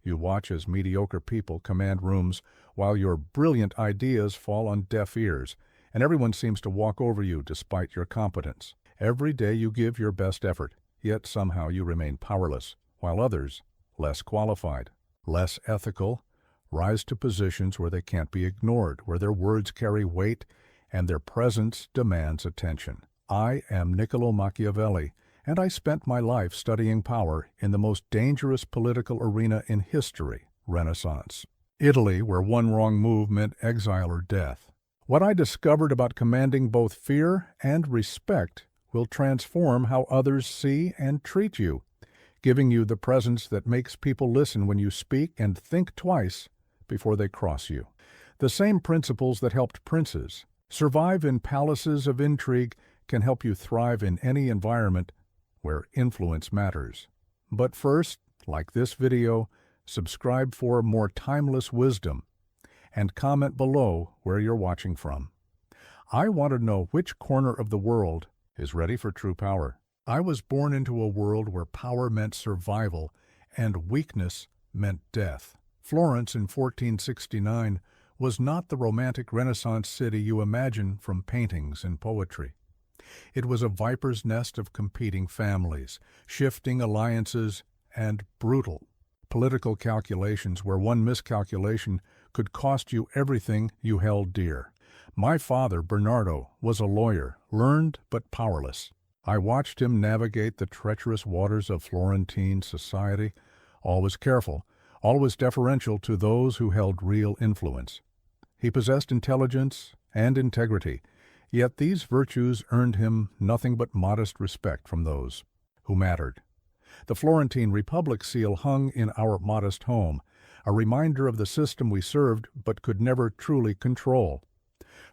You watch as mediocre people command rooms while your brilliant ideas fall on deaf ears, and everyone seems to walk over you despite your competence. Every day you give your best effort, yet somehow you remain powerless, while others, less qualified, less ethical, rise to positions where they can't be ignored, where their words carry weight and their presence demands attention. I am Niccolò Machiavelli, and I spent my life studying power in the most dangerous political arena in history, Renaissance. Italy, where one wrong move meant exile or death. What I discovered about commanding both fear and respect will transform how others see and treat you, giving you the presence that makes people listen when you speak and think twice before they cross you. The same principles that helped princes survive in palaces of intrigue can help you thrive in any environment where influence matters. But first, like this video, subscribe for more timeless wisdom and comment below where you're watching from. I want to know which corner of the world is ready for true power. I was born into a world where power meant survival and weakness meant death. Florence in 1469 was not the romantic Renaissance city you imagine from paintings and poetry. It was a viper's nest of competing families, shifting alliances, and brutal political calculations where one miscalculation could cost you everything you held dear. My father, Bernardo, was a lawyer, learned but powerless. I watched him navigate the treacherous waters of Florentine society, always careful, always deferential to those who held real influence. He possessed intelligence and integrity, yet these virtues earned him nothing but modest respect from those who mattered. The Florentine Republic seal hung in our modest home, a reminder of the system we served but could never truly control.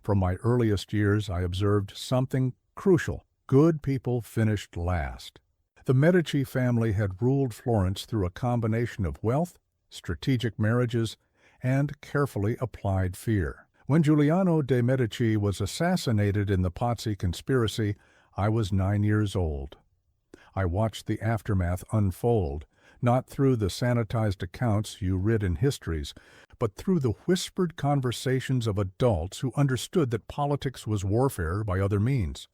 From my earliest years, I observed something crucial. Good people finished last. The Medici family had ruled Florence through a combination of wealth, strategic marriages, and carefully applied fear. When Giuliano de' Medici was assassinated in the Pazzi conspiracy, I was 9 years old. I watched the aftermath unfold, not through the sanitized accounts you read in histories, but through the whispered conversations of adults who understood that politics was warfare by other means.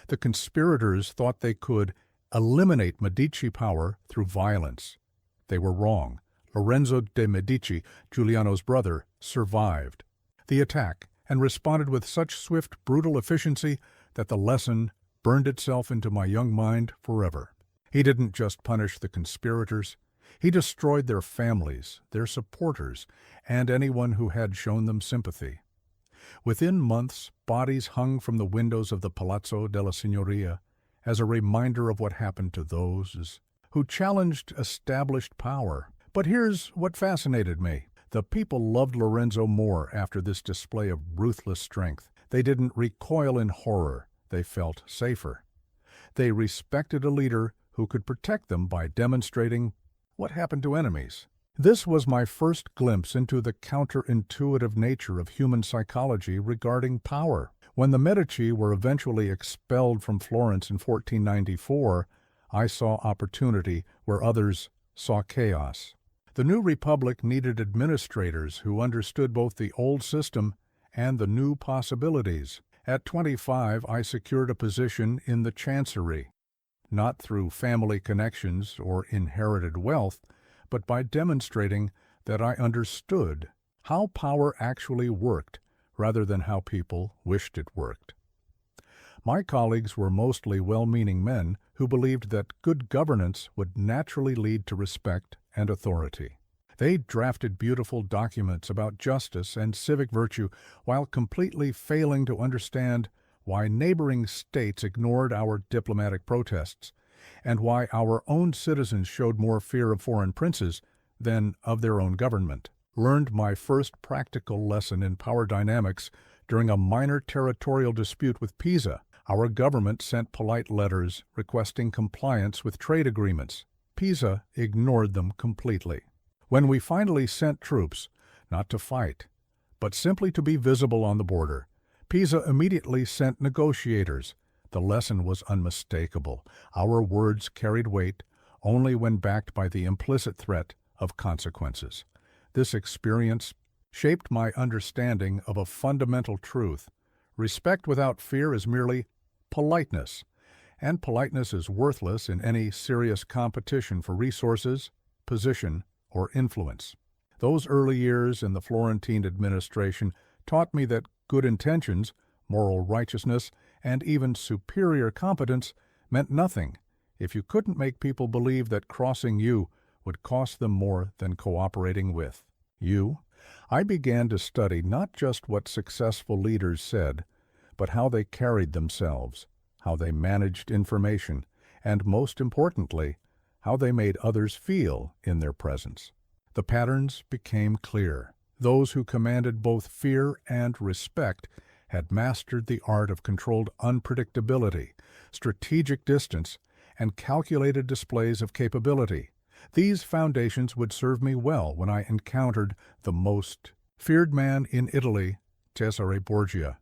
The conspirators thought they could eliminate Medici power through violence. They were wrong. Lorenzo de' Medici, Giuliano's brother, survived the attack and responded with such swift, brutal efficiency that the lesson burned itself into my young mind forever. He didn't just punish the conspirators. He destroyed their families, their supporters, and anyone who had shown them sympathy. Within months, bodies hung from the windows of the Palazzo della Signoria as a reminder of what happened to those who challenged established power. But here's what fascinated me. The people loved Lorenzo more after this display of ruthless strength. They didn't recoil in horror. They felt safer. They respected a leader who could protect them by demonstrating what happened to enemies. This was my first glimpse into the counterintuitive nature of human psychology regarding power. When the Medici were eventually expelled from Florence in 1494, I saw opportunity where others saw chaos. The new republic needed administrators who understood both the old system and the new possibilities. At 25, I secured a position in the chancery, not through family connections or inherited wealth, but by demonstrating that I understood how power actually worked rather than how people wished it worked. My colleagues were mostly well-meaning men who believed that good governance would naturally lead to respect and authority. They drafted beautiful documents about justice and civic virtue while completely failing to understand why neighboring states ignored our diplomatic protests and why our own citizens showed more fear of foreign princes than of their own government. Learned my first practical lesson in power dynamics during a minor territorial dispute with Pisa. Our government sent polite letters requesting compliance with trade agreements. Pisa ignored them completely. When we finally sent troops, not to fight, but simply to be visible on the border, Pisa immediately sent negotiators. The lesson was unmistakable. Our words carried weight only when backed by the implicit threat of consequences. This experience shaped my understanding of a fundamental truth. Respect without fear is merely politeness, and politeness is worthless in any serious competition for resources, position, or influence. Those early years in the Florentine administration taught me that good intentions, moral righteousness, and even superior competence meant nothing if you couldn't make people believe that crossing you would cost them more than cooperating with you. I began to study not just what successful leaders said, but how they carried themselves, how they managed information, and most importantly, how they made others feel in their presence. The patterns became clear. Those who commanded both fear and respect had mastered the art of controlled unpredictability, strategic distance, and calculated displays of capability. These foundations would serve me well when I encountered the most feared man in Italy, Cesare Borgia.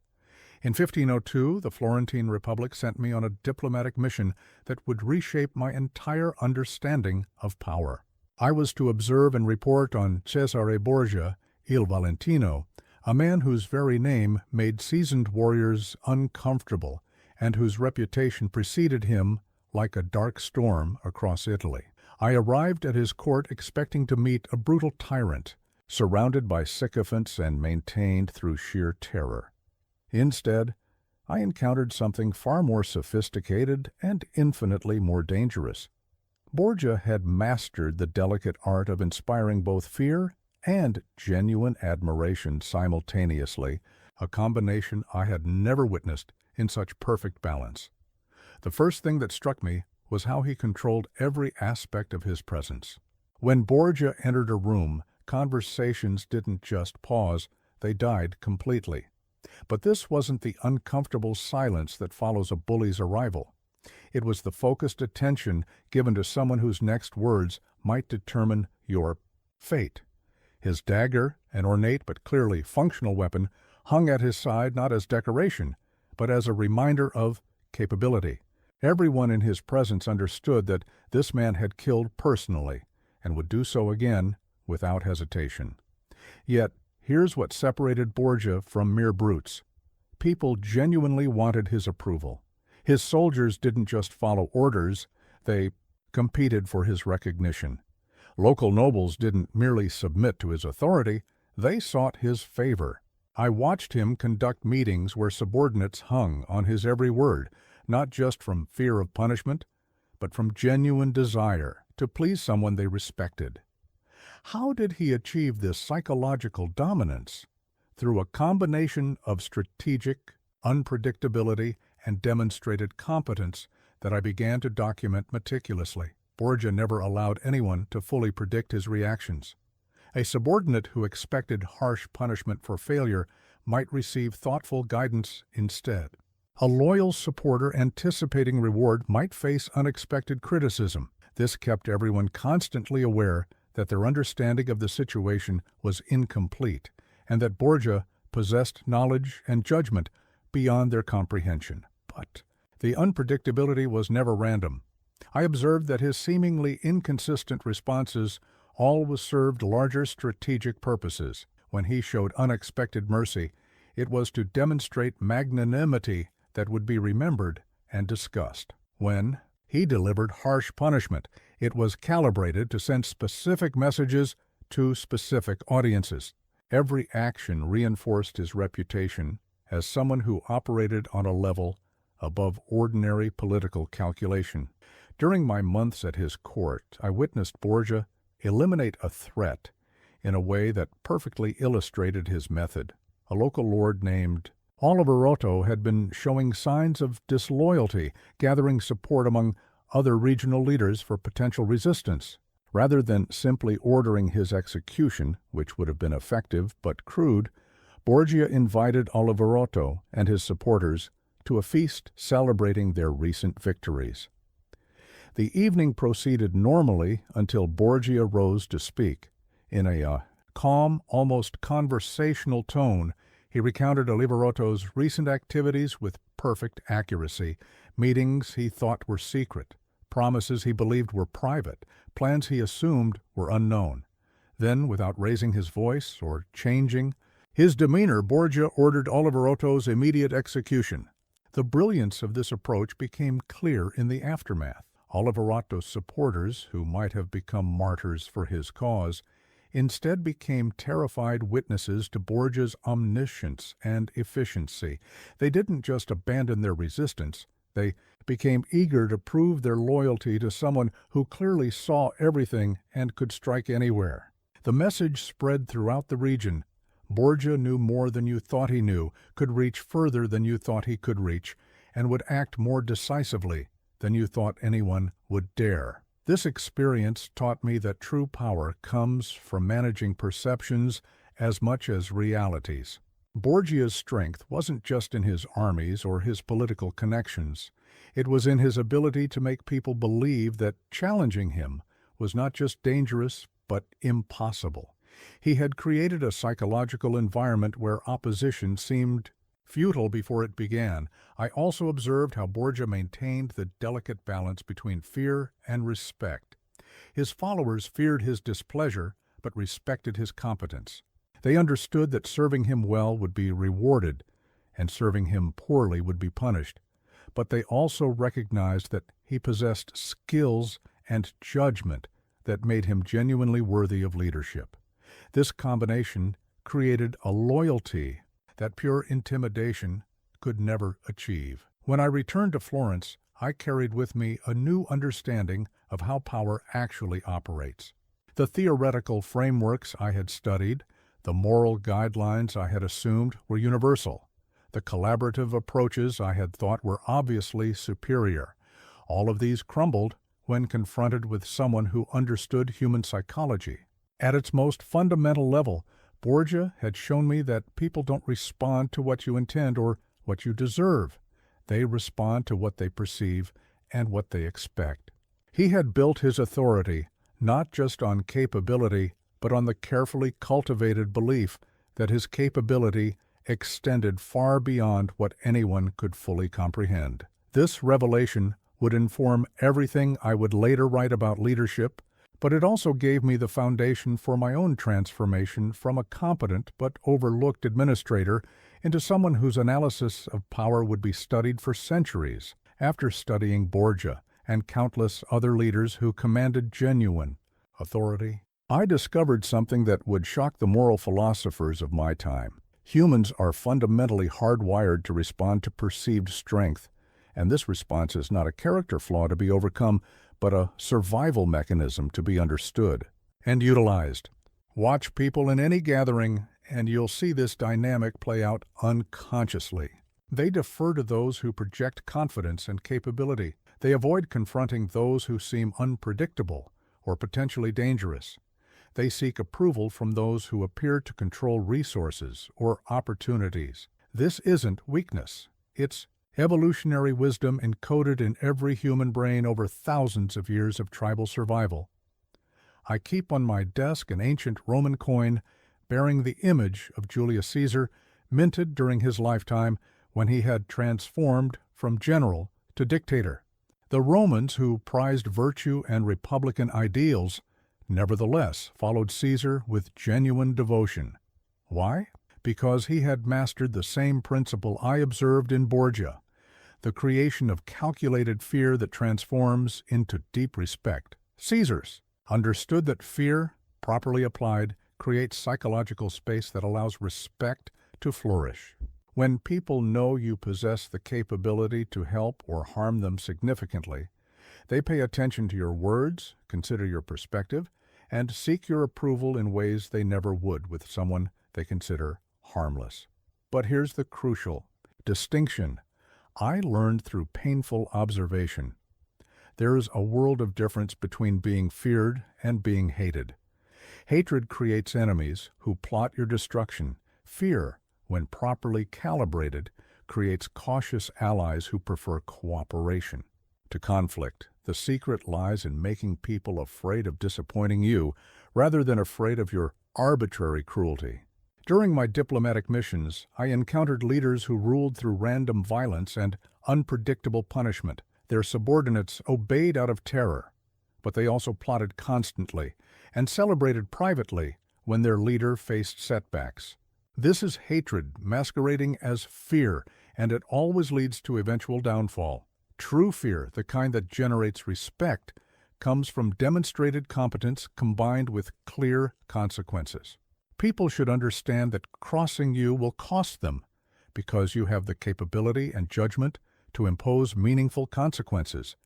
In 1502, the Florentine Republic sent me on a diplomatic mission that would reshape my entire understanding of power. I was to observe and report on Cesare Borgia, Il Valentino, a man whose very name made seasoned warriors uncomfortable and whose reputation preceded him like a dark storm across Italy. I arrived at his court expecting to meet a brutal tyrant, surrounded by sycophants and maintained through sheer terror. Instead, I encountered something far more sophisticated and infinitely more dangerous. Borgia had mastered the delicate art of inspiring both fear and genuine admiration simultaneously, a combination I had never witnessed in such perfect balance. The first thing that struck me was how he controlled every aspect of his presence. When Borgia entered a room, conversations didn't just pause, they died completely. But this wasn't the uncomfortable silence that follows a bully's arrival. It was the focused attention given to someone whose next words might determine your fate. His dagger, an ornate but clearly functional weapon, hung at his side not as decoration, but as a reminder of capability. Everyone in his presence understood that this man had killed personally and would do so again without hesitation. Yet, here's what separated Borgia from mere brutes. People genuinely wanted his approval. His soldiers didn't just follow orders, they competed for his recognition. Local nobles didn't merely submit to his authority, they sought his favor. I watched him conduct meetings where subordinates hung on his every word, not just from fear of punishment, but from genuine desire to please someone they respected. How did he achieve this psychological dominance? Through a combination of strategic unpredictability and demonstrated competence that I began to document meticulously. Borgia never allowed anyone to fully predict his reactions. A subordinate who expected harsh punishment for failure might receive thoughtful guidance instead. A loyal supporter anticipating reward might face unexpected criticism. This kept everyone constantly aware that their understanding of the situation was incomplete and that Borgia possessed knowledge and judgment beyond their comprehension. But the unpredictability was never random. I observed that his seemingly inconsistent responses always served larger strategic purposes. When he showed unexpected mercy, it was to demonstrate magnanimity that would be remembered and discussed. When he delivered harsh punishment, it was calibrated to send specific messages to specific audiences. Every action reinforced his reputation as someone who operated on a level above ordinary political calculation. During my months at his court, I witnessed Borgia eliminate a threat in a way that perfectly illustrated his method. A local lord named Oliverotto had been showing signs of disloyalty, gathering support among other regional leaders for potential resistance. Rather than simply ordering his execution, which would have been effective but crude, Borgia invited Oliverotto and his supporters to a feast celebrating their recent victories. The evening proceeded normally until Borgia rose to speak. In a calm, almost conversational tone, he recounted Oliverotto's recent activities with perfect accuracy, meetings he thought were secret, promises he believed were private, plans he assumed were unknown. Then, without raising his voice or changing his demeanor, Borgia ordered Oliverotto's immediate execution. The brilliance of this approach became clear in the aftermath. Oliverotto's supporters, who might have become martyrs for his cause, instead became terrified witnesses to Borgia's omniscience and efficiency. They didn't just abandon their resistance, they became eager to prove their loyalty to someone who clearly saw everything and could strike anywhere. The message spread throughout the region. Borgia knew more than you thought he knew, could reach further than you thought he could reach, and would act more decisively than you thought anyone would dare. This experience taught me that true power comes from managing perceptions as much as realities. Borgia's strength wasn't just in his armies or his political connections. It was in his ability to make people believe that challenging him was not just dangerous, but impossible. He had created a psychological environment where opposition seemed futile before it began. I also observed how Borgia maintained the delicate balance between fear and respect. His followers feared his displeasure, but respected his competence. They understood that serving him well would be rewarded, and serving him poorly would be punished. But they also recognized that he possessed skills and judgment that made him genuinely worthy of leadership. This combination created a loyalty that pure intimidation could never achieve. When I returned to Florence, I carried with me a new understanding of how power actually operates. The theoretical frameworks I had studied, the moral guidelines I had assumed were universal. The collaborative approaches I had thought were obviously superior. All of these crumbled when confronted with someone who understood human psychology. At its most fundamental level, Borgia had shown me that people don't respond to what you intend or what you deserve. They respond to what they perceive and what they expect. He had built his authority not just on capability, but on the carefully cultivated belief that his capability extended far beyond what anyone could fully comprehend. This revelation would inform everything I would later write about leadership, but it also gave me the foundation for my own transformation from a competent but overlooked administrator into someone whose analysis of power would be studied for centuries. After studying Borgia and countless other leaders who commanded genuine authority, I discovered something that would shock the moral philosophers of my time. Humans are fundamentally hardwired to respond to perceived strength, and this response is not a character flaw to be overcome, but a survival mechanism to be understood and utilized. Watch people in any gathering, and you'll see this dynamic play out unconsciously. They defer to those who project confidence and capability. They avoid confronting those who seem unpredictable or potentially dangerous. They seek approval from those who appear to control resources or opportunities. This isn't weakness. It's evolutionary wisdom encoded in every human brain over thousands of years of tribal survival. I keep on my desk an ancient Roman coin bearing the image of Julius Caesar, minted during his lifetime when he had transformed from general to dictator. The Romans, who prized virtue and republican ideals, nevertheless followed Caesar with genuine devotion. Why? Because he had mastered the same principle I observed in Borgia, the creation of calculated fear that transforms into deep respect. Caesar's understood that fear, properly applied, creates psychological space that allows respect to flourish. When people know you possess the capability to help or harm them significantly, they pay attention to your words, consider your perspective, and seek your approval in ways they never would with someone they consider harmless. But here's the crucial distinction I learned through painful observation. There is a world of difference between being feared and being hated. Hatred creates enemies who plot your destruction. Fear, when properly calibrated, creates cautious allies who prefer cooperation to conflict. The secret lies in making people afraid of disappointing you rather than afraid of your arbitrary cruelty. During my diplomatic missions, I encountered leaders who ruled through random violence and unpredictable punishment. Their subordinates obeyed out of terror, but they also plotted constantly and celebrated privately when their leader faced setbacks. This is hatred masquerading as fear, and it always leads to eventual downfall. True fear, the kind that generates respect, comes from demonstrated competence combined with clear consequences. People should understand that crossing you will cost them because you have the capability and judgment to impose meaningful consequences,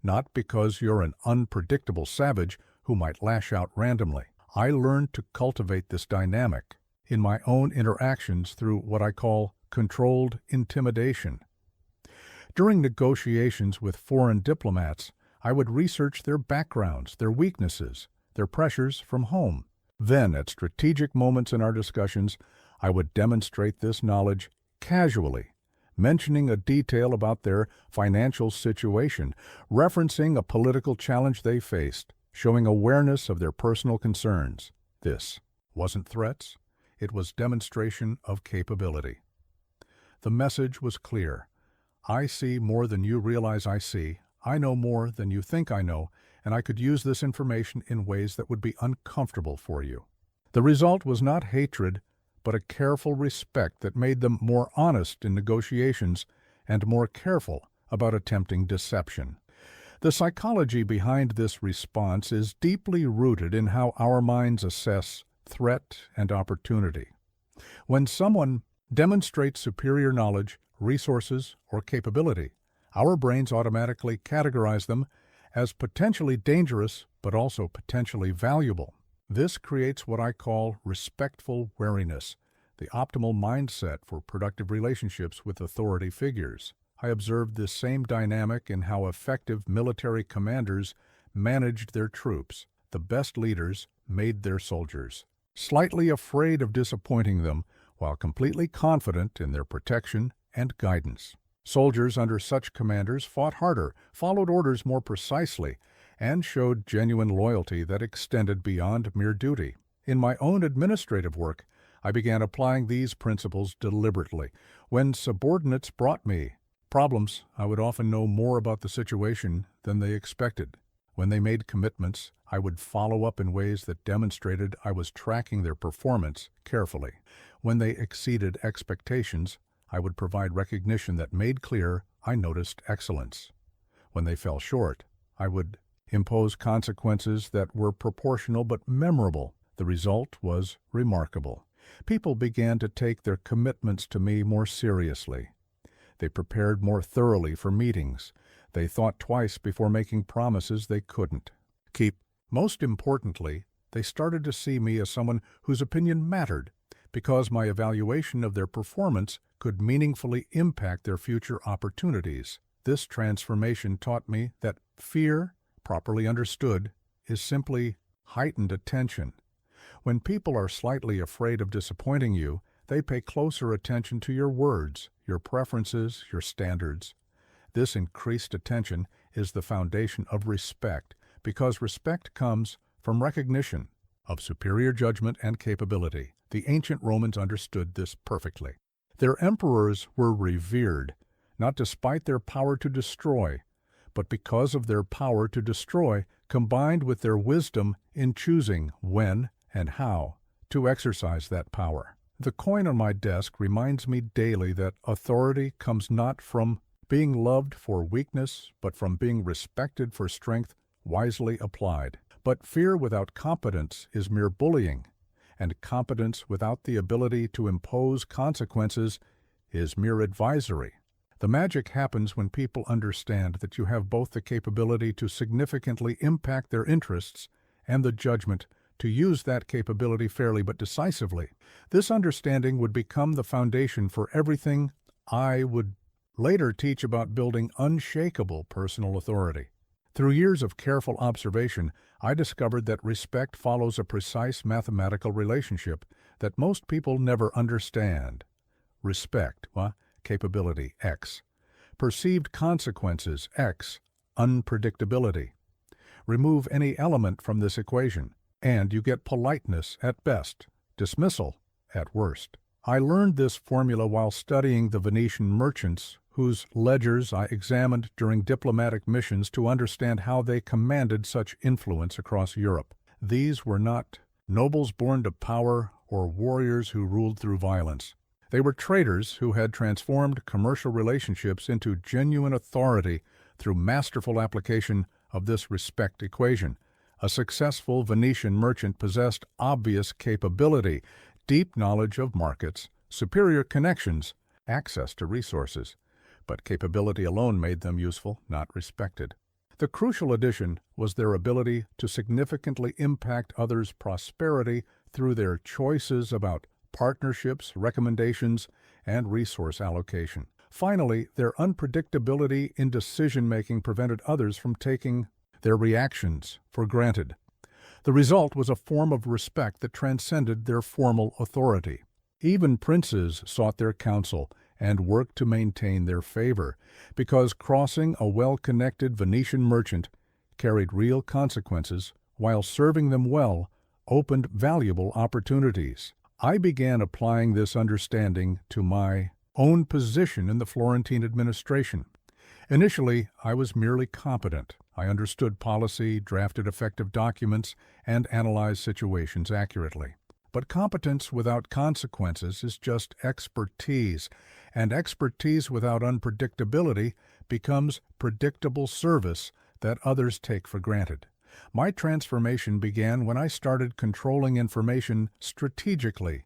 not because you're an unpredictable savage who might lash out randomly. I learned to cultivate this dynamic in my own interactions through what I call controlled intimidation. During negotiations with foreign diplomats, I would research their backgrounds, their weaknesses, their pressures from home. Then, at strategic moments in our discussions, I would demonstrate this knowledge casually, mentioning a detail about their financial situation, referencing a political challenge they faced, showing awareness of their personal concerns. This wasn't threats, it was demonstration of capability. The message was clear. I see more than you realize I see. I know more than you think I know, and I could use this information in ways that would be uncomfortable for you. The result was not hatred, but a careful respect that made them more honest in negotiations and more careful about attempting deception. The psychology behind this response is deeply rooted in how our minds assess threat and opportunity. When someone demonstrates superior knowledge, resources, or capability, our brains automatically categorize them as potentially dangerous but also potentially valuable. This creates what I call respectful wariness, the optimal mindset for productive relationships with authority figures. I observed this same dynamic in how effective military commanders managed their troops. The best leaders made their soldiers slightly afraid of disappointing them while completely confident in their protection and guidance. Soldiers under such commanders fought harder, followed orders more precisely, and showed genuine loyalty that extended beyond mere duty. In my own administrative work, I began applying these principles deliberately. When subordinates brought me problems, I would often know more about the situation than they expected. When they made commitments, I would follow up in ways that demonstrated I was tracking their performance carefully. When they exceeded expectations, I would provide recognition that made clear I noticed excellence. When they fell short, I would impose consequences that were proportional but memorable. The result was remarkable. People began to take their commitments to me more seriously. They prepared more thoroughly for meetings. They thought twice before making promises they couldn't keep. Most importantly, they started to see me as someone whose opinion mattered, because my evaluation of their performance could meaningfully impact their future opportunities. This transformation taught me that fear, properly understood, is simply heightened attention. When people are slightly afraid of disappointing you, they pay closer attention to your words, your preferences, your standards. This increased attention is the foundation of respect, because respect comes from recognition of superior judgment and capability. The ancient Romans understood this perfectly. Their emperors were revered, not despite their power to destroy, but because of their power to destroy combined with their wisdom in choosing when and how to exercise that power. The coin on my desk reminds me daily that authority comes not from being loved for weakness, but from being respected for strength wisely applied. But fear without competence is mere bullying, and competence without the ability to impose consequences is mere advisory. The magic happens when people understand that you have both the capability to significantly impact their interests and the judgment to use that capability fairly but decisively. This understanding would become the foundation for everything I would later teach about building unshakable personal authority. Through years of careful observation, I discovered that respect follows a precise mathematical relationship that most people never understand. Respect, capability, X. Perceived consequences, X. Unpredictability. Remove any element from this equation, and you get politeness at best, dismissal at worst. I learned this formula while studying the Venetian merchants, whose ledgers I examined during diplomatic missions to understand how they commanded such influence across Europe. These were not nobles born to power or warriors who ruled through violence. They were traders who had transformed commercial relationships into genuine authority through masterful application of this respect equation. A successful Venetian merchant possessed obvious capability, deep knowledge of markets, superior connections, access to resources. But capability alone made them useful, not respected. The crucial addition was their ability to significantly impact others' prosperity through their choices about partnerships, recommendations, and resource allocation. Finally, their unpredictability in decision-making prevented others from taking their reactions for granted. The result was a form of respect that transcended their formal authority. Even princes sought their counsel and worked to maintain their favor, because crossing a well-connected Venetian merchant carried real consequences, while serving them well opened valuable opportunities. I began applying this understanding to my own position in the Florentine administration. Initially, I was merely competent. I understood policy, drafted effective documents, and analyzed situations accurately. But competence without consequences is just expertise, and expertise without unpredictability becomes predictable service that others take for granted. My transformation began when I started controlling information strategically.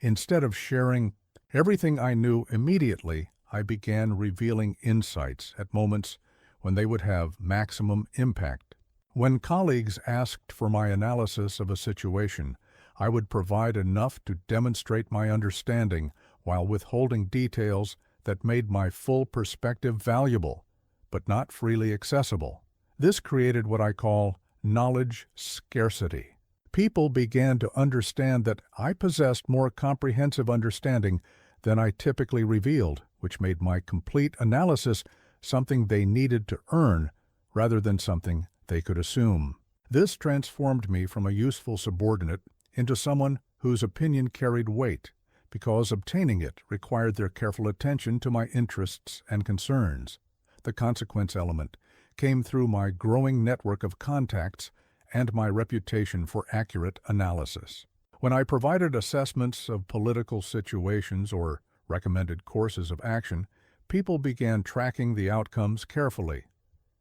Instead of sharing everything I knew immediately, I began revealing insights at moments when they would have maximum impact. When colleagues asked for my analysis of a situation, I would provide enough to demonstrate my understanding while withholding details that made my full perspective valuable, but not freely accessible. This created what I call knowledge scarcity. People began to understand that I possessed more comprehensive understanding than I typically revealed, which made my complete analysis something they needed to earn rather than something they could assume. This transformed me from a useful subordinate into someone whose opinion carried weight, because obtaining it required their careful attention to my interests and concerns. The consequence element came through my growing network of contacts and my reputation for accurate analysis. When I provided assessments of political situations or recommended courses of action, people began tracking the outcomes carefully.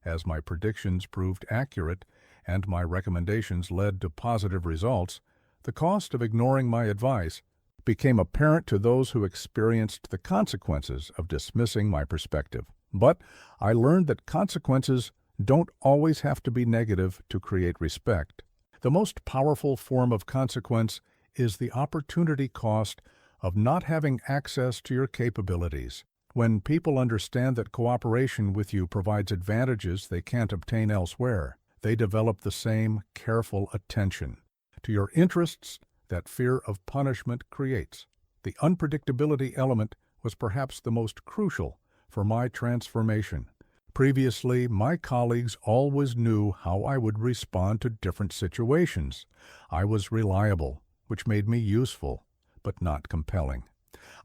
As my predictions proved accurate and my recommendations led to positive results, the cost of ignoring my advice became apparent to those who experienced the consequences of dismissing my perspective. But I learned that consequences don't always have to be negative to create respect. The most powerful form of consequence is the opportunity cost of not having access to your capabilities. When people understand that cooperation with you provides advantages they can't obtain elsewhere, they develop the same careful attention to your interests that fear of punishment creates. The unpredictability element was perhaps the most crucial for my transformation. Previously, my colleagues always knew how I would respond to different situations. I was reliable, which made me useful, but not compelling.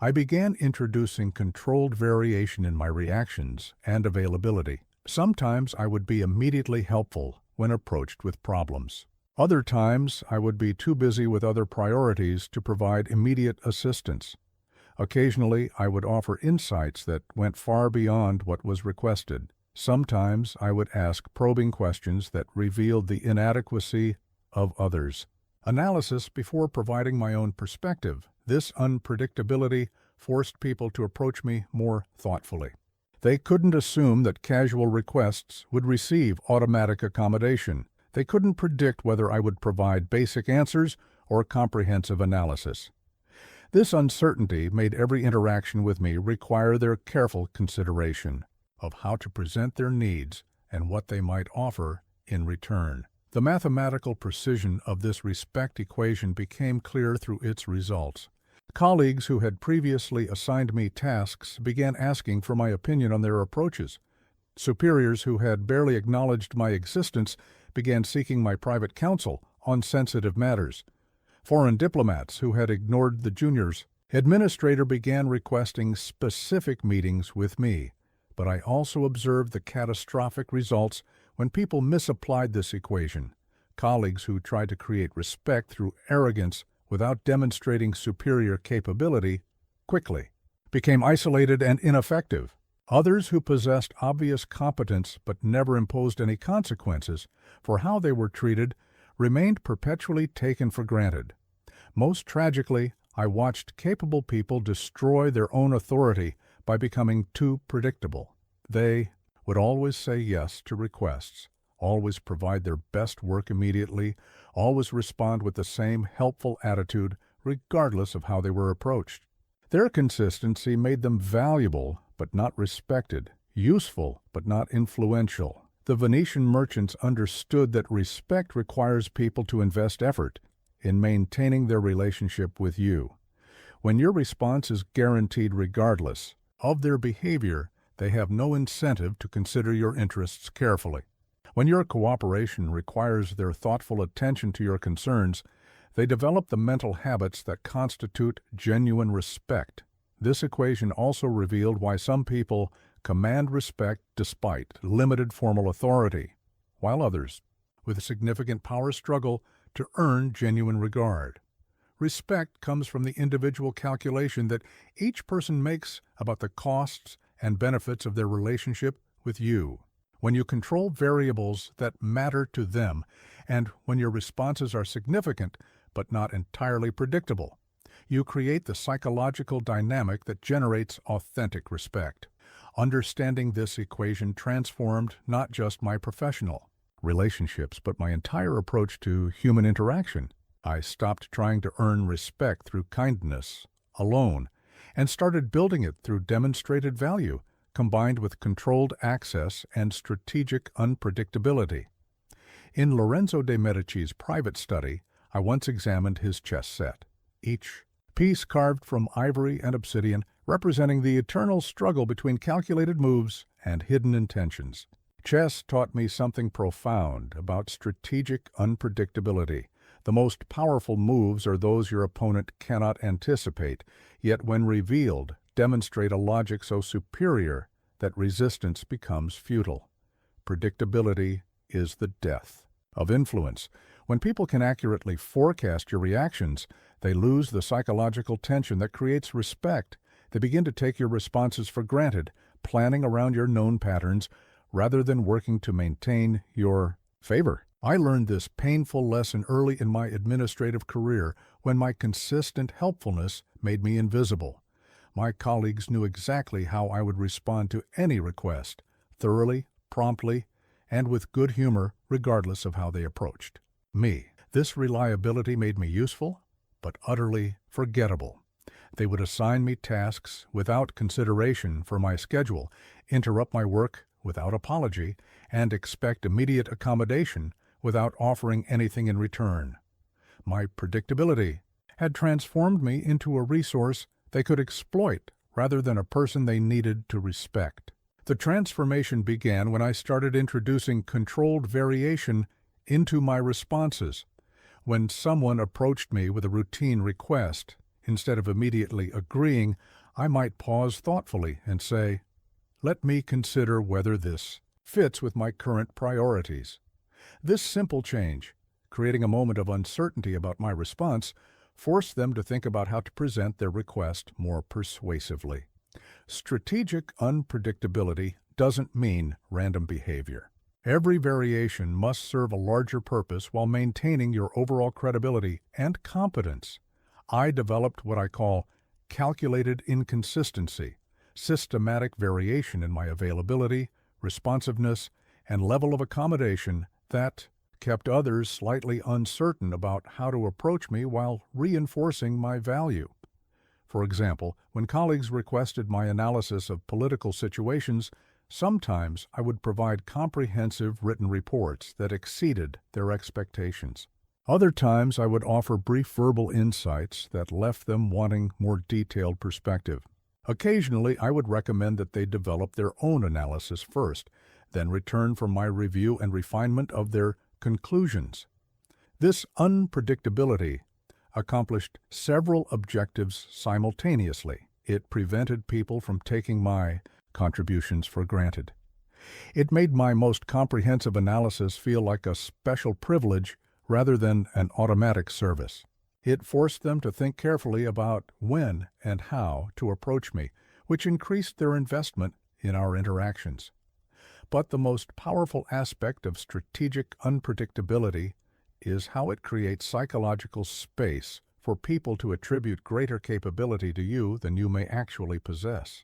I began introducing controlled variation in my reactions and availability. Sometimes I would be immediately helpful when approached with problems. Other times I would be too busy with other priorities to provide immediate assistance. Occasionally I would offer insights that went far beyond what was requested. Sometimes I would ask probing questions that revealed the inadequacy of others. Analysis before providing my own perspective. This unpredictability forced people to approach me more thoughtfully. They couldn't assume that casual requests would receive automatic accommodation. They couldn't predict whether I would provide basic answers or comprehensive analysis. This uncertainty made every interaction with me require their careful consideration of how to present their needs and what they might offer in return. The mathematical precision of this respect equation became clear through its results. Colleagues who had previously assigned me tasks began asking for my opinion on their approaches. Superiors who had barely acknowledged my existence began seeking my private counsel on sensitive matters. Foreign diplomats who had ignored the juniors Administrator began requesting specific meetings with me, but I also observed the catastrophic results when people misapplied this equation. Colleagues who tried to create respect through arrogance without demonstrating superior capability quickly became isolated and ineffective. Others who possessed obvious competence but never imposed any consequences for how they were treated remained perpetually taken for granted. Most tragically, I watched capable people destroy their own authority by becoming too predictable. They would always say yes to requests, always provide their best work immediately, always respond with the same helpful attitude regardless of how they were approached. Their consistency made them valuable but not respected, useful but not influential. The Venetian merchants understood that respect requires people to invest effort in maintaining their relationship with you. When your response is guaranteed regardless of their behavior, they have no incentive to consider your interests carefully. When your cooperation requires their thoughtful attention to your concerns, they develop the mental habits that constitute genuine respect. This equation also revealed why some people command respect despite limited formal authority, while others, with significant power, struggle to earn genuine regard. Respect comes from the individual calculation that each person makes about the costs and benefits of their relationship with you. When you control variables that matter to them, and when your responses are significant but not entirely predictable, you create the psychological dynamic that generates authentic respect. Understanding this equation transformed not just my professional relationships, but my entire approach to human interaction. I stopped trying to earn respect through kindness alone and started building it through demonstrated value, combined with controlled access and strategic unpredictability. In Lorenzo de' Medici's private study, I once examined his chess set, each piece carved from ivory and obsidian, representing the eternal struggle between calculated moves and hidden intentions. Chess taught me something profound about strategic unpredictability. The most powerful moves are those your opponent cannot anticipate, yet when revealed, demonstrate a logic so superior that resistance becomes futile. Predictability is the death of influence. When people can accurately forecast your reactions, they lose the psychological tension that creates respect. They begin to take your responses for granted, planning around your known patterns rather than working to maintain your favor. I learned this painful lesson early in my administrative career when my consistent helpfulness made me invisible. My colleagues knew exactly how I would respond to any request, thoroughly, promptly, and with good humor, regardless of how they approached me. This reliability made me useful, but utterly forgettable. They would assign me tasks without consideration for my schedule, interrupt my work without apology, and expect immediate accommodation without offering anything in return. My predictability had transformed me into a resource they could exploit rather than a person they needed to respect. The transformation began when I started introducing controlled variation into my responses. When someone approached me with a routine request, instead of immediately agreeing, I might pause thoughtfully and say, "Let me consider whether this fits with my current priorities." This simple change, creating a moment of uncertainty about my response, forced them to think about how to present their request more persuasively. Strategic unpredictability doesn't mean random behavior. Every variation must serve a larger purpose while maintaining your overall credibility and competence. I developed what I call calculated inconsistency, systematic variation in my availability, responsiveness, and level of accommodation that kept others slightly uncertain about how to approach me while reinforcing my value. For example, when colleagues requested my analysis of political situations, sometimes I would provide comprehensive written reports that exceeded their expectations. Other times I would offer brief verbal insights that left them wanting more detailed perspective. Occasionally I would recommend that they develop their own analysis first, then return for my review and refinement of their conclusions. This unpredictability accomplished several objectives simultaneously. It prevented people from taking my contributions for granted. It made my most comprehensive analysis feel like a special privilege rather than an automatic service. It forced them to think carefully about when and how to approach me, which increased their investment in our interactions. But the most powerful aspect of strategic unpredictability is how it creates psychological space for people to attribute greater capability to you than you may actually possess.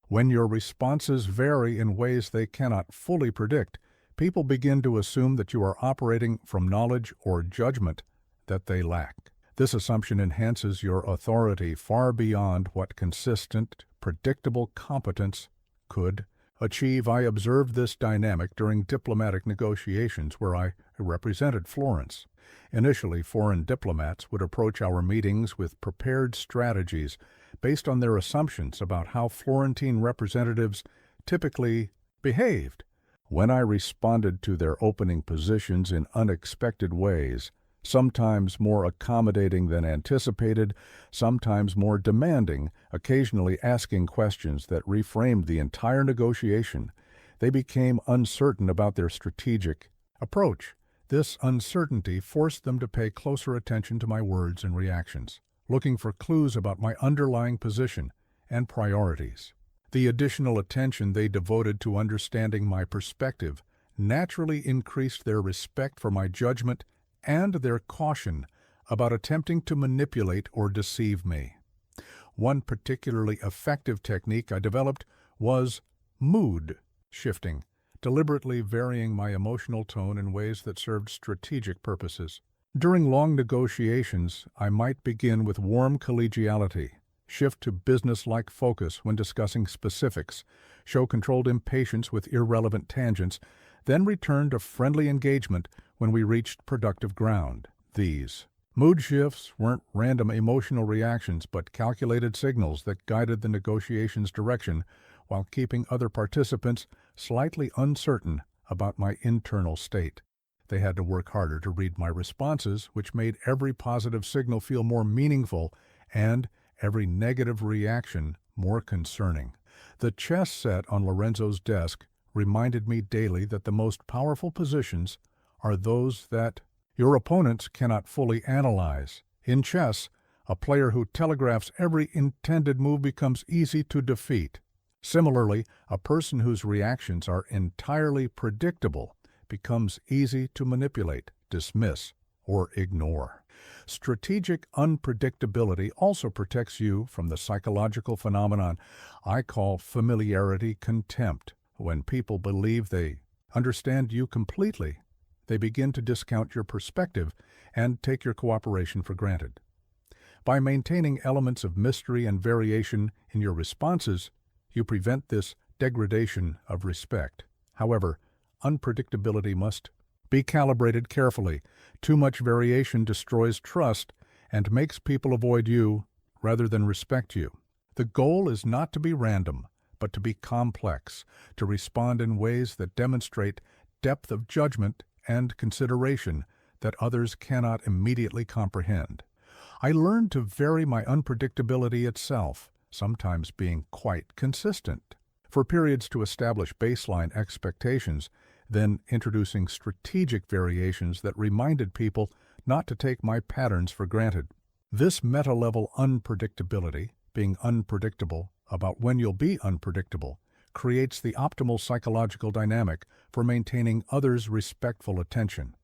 When your responses vary in ways they cannot fully predict, people begin to assume that you are operating from knowledge or judgment that they lack. This assumption enhances your authority far beyond what consistent, predictable competence could achieve. I observed this dynamic during diplomatic negotiations where I represented Florence. Initially, foreign diplomats would approach our meetings with prepared strategies based on their assumptions about how Florentine representatives typically behaved. When I responded to their opening positions in unexpected ways, sometimes more accommodating than anticipated, sometimes more demanding, occasionally asking questions that reframed the entire negotiation, they became uncertain about their strategic approach. This uncertainty forced them to pay closer attention to my words and reactions, looking for clues about my underlying position and priorities. The additional attention they devoted to understanding my perspective naturally increased their respect for my judgment and their caution about attempting to manipulate or deceive me. One particularly effective technique I developed was mood shifting, deliberately varying my emotional tone in ways that served strategic purposes. During long negotiations, I might begin with warm collegiality, shift to business-like focus when discussing specifics, show controlled impatience with irrelevant tangents, then return to friendly engagement when we reached productive ground. These mood shifts weren't random emotional reactions, but calculated signals that guided the negotiation's direction while keeping other participants slightly uncertain about my internal state. They had to work harder to read my responses, which made every positive signal feel more meaningful and every negative reaction more concerning. The chess set on Lorenzo's desk reminded me daily that the most powerful positions are those that your opponents cannot fully analyze. In chess, a player who telegraphs every intended move becomes easy to defeat. Similarly, a person whose reactions are entirely predictable becomes easy to manipulate, dismiss, or ignore. Strategic unpredictability also protects you from the psychological phenomenon I call familiarity contempt. When people believe they understand you completely, they begin to discount your perspective and take your cooperation for granted. By maintaining elements of mystery and variation in your responses, you prevent this degradation of respect. However, unpredictability must be calibrated carefully. Too much variation destroys trust and makes people avoid you rather than respect you. The goal is not to be random, but to be complex, to respond in ways that demonstrate depth of judgment and consideration that others cannot immediately comprehend. I learned to vary my unpredictability itself, sometimes being quite consistent, for periods to establish baseline expectations, then introducing strategic variations that reminded people not to take my patterns for granted. This meta-level unpredictability, being unpredictable about when you'll be unpredictable, creates the optimal psychological dynamic for maintaining others' respectful attention.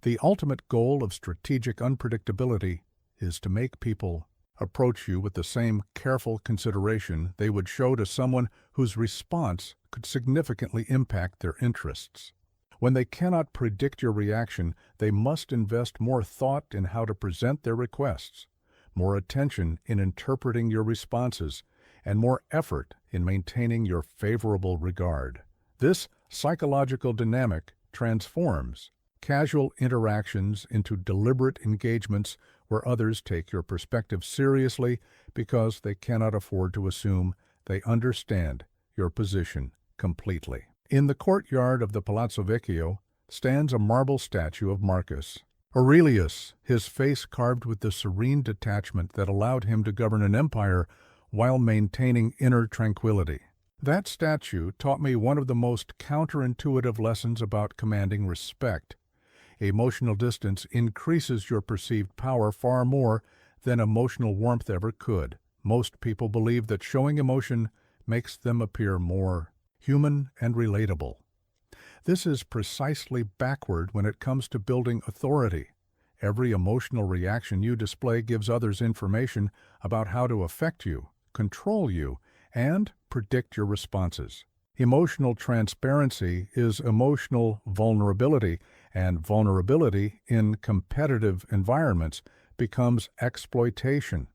The ultimate goal of strategic unpredictability is to make people approach you with the same careful consideration they would show to someone whose response could significantly impact their interests. When they cannot predict your reaction, they must invest more thought in how to present their requests, more attention in interpreting your responses, and more effort in maintaining your favorable regard. This psychological dynamic transforms casual interactions into deliberate engagements where others take your perspective seriously because they cannot afford to assume they understand your position completely. In the courtyard of the Palazzo Vecchio stands a marble statue of Marcus, Aurelius, his face carved with the serene detachment that allowed him to govern an empire while maintaining inner tranquility. That statue taught me one of the most counterintuitive lessons about commanding respect. Emotional distance increases your perceived power far more than emotional warmth ever could. Most people believe that showing emotion makes them appear more human and relatable. This is precisely backward when it comes to building authority. Every emotional reaction you display gives others information about how to affect you, control you, and predict your responses. Emotional transparency is emotional vulnerability, and vulnerability in competitive environments becomes exploitation.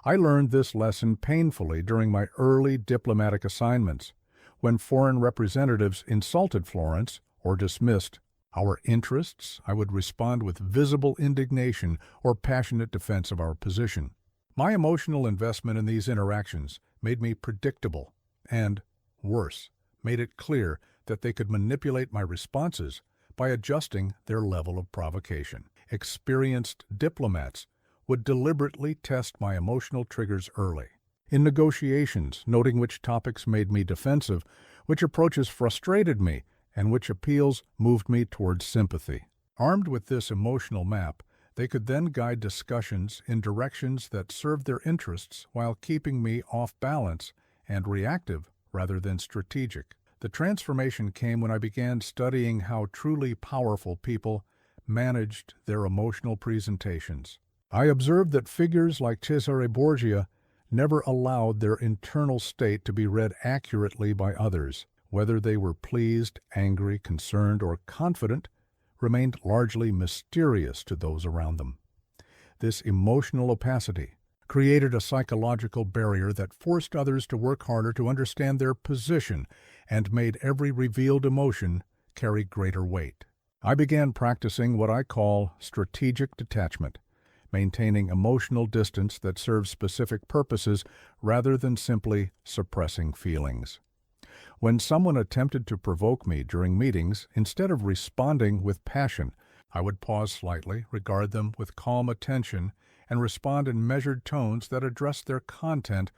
I learned this lesson painfully during my early diplomatic assignments. When foreign representatives insulted Florence or dismissed our interests, I would respond with visible indignation or passionate defense of our position. My emotional investment in these interactions made me predictable and, worse, made it clear that they could manipulate my responses by adjusting their level of provocation. Experienced diplomats would deliberately test my emotional triggers early. In negotiations, noting which topics made me defensive, which approaches frustrated me, and which appeals moved me towards sympathy. Armed with this emotional map, they could then guide discussions in directions that served their interests while keeping me off balance and reactive rather than strategic. The transformation came when I began studying how truly powerful people managed their emotional presentations. I observed that figures like Cesare Borgia never allowed their internal state to be read accurately by others. Whether they were pleased, angry, concerned, or confident remained largely mysterious to those around them. This emotional opacity created a psychological barrier that forced others to work harder to understand their position and made every revealed emotion carry greater weight. I began practicing what I call strategic detachment, maintaining emotional distance that serves specific purposes rather than simply suppressing feelings. When someone attempted to provoke me during meetings, instead of responding with passion, I would pause slightly, regard them with calm attention, and respond in measured tones that addressed their content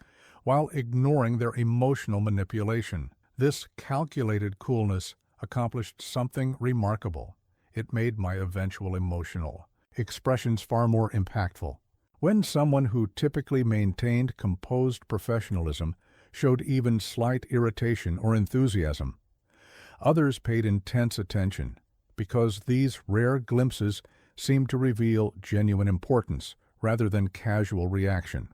while ignoring their emotional manipulation. This calculated coolness accomplished something remarkable. It made my eventual emotional expressions far more impactful. When someone who typically maintained composed professionalism showed even slight irritation or enthusiasm, others paid intense attention because these rare glimpses seemed to reveal genuine importance rather than casual reaction.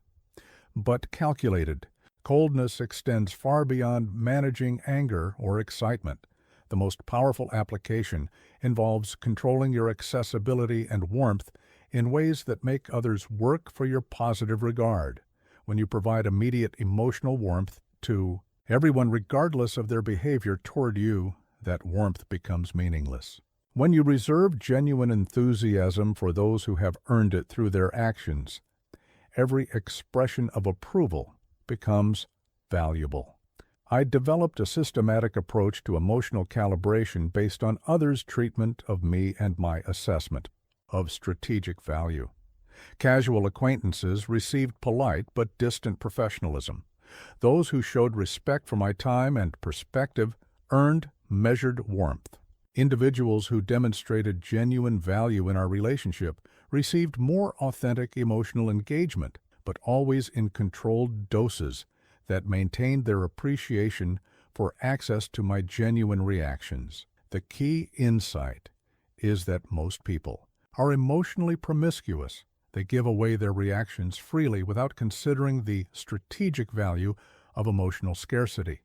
But calculated coldness extends far beyond managing anger or excitement. The most powerful application involves controlling your accessibility and warmth in ways that make others work for your positive regard. When you provide immediate emotional warmth to everyone regardless of their behavior toward you, that warmth becomes meaningless. When you reserve genuine enthusiasm for those who have earned it through their actions, every expression of approval becomes valuable. I developed a systematic approach to emotional calibration based on others' treatment of me and my assessment of strategic value. Casual acquaintances received polite but distant professionalism. Those who showed respect for my time and perspective earned measured warmth. Individuals who demonstrated genuine value in our relationship received more authentic emotional engagement, but always in controlled doses that maintained their appreciation for access to my genuine reactions. The key insight is that most people are emotionally promiscuous. They give away their reactions freely without considering the strategic value of emotional scarcity.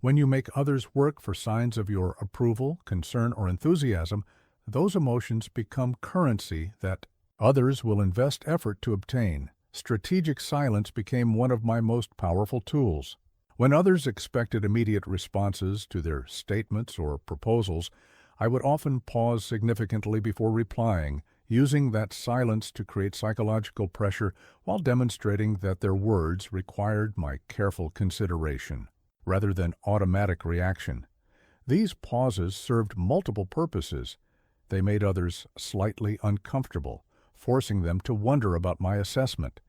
When you make others work for signs of your approval, concern, or enthusiasm, those emotions become currency that others will invest effort to obtain. Strategic silence became one of my most powerful tools. When others expected immediate responses to their statements or proposals, I would often pause significantly before replying, using that silence to create psychological pressure while demonstrating that their words required my careful consideration rather than automatic reaction. These pauses served multiple purposes. They made others slightly uncomfortable, forcing them to wonder about my assessment.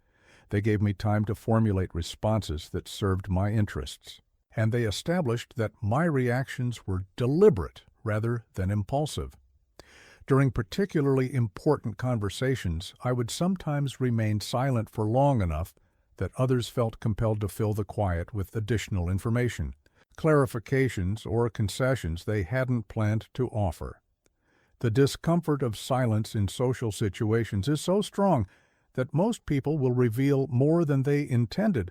They gave me time to formulate responses that served my interests. And they established that my reactions were deliberate rather than impulsive. During particularly important conversations, I would sometimes remain silent for long enough that others felt compelled to fill the quiet with additional information, clarifications, or concessions they hadn't planned to offer. The discomfort of silence in social situations is so strong that most people will reveal more than they intended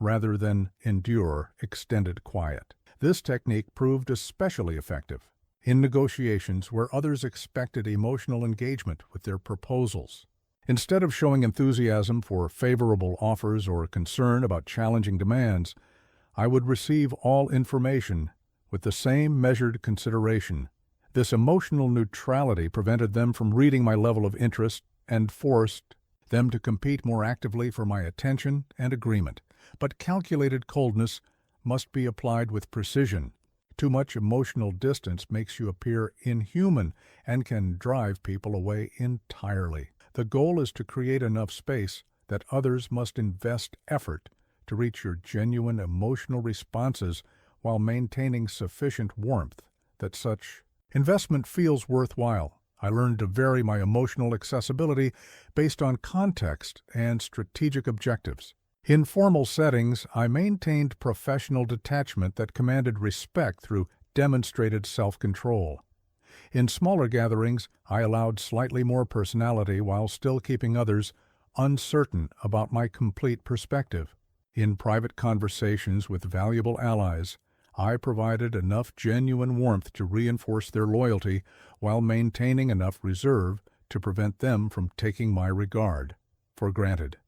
rather than endure extended quiet. This technique proved especially effective in negotiations where others expected emotional engagement with their proposals. Instead of showing enthusiasm for favorable offers or concern about challenging demands, I would receive all information with the same measured consideration. This emotional neutrality prevented them from reading my level of interest and forced them to compete more actively for my attention and agreement. But calculated coldness must be applied with precision. Too much emotional distance makes you appear inhuman and can drive people away entirely. The goal is to create enough space that others must invest effort to reach your genuine emotional responses while maintaining sufficient warmth that such investment feels worthwhile. I learned to vary my emotional accessibility based on context and strategic objectives. In formal settings, I maintained professional detachment that commanded respect through demonstrated self-control. In smaller gatherings, I allowed slightly more personality while still keeping others uncertain about my complete perspective. In private conversations with valuable allies, I provided enough genuine warmth to reinforce their loyalty while maintaining enough reserve to prevent them from taking my regard for granted.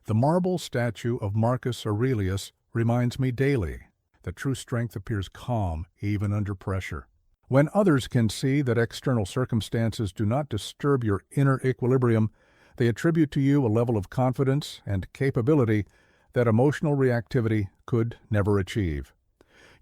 The marble statue of Marcus Aurelius reminds me daily that true strength appears calm even under pressure. When others can see that external circumstances do not disturb your inner equilibrium, they attribute to you a level of confidence and capability that emotional reactivity could never achieve.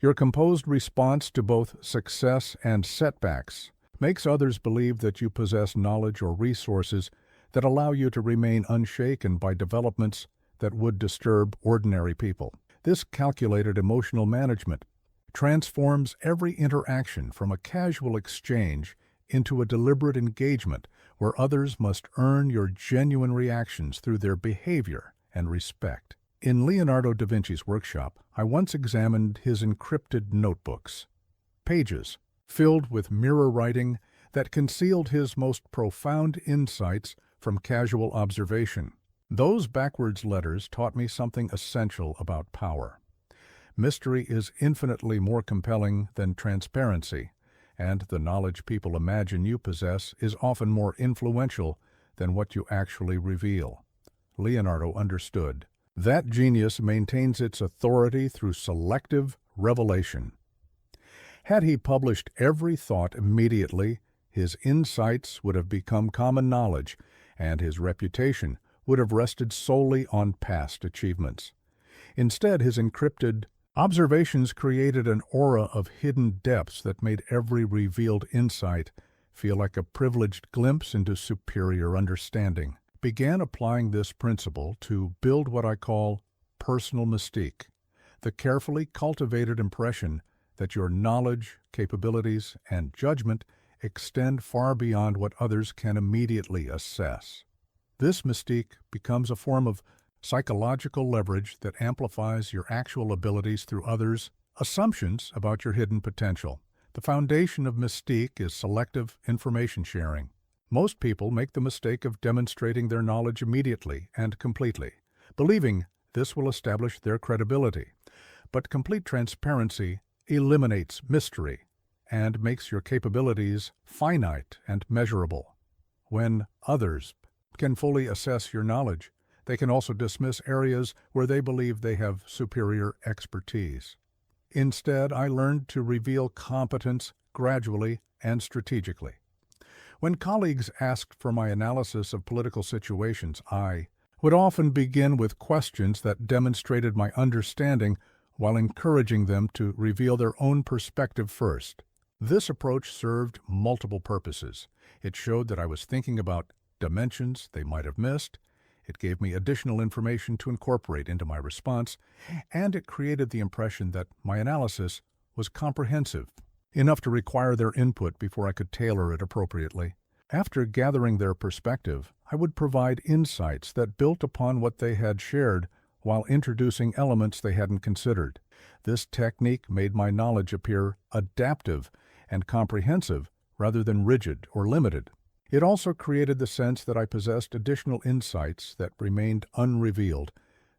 Your composed response to both success and setbacks makes others believe that you possess knowledge or resources that allow you to remain unshaken by developments that would disturb ordinary people. This calculated emotional management transforms every interaction from a casual exchange into a deliberate engagement where others must earn your genuine reactions through their behavior and respect. In Leonardo da Vinci's workshop, I once examined his encrypted notebooks, pages filled with mirror writing that concealed his most profound insights from casual observation. Those backwards letters taught me something essential about power. Mystery is infinitely more compelling than transparency, and the knowledge people imagine you possess is often more influential than what you actually reveal. Leonardo understood that genius maintains its authority through selective revelation. Had he published every thought immediately, his insights would have become common knowledge, and his reputation would have rested solely on past achievements. Instead, his encrypted observations created an aura of hidden depths that made every revealed insight feel like a privileged glimpse into superior understanding. Began applying this principle to build what I call personal mystique, the carefully cultivated impression that your knowledge, capabilities, and judgment extend far beyond what others can immediately assess. This mystique becomes a form of psychological leverage that amplifies your actual abilities through others' assumptions about your hidden potential. The foundation of mystique is selective information sharing. Most people make the mistake of demonstrating their knowledge immediately and completely, believing this will establish their credibility. But complete transparency eliminates mystery and makes your capabilities finite and measurable. When others can fully assess your knowledge, they can also dismiss areas where they believe they have superior expertise. Instead, I learned to reveal competence gradually and strategically. When colleagues asked for my analysis of political situations, I would often begin with questions that demonstrated my understanding while encouraging them to reveal their own perspective first. This approach served multiple purposes. It showed that I was thinking about dimensions they might have missed, it gave me additional information to incorporate into my response, and it created the impression that my analysis was comprehensive, enough to require their input before I could tailor it appropriately. After gathering their perspective, I would provide insights that built upon what they had shared while introducing elements they hadn't considered. This technique made my knowledge appear adaptive and comprehensive rather than rigid or limited. It also created the sense that I possessed additional insights that remained unrevealed,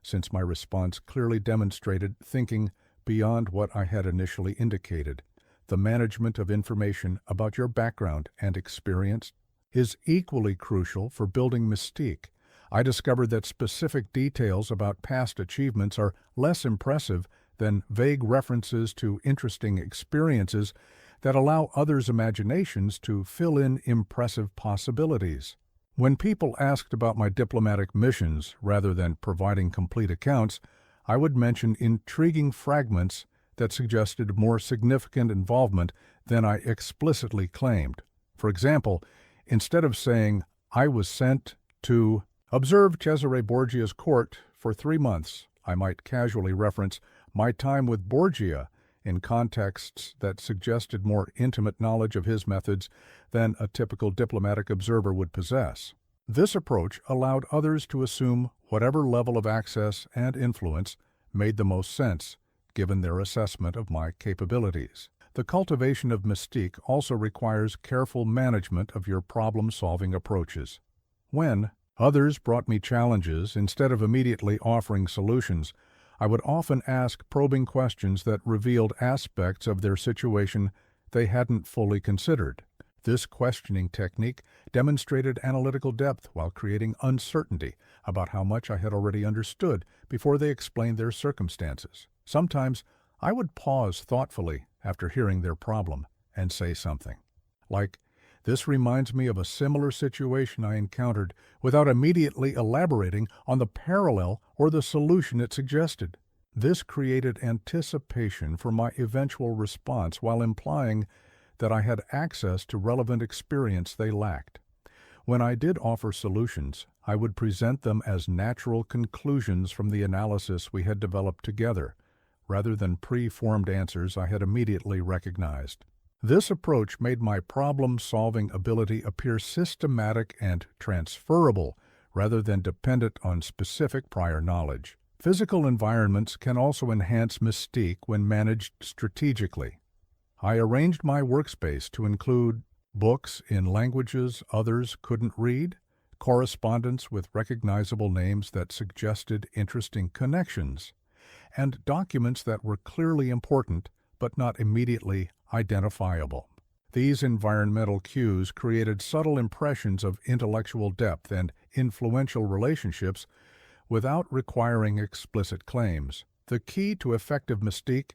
since my response clearly demonstrated thinking beyond what I had initially indicated. The management of information about your background and experience is equally crucial for building mystique. I discovered that specific details about past achievements are less impressive than vague references to interesting experiences that allow others' imaginations to fill in impressive possibilities. When people asked about my diplomatic missions rather than providing complete accounts, I would mention intriguing fragments that suggested more significant involvement than I explicitly claimed. For example, instead of saying, "I was sent to observe Cesare Borgia's court for 3 months," I might casually reference my time with Borgia in contexts that suggested more intimate knowledge of his methods than a typical diplomatic observer would possess. This approach allowed others to assume whatever level of access and influence made the most sense, given their assessment of my capabilities. The cultivation of mystique also requires careful management of your problem-solving approaches. When others brought me challenges, instead of immediately offering solutions, I would often ask probing questions that revealed aspects of their situation they hadn't fully considered. This questioning technique demonstrated analytical depth while creating uncertainty about how much I had already understood before they explained their circumstances. Sometimes I would pause thoughtfully after hearing their problem and say something, like, "This reminds me of a similar situation I encountered," without immediately elaborating on the parallel or the solution it suggested. This created anticipation for my eventual response while implying that I had access to relevant experience they lacked. When I did offer solutions, I would present them as natural conclusions from the analysis we had developed together, rather than pre-formed answers I had immediately recognized. This approach made my problem-solving ability appear systematic and transferable, rather than dependent on specific prior knowledge. Physical environments can also enhance mystique when managed strategically. I arranged my workspace to include books in languages others couldn't read, correspondence with recognizable names that suggested interesting connections, and documents that were clearly important but not immediately identifiable. These environmental cues created subtle impressions of intellectual depth and influential relationships without requiring explicit claims. The key to effective mystique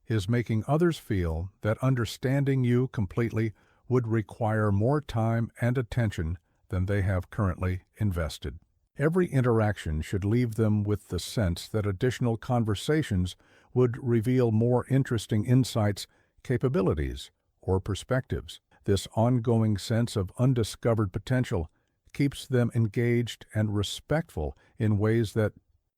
is making others feel that understanding you completely would require more time and attention than they have currently invested. Every interaction should leave them with the sense that additional conversations would reveal more interesting insights, capabilities, or perspectives. This ongoing sense of undiscovered potential keeps them engaged and respectful in ways that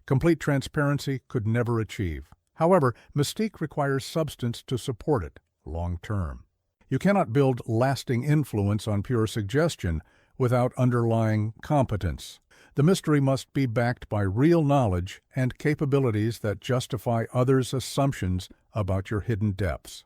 complete transparency could never achieve. However, mystique requires substance to support it long term. You cannot build lasting influence on pure suggestion without underlying competence. The mystery must be backed by real knowledge and capabilities that justify others' assumptions about your hidden depths.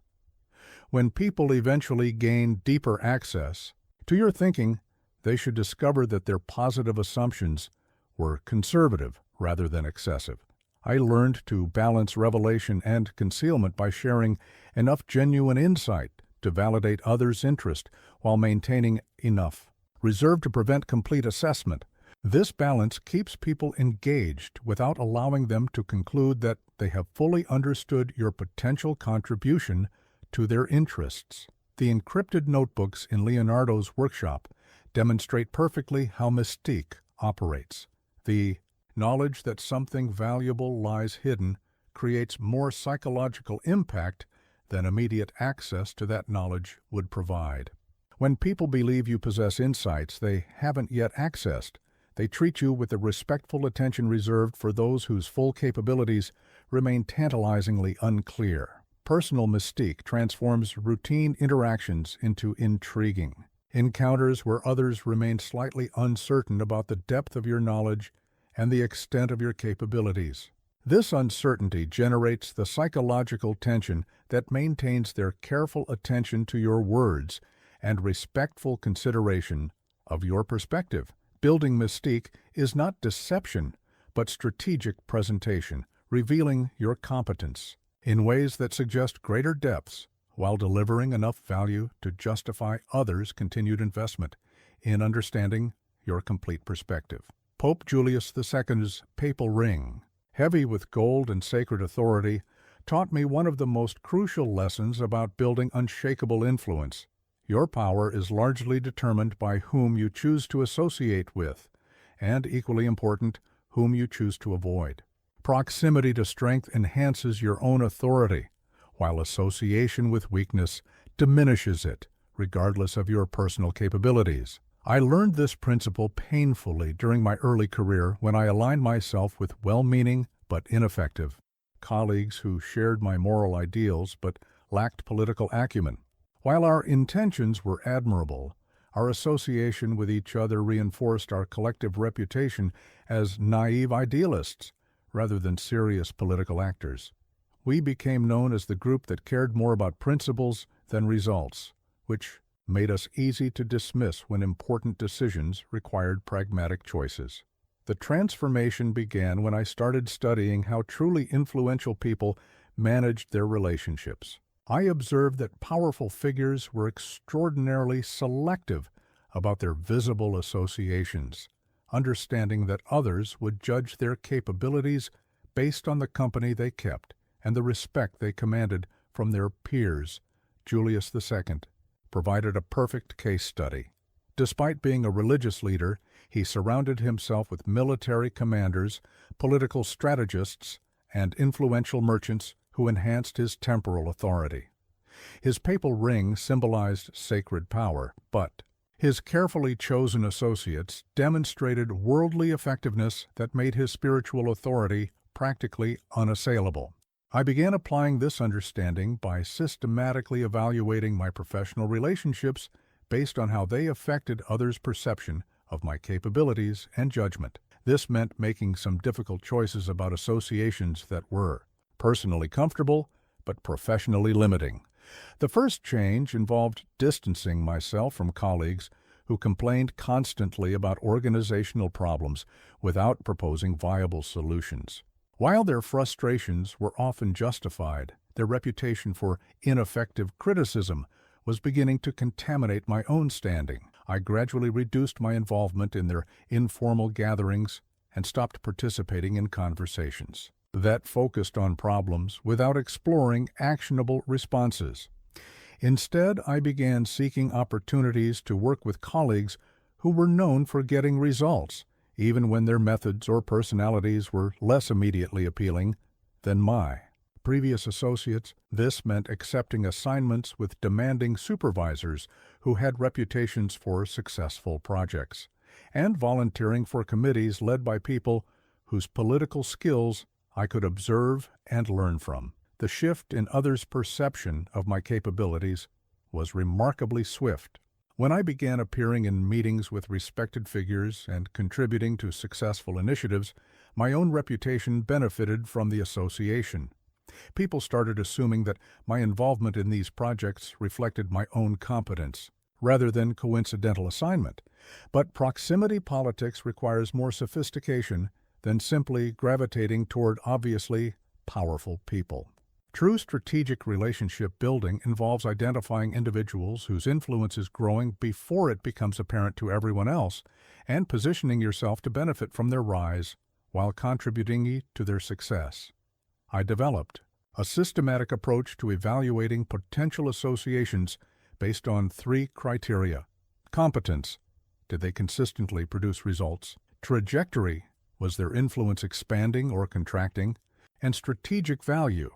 When people eventually gain deeper access to your thinking, they should discover that their positive assumptions were conservative rather than excessive. I learned to balance revelation and concealment by sharing enough genuine insight to validate others' interest while maintaining enough reserve to prevent complete assessment. This balance keeps people engaged without allowing them to conclude that they have fully understood your potential contribution to their interests. The encrypted notebooks in Leonardo's workshop demonstrate perfectly how mystique operates. The knowledge that something valuable lies hidden creates more psychological impact than immediate access to that knowledge would provide. When people believe you possess insights they haven't yet accessed, they treat you with the respectful attention reserved for those whose full capabilities remain tantalizingly unclear. Personal mystique transforms routine interactions into intriguing encounters where others remain slightly uncertain about the depth of your knowledge and the extent of your capabilities. This uncertainty generates the psychological tension that maintains their careful attention to your words and respectful consideration of your perspective. Building mystique is not deception, but strategic presentation, revealing your competence in ways that suggest greater depths while delivering enough value to justify others' continued investment in understanding your complete perspective. Pope Julius II's papal ring, heavy with gold and sacred authority, taught me one of the most crucial lessons about building unshakable influence. Your power is largely determined by whom you choose to associate with, and equally important, whom you choose to avoid. Proximity to strength enhances your own authority, while association with weakness diminishes it, regardless of your personal capabilities. I learned this principle painfully during my early career when I aligned myself with well-meaning but ineffective colleagues who shared my moral ideals but lacked political acumen. While our intentions were admirable, our association with each other reinforced our collective reputation as naive idealists rather than serious political actors. We became known as the group that cared more about principles than results, which made us easy to dismiss when important decisions required pragmatic choices. The transformation began when I started studying how truly influential people managed their relationships. I observed that powerful figures were extraordinarily selective about their visible associations, understanding that others would judge their capabilities based on the company they kept and the respect they commanded from their peers. Julius II provided a perfect case study. Despite being a religious leader, he surrounded himself with military commanders, political strategists, and influential merchants who enhanced his temporal authority. His papal ring symbolized sacred power, but his carefully chosen associates demonstrated worldly effectiveness that made his spiritual authority practically unassailable. I began applying this understanding by systematically evaluating my professional relationships based on how they affected others' perception of my capabilities and judgment. This meant making some difficult choices about associations that were personally comfortable but professionally limiting. The first change involved distancing myself from colleagues who complained constantly about organizational problems without proposing viable solutions. While their frustrations were often justified, their reputation for ineffective criticism was beginning to contaminate my own standing. I gradually reduced my involvement in their informal gatherings and stopped participating in conversations that focused on problems without exploring actionable responses. Instead, I began seeking opportunities to work with colleagues who were known for getting results, even when their methods or personalities were less immediately appealing than my previous associates. This meant accepting assignments with demanding supervisors who had reputations for successful projects, and volunteering for committees led by people whose political skills I could observe and learn from. The shift in others' perception of my capabilities was remarkably swift. When I began appearing in meetings with respected figures and contributing to successful initiatives, my own reputation benefited from the association. People started assuming that my involvement in these projects reflected my own competence, rather than coincidental assignment. But proximity politics requires more sophistication than simply gravitating toward obviously powerful people. True strategic relationship building involves identifying individuals whose influence is growing before it becomes apparent to everyone else, and positioning yourself to benefit from their rise while contributing to their success. I developed a systematic approach to evaluating potential associations based on 3 criteria. Competence: did they consistently produce results? Trajectory: was their influence expanding or contracting? And strategic value: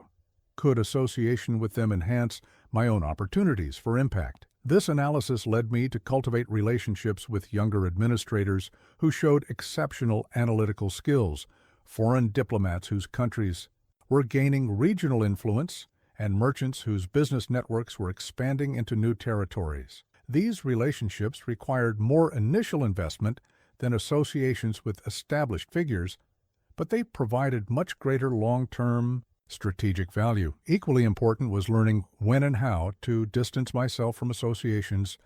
could association with them enhance my own opportunities for impact? This analysis led me to cultivate relationships with younger administrators who showed exceptional analytical skills, foreign diplomats whose countries were gaining regional influence, and merchants whose business networks were expanding into new territories. These relationships required more initial investment than associations with established figures, but they provided much greater long-term strategic value. Equally important was learning when and how to distance myself from associations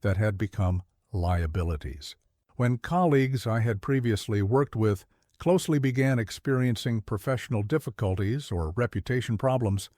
that had become liabilities. When colleagues I had previously worked with closely began experiencing professional difficulties or reputation problems,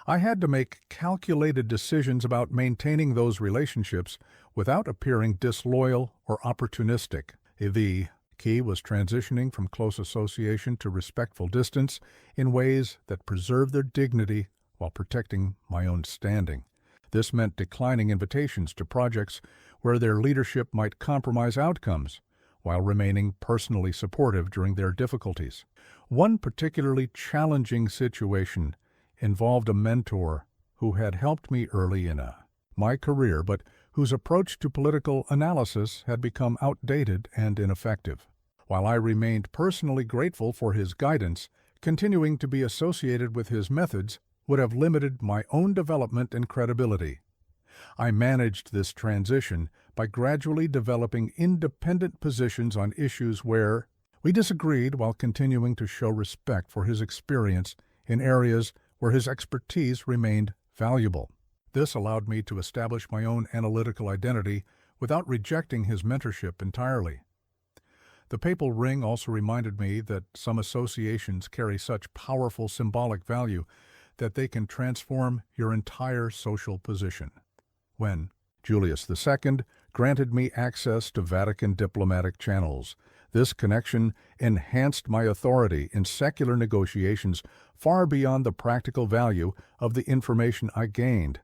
I had to make calculated decisions about maintaining those relationships without appearing disloyal or opportunistic. The key was transitioning from close association to respectful distance in ways that preserved their dignity while protecting my own standing. This meant declining invitations to projects where their leadership might compromise outcomes while remaining personally supportive during their difficulties. One particularly challenging situation involved a mentor who had helped me early in my career, but whose approach to political analysis had become outdated and ineffective. While I remained personally grateful for his guidance, continuing to be associated with his methods would have limited my own development and credibility. I managed this transition by gradually developing independent positions on issues where we disagreed while continuing to show respect for his experience in areas where his expertise remained valuable. This allowed me to establish my own analytical identity without rejecting his mentorship entirely. The papal ring also reminded me that some associations carry such powerful symbolic value that they can transform your entire social position. When Julius II granted me access to Vatican diplomatic channels, this connection enhanced my authority in secular negotiations far beyond the practical value of the information I gained.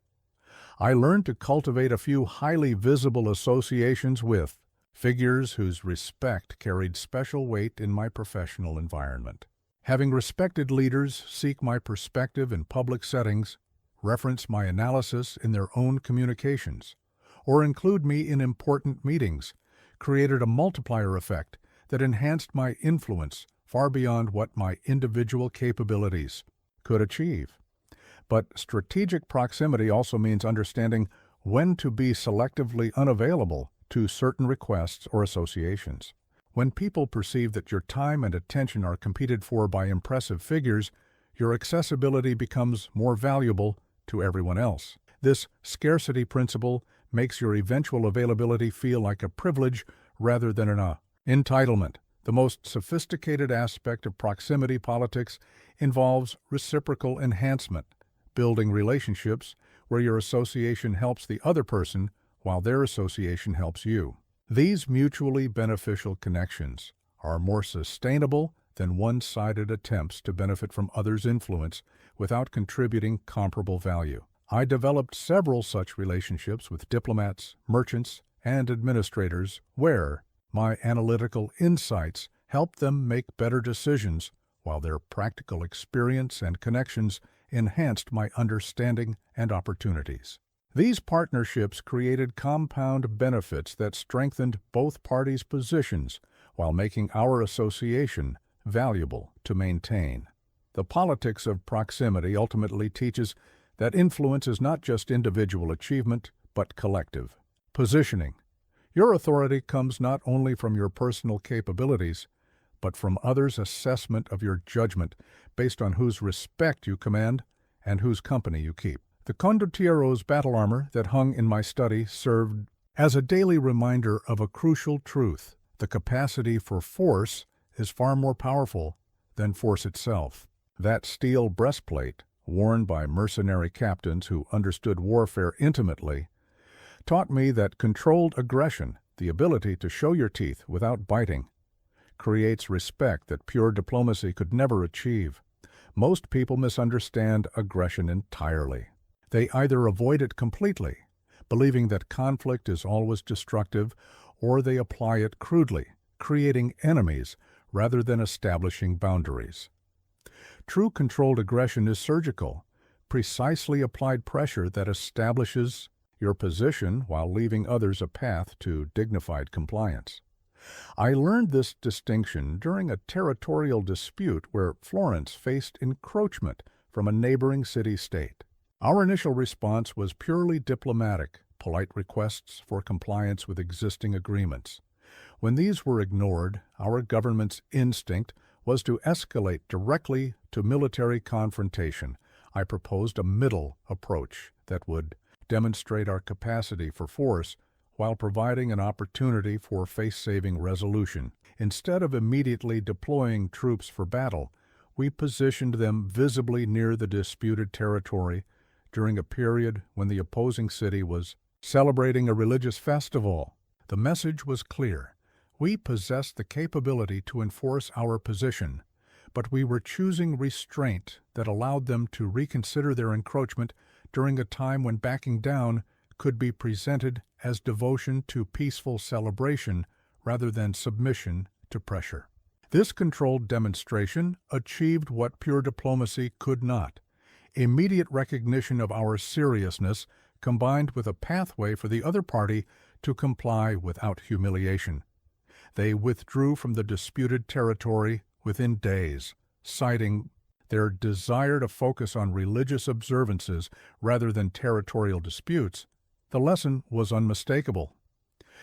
I learned to cultivate a few highly visible associations with figures whose respect carried special weight in my professional environment. Having respected leaders seek my perspective in public settings, reference my analysis in their own communications, or include me in important meetings, created a multiplier effect that enhanced my influence far beyond what my individual capabilities could achieve. But strategic proximity also means understanding when to be selectively unavailable to certain requests or associations. When people perceive that your time and attention are competed for by impressive figures, your accessibility becomes more valuable to everyone else. This scarcity principle makes your eventual availability feel like a privilege rather than an entitlement. The most sophisticated aspect of proximity politics involves reciprocal enhancement, building relationships where your association helps the other person while their association helps you. These mutually beneficial connections are more sustainable than one-sided attempts to benefit from others' influence without contributing comparable value. I developed several such relationships with diplomats, merchants, and administrators where my analytical insights helped them make better decisions while their practical experience and connections enhanced my understanding and opportunities. These partnerships created compound benefits that strengthened both parties' positions while making our association valuable to maintain. The politics of proximity ultimately teaches that influence is not just individual achievement, but collective. Positioning. Your authority comes not only from your personal capabilities, but from others' assessment of your judgment based on whose respect you command and whose company you keep. The Condottiero's battle armor that hung in my study served as a daily reminder of a crucial truth. The capacity for force is far more powerful than force itself. That steel breastplate, worn by mercenary captains who understood warfare intimately, taught me that controlled aggression, the ability to show your teeth without biting, creates respect that pure diplomacy could never achieve. Most people misunderstand aggression entirely. They either avoid it completely, believing that conflict is always destructive, or they apply it crudely, creating enemies rather than establishing boundaries. True controlled aggression is surgical, precisely applied pressure that establishes your position while leaving others a path to dignified compliance. I learned this distinction during a territorial dispute where Florence faced encroachment from a neighboring city-state. Our initial response was purely diplomatic, polite requests for compliance with existing agreements. When these were ignored, our government's instinct was to escalate directly to military confrontation. I proposed a middle approach that would demonstrate our capacity for force while providing an opportunity for face-saving resolution. Instead of immediately deploying troops for battle, we positioned them visibly near the disputed territory during a period when the opposing city was celebrating a religious festival. The message was clear. We possessed the capability to enforce our position, but we were choosing restraint that allowed them to reconsider their encroachment during a time when backing down could be presented as devotion to peaceful celebration rather than submission to pressure. This controlled demonstration achieved what pure diplomacy could not: immediate recognition of our seriousness combined with a pathway for the other party to comply without humiliation. They withdrew from the disputed territory within days, citing their desire to focus on religious observances rather than territorial disputes. The lesson was unmistakable.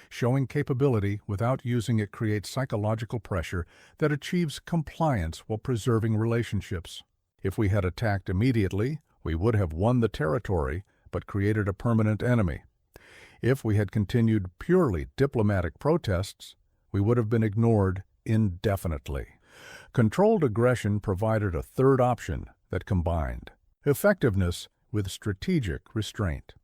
Showing capability without using it creates psychological pressure that achieves compliance while preserving relationships. If we had attacked immediately, we would have won the territory but created a permanent enemy. If we had continued purely diplomatic protests, we would have been ignored indefinitely. Controlled aggression provided a third option that combined effectiveness with strategic restraint.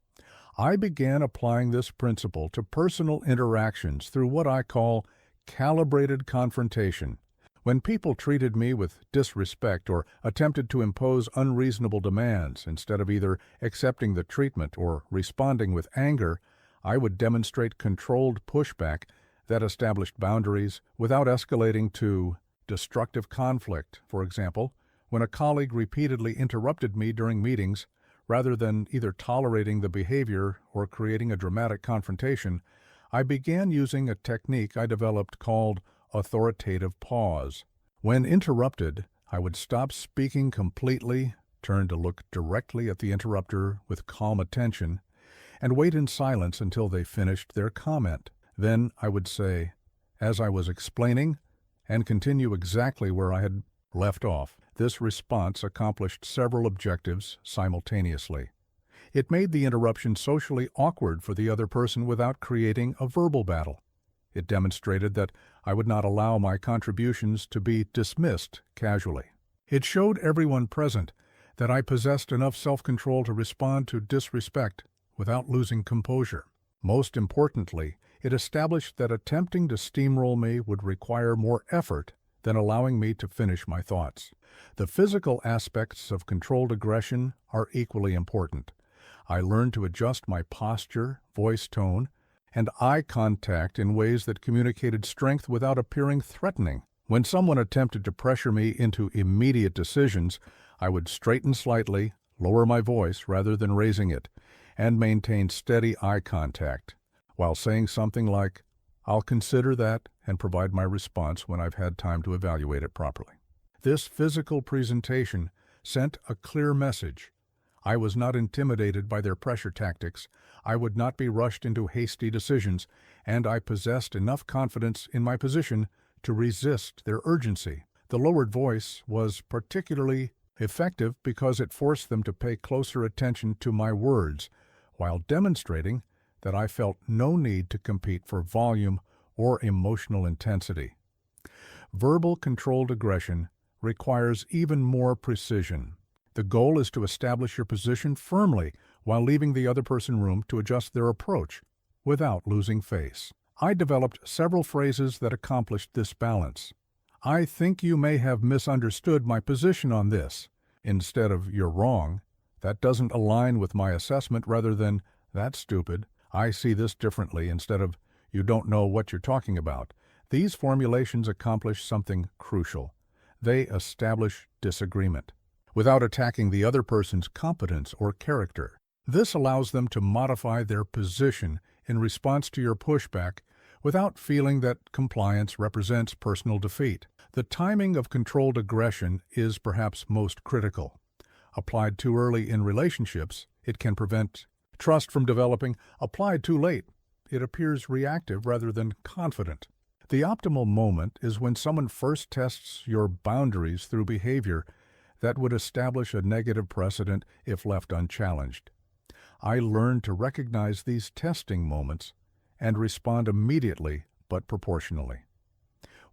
I began applying this principle to personal interactions through what I call calibrated confrontation. When people treated me with disrespect or attempted to impose unreasonable demands, instead of either accepting the treatment or responding with anger, I would demonstrate controlled pushback that established boundaries without escalating to destructive conflict. For example, when a colleague repeatedly interrupted me during meetings, rather than either tolerating the behavior or creating a dramatic confrontation, I began using a technique I developed called authoritative pause. When interrupted, I would stop speaking completely, turn to look directly at the interrupter with calm attention, and wait in silence until they finished their comment. Then I would say, as I was explaining, and continue exactly where I had left off. This response accomplished several objectives simultaneously. It made the interruption socially awkward for the other person without creating a verbal battle. It demonstrated that I would not allow my contributions to be dismissed casually. It showed everyone present that I possessed enough self-control to respond to disrespect without losing composure. Most importantly, it established that attempting to steamroll me would require more effort than allowing me to finish my thoughts. The physical aspects of controlled aggression are equally important. I learned to adjust my posture, voice tone, and eye contact in ways that communicated strength without appearing threatening. When someone attempted to pressure me into immediate decisions, I would straighten slightly, lower my voice rather than raising it, and maintain steady eye contact, while saying something like, "I'll consider that," and provide my response when I've had time to evaluate it properly. This physical presentation sent a clear message. I was not intimidated by their pressure tactics, I would not be rushed into hasty decisions, and I possessed enough confidence in my position to resist their urgency. The lowered voice was particularly effective because it forced them to pay closer attention to my words, while demonstrating that I felt no need to compete for volume or emotional intensity. Verbal controlled aggression requires even more precision. The goal is to establish your position firmly while leaving the other person room to adjust their approach without losing face. I developed several phrases that accomplished this balance. "I think you may have misunderstood my position on this," instead of "you're wrong," "that doesn't align with my assessment," rather than "that's stupid," "I see this differently," instead of "you don't know what you're talking about." These formulations accomplish something crucial. They establish disagreement. without attacking the other person's competence or character. This allows them to modify their position in response to your pushback without feeling that compliance represents personal defeat. The timing of controlled aggression is perhaps most critical. Applied too early in relationships, it can prevent trust from developing. Applied too late, it appears reactive rather than confident. The optimal moment is when someone first tests your boundaries through behavior that would establish a negative precedent if left unchallenged. I learned to recognize these testing moments and respond immediately but proportionally.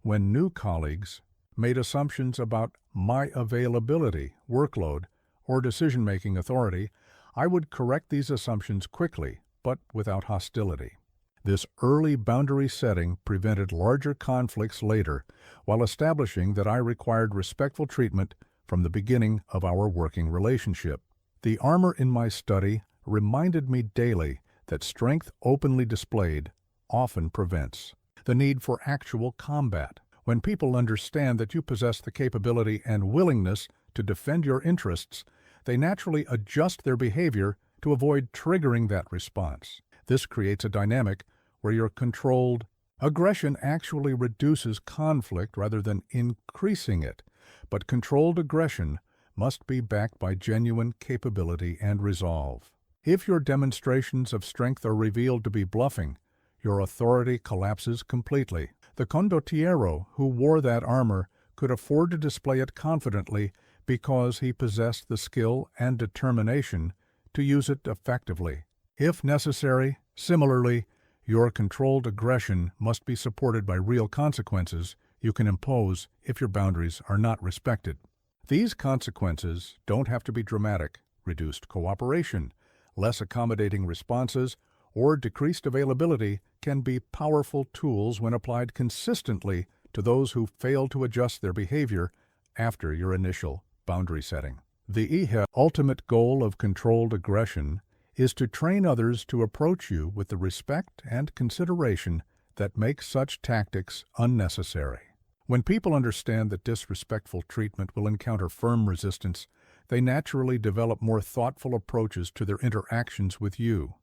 When new colleagues made assumptions about my availability, workload, or decision-making authority, I would correct these assumptions quickly but without hostility. This early boundary setting prevented larger conflicts later while establishing that I required respectful treatment from the beginning of our working relationship. The armor in my study reminded me daily that strength openly displayed often prevents the need for actual combat. When people understand that you possess the capability and willingness to defend your interests, they naturally adjust their behavior to avoid triggering that response. This creates a dynamic where your controlled aggression actually reduces conflict rather than increasing it. But controlled aggression must be backed by genuine capability and resolve. If your demonstrations of strength are revealed to be bluffing, your authority collapses completely. The condottiero who wore that armor could afford to display it confidently because he possessed the skill and determination to use it effectively. If necessary, similarly, your controlled aggression must be supported by real consequences you can impose if your boundaries are not respected. These consequences don't have to be dramatic. Reduced cooperation, less accommodating responses, or decreased availability can be powerful tools when applied consistently to those who fail to adjust their behavior after your initial boundary setting. The ultimate goal of controlled aggression is to train others to approach you with the respect and consideration that make such tactics unnecessary. When people understand that disrespectful treatment will encounter firm resistance, they naturally develop more thoughtful approaches to their interactions with you.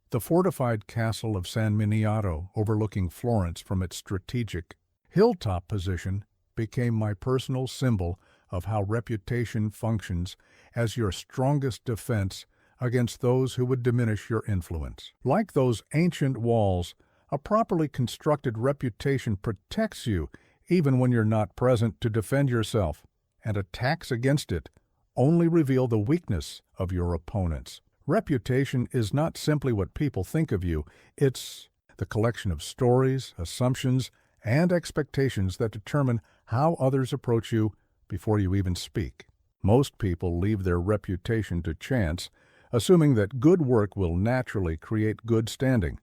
The fortified castle of San Miniato, overlooking Florence from its strategic hilltop position, became my personal symbol of how reputation functions as your strongest defense against those who would diminish your influence. Like those ancient walls, a properly constructed reputation protects you even when you're not present to defend yourself, and attacks against it only reveal the weakness of your opponents. Reputation is not simply what people think of you, it's the collection of stories, assumptions, and expectations that determine how others approach you before you even speak. Most people leave their reputation to chance, assuming that good work will naturally create good standing.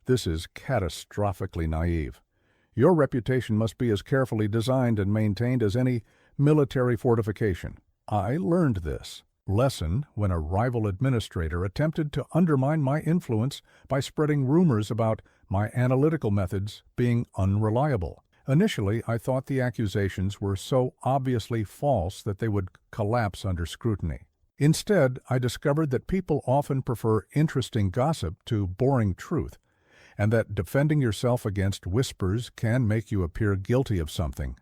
This is catastrophically naive. Your reputation must be as carefully designed and maintained as any military fortification. I learned this lesson when a rival administrator attempted to undermine my influence by spreading rumors about my analytical methods being unreliable. Initially, I thought the accusations were so obviously false that they would collapse under scrutiny. Instead, I discovered that people often prefer interesting gossip to boring truth, and that defending yourself against whispers can make you appear guilty of something.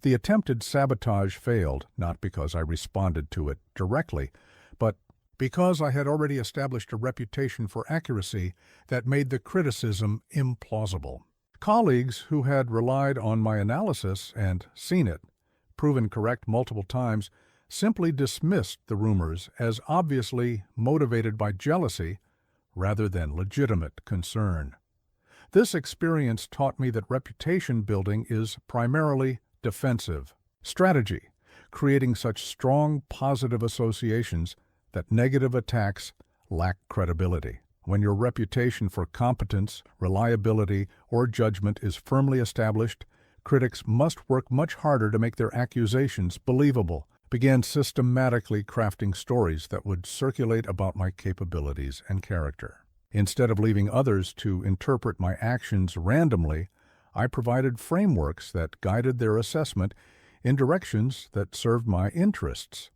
The attempted sabotage failed, not because I responded to it directly, but because I had already established a reputation for accuracy that made the criticism implausible. Colleagues who had relied on my analysis and seen it proven correct multiple times simply dismissed the rumors as obviously motivated by jealousy rather than legitimate concern. This experience taught me that reputation building is primarily defensive strategy, creating such strong positive associations that negative attacks lack credibility. When your reputation for competence, reliability, or judgment is firmly established, critics must work much harder to make their accusations believable. Began systematically crafting stories that would circulate about my capabilities and character. Instead of leaving others to interpret my actions randomly, I provided frameworks that guided their assessment in directions that served my interests.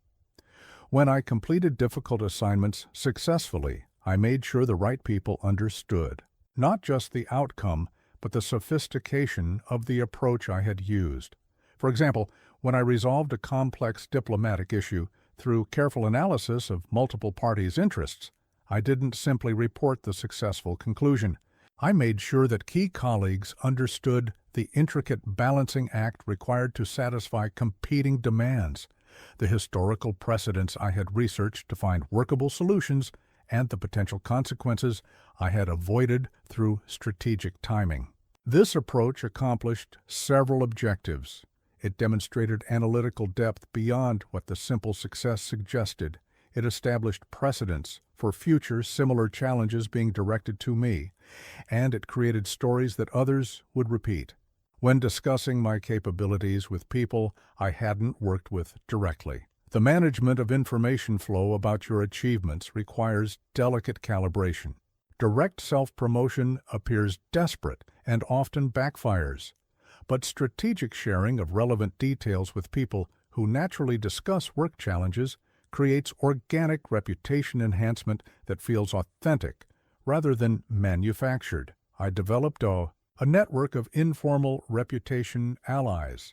When I completed difficult assignments successfully, I made sure the right people understood, not just the outcome, but the sophistication of the approach I had used. For example, when I resolved a complex diplomatic issue through careful analysis of multiple parties' interests, I didn't simply report the successful conclusion. I made sure that key colleagues understood the intricate balancing act required to satisfy competing demands, the historical precedents I had researched to find workable solutions, and the potential consequences I had avoided through strategic timing. This approach accomplished several objectives. It demonstrated analytical depth beyond what the simple success suggested. It established precedents for future similar challenges being directed to me, and it created stories that others would repeat. When discussing my capabilities with people I hadn't worked with directly, the management of information flow about your achievements requires delicate calibration. Direct self-promotion appears desperate and often backfires, but strategic sharing of relevant details with people who naturally discuss work challenges creates organic reputation enhancement that feels authentic rather than manufactured. I developed a network of informal reputation allies,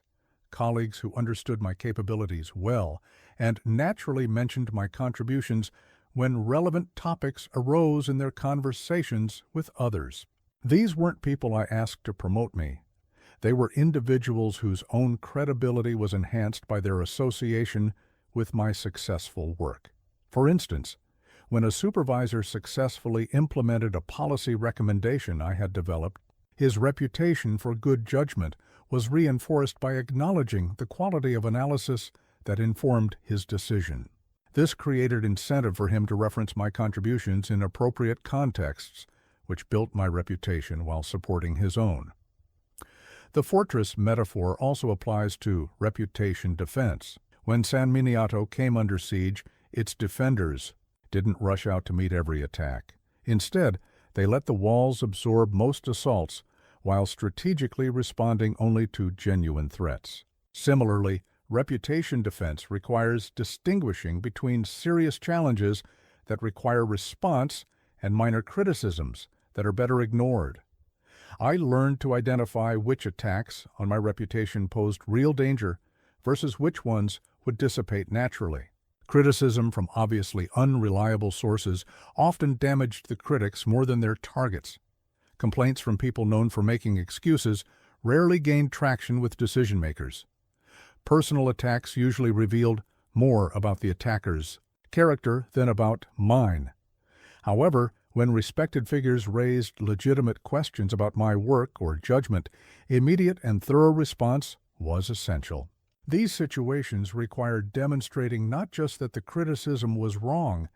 colleagues who understood my capabilities well and naturally mentioned my contributions when relevant topics arose in their conversations with others. These weren't people I asked to promote me. They were individuals whose own credibility was enhanced by their association with my successful work. For instance, when a supervisor successfully implemented a policy recommendation I had developed, his reputation for good judgment was reinforced by acknowledging the quality of analysis that informed his decision. This created incentive for him to reference my contributions in appropriate contexts, which built my reputation while supporting his own. The fortress metaphor also applies to reputation defense. When San Miniato came under siege, its defenders didn't rush out to meet every attack. Instead, they let the walls absorb most assaults while strategically responding only to genuine threats. Similarly, reputation defense requires distinguishing between serious challenges that require response and minor criticisms that are better ignored. I learned to identify which attacks on my reputation posed real danger versus which ones would dissipate naturally. Criticism from obviously unreliable sources often damaged the critics more than their targets. Complaints from people known for making excuses rarely gained traction with decision-makers. Personal attacks usually revealed more about the attacker's character than about mine. However, when respected figures raised legitimate questions about my work or judgment, immediate and thorough response was essential. These situations required demonstrating not just that the criticism was wrong,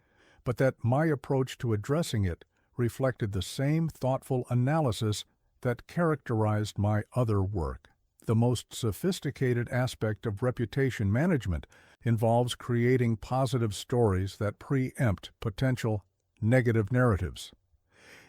but that my approach to addressing it reflected the same thoughtful analysis that characterized my other work. The most sophisticated aspect of reputation management involves creating positive stories that preempt potential negative narratives.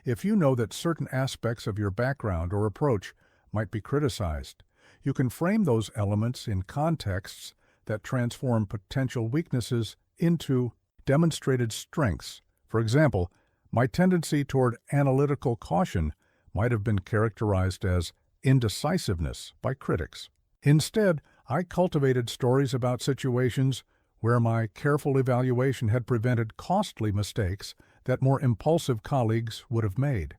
If you know that certain aspects of your background or approach might be criticized, you can frame those elements in contexts that transform potential weaknesses into demonstrated strengths. For example, my tendency toward analytical caution might have been characterized as indecisiveness by critics. Instead, I cultivated stories about situations where my careful evaluation had prevented costly mistakes that more impulsive colleagues would have made.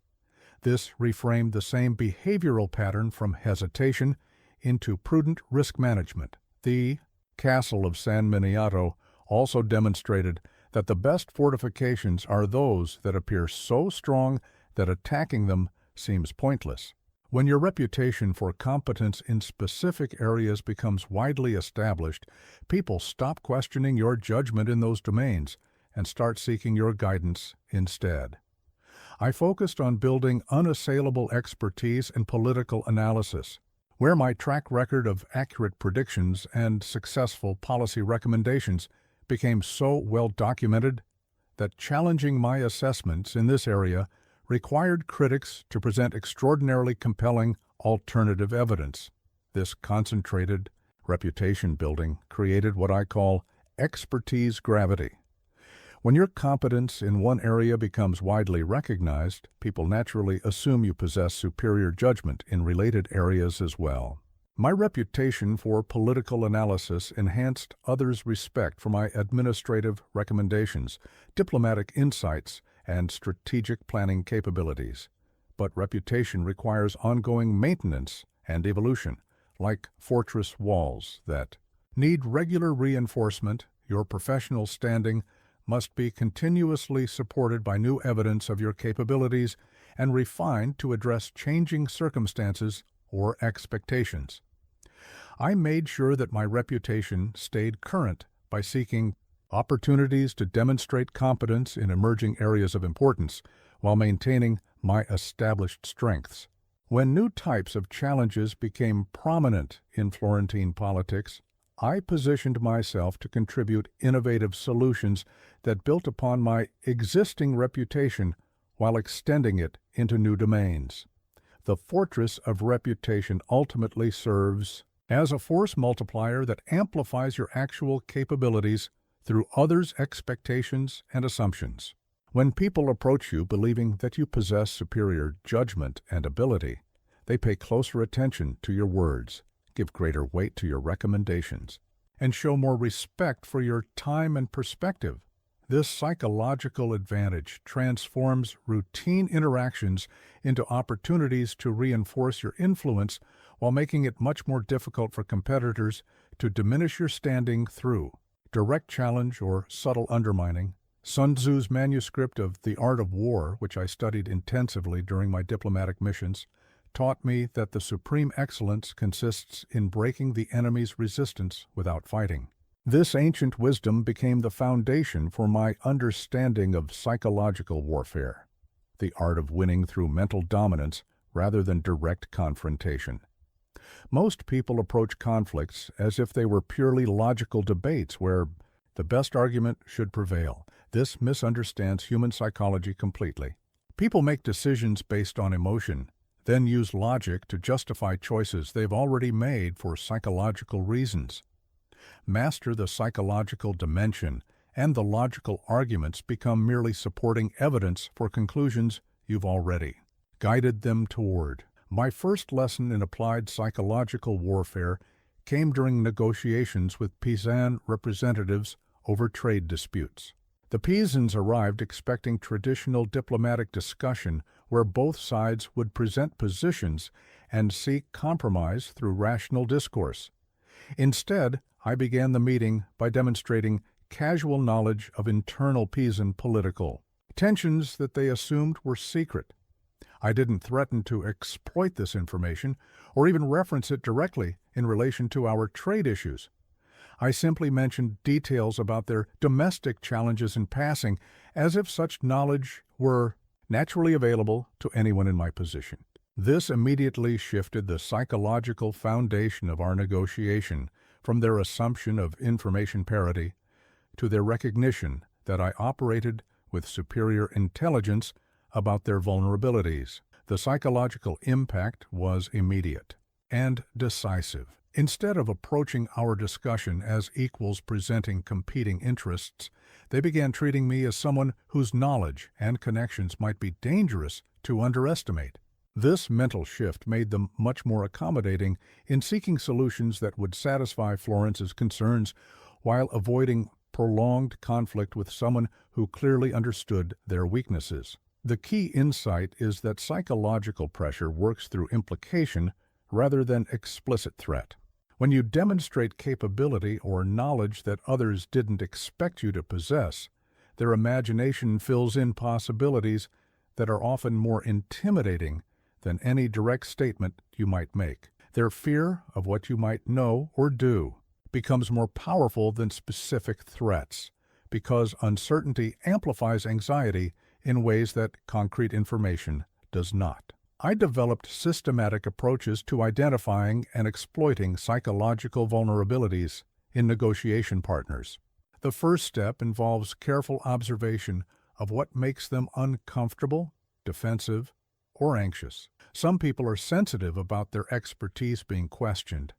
This reframed the same behavioral pattern from hesitation into prudent risk management. The Castle of San Miniato also demonstrated that the best fortifications are those that appear so strong that attacking them seems pointless. When your reputation for competence in specific areas becomes widely established, people stop questioning your judgment in those domains and start seeking your guidance instead. I focused on building unassailable expertise in political analysis, where my track record of accurate predictions and successful policy recommendations became so well documented that challenging my assessments in this area required critics to present extraordinarily compelling alternative evidence. This concentrated reputation building created what I call Expertise gravity. When your competence in one area becomes widely recognized, people naturally assume you possess superior judgment in related areas as well. My reputation for political analysis enhanced others' respect for my administrative recommendations, diplomatic insights, and strategic planning capabilities. But reputation requires ongoing maintenance and evolution, like fortress walls that need regular reinforcement. Your professional standing must be continuously supported by new evidence of your capabilities and refined to address changing circumstances or expectations. I made sure that my reputation stayed current by seeking opportunities to demonstrate competence in emerging areas of importance while maintaining my established strengths. When new types of challenges became prominent in Florentine politics, I positioned myself to contribute innovative solutions that built upon my existing reputation while extending it into new domains. The fortress of reputation ultimately serves as a force multiplier that amplifies your actual capabilities through others' expectations and assumptions. When people approach you believing that you possess superior judgment and ability, they pay closer attention to your words, give greater weight to your recommendations, and show more respect for your time and perspective. This psychological advantage transforms routine interactions into opportunities to reinforce your influence while making it much more difficult for competitors to diminish your standing through direct challenge or subtle undermining. Sun Tzu's manuscript of The Art of War, which I studied intensively during my diplomatic missions, taught me that the supreme excellence consists in breaking the enemy's resistance without fighting. This ancient wisdom became the foundation for my understanding of psychological warfare, the art of winning through mental dominance rather than direct confrontation. Most people approach conflicts as if they were purely logical debates where the best argument should prevail. This misunderstands human psychology completely. People make decisions based on emotion, then use logic to justify choices they've already made for psychological reasons. Master the psychological dimension, and the logical arguments become merely supporting evidence for conclusions you've already guided them toward. My first lesson in applied psychological warfare came during negotiations with Pisan representatives over trade disputes. The Pisans arrived expecting traditional diplomatic discussion where both sides would present positions and seek compromise through rational discourse. Instead, I began the meeting by demonstrating casual knowledge of internal Pisan political tensions that they assumed were secret. I didn't threaten to exploit this information or even reference it directly in relation to our trade issues. I simply mentioned details about their domestic challenges in passing, as if such knowledge were naturally available to anyone in my position. This immediately shifted the psychological foundation of our negotiation from their assumption of information parity to their recognition that I operated with superior intelligence about their vulnerabilities. The psychological impact was immediate and decisive. Instead of approaching our discussion as equals presenting competing interests, they began treating me as someone whose knowledge and connections might be dangerous to underestimate. This mental shift made them much more accommodating in seeking solutions that would satisfy Florence's concerns while avoiding prolonged conflict with someone who clearly understood their weaknesses. The key insight is that psychological pressure works through implication rather than explicit threat. When you demonstrate capability or knowledge that others didn't expect you to possess, their imagination fills in possibilities that are often more intimidating than any direct statement you might make. Their fear of what you might know or do becomes more powerful than specific threats, because uncertainty amplifies anxiety in ways that concrete information does not. I developed systematic approaches to identifying and exploiting psychological vulnerabilities in negotiation partners. The first step involves careful observation of what makes them uncomfortable, defensive, or anxious. Some people are sensitive about their expertise being questioned.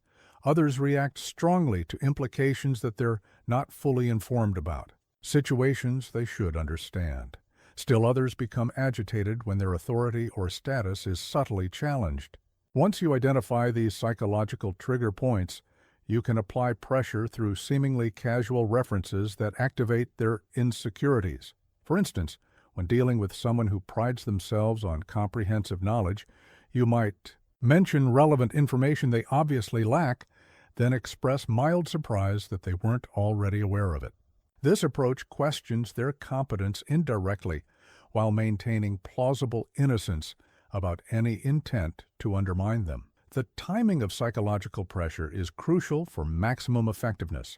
Others react strongly to implications that they're not fully informed about, situations they should understand. Still others become agitated when their authority or status is subtly challenged. Once you identify these psychological trigger points, you can apply pressure through seemingly casual references that activate their insecurities. For instance, when dealing with someone who prides themselves on comprehensive knowledge, you might mention relevant information they obviously lack, then express mild surprise that they weren't already aware of it. This approach questions their competence indirectly while maintaining plausible innocence about any intent to undermine them. The timing of psychological pressure is crucial for maximum effectiveness.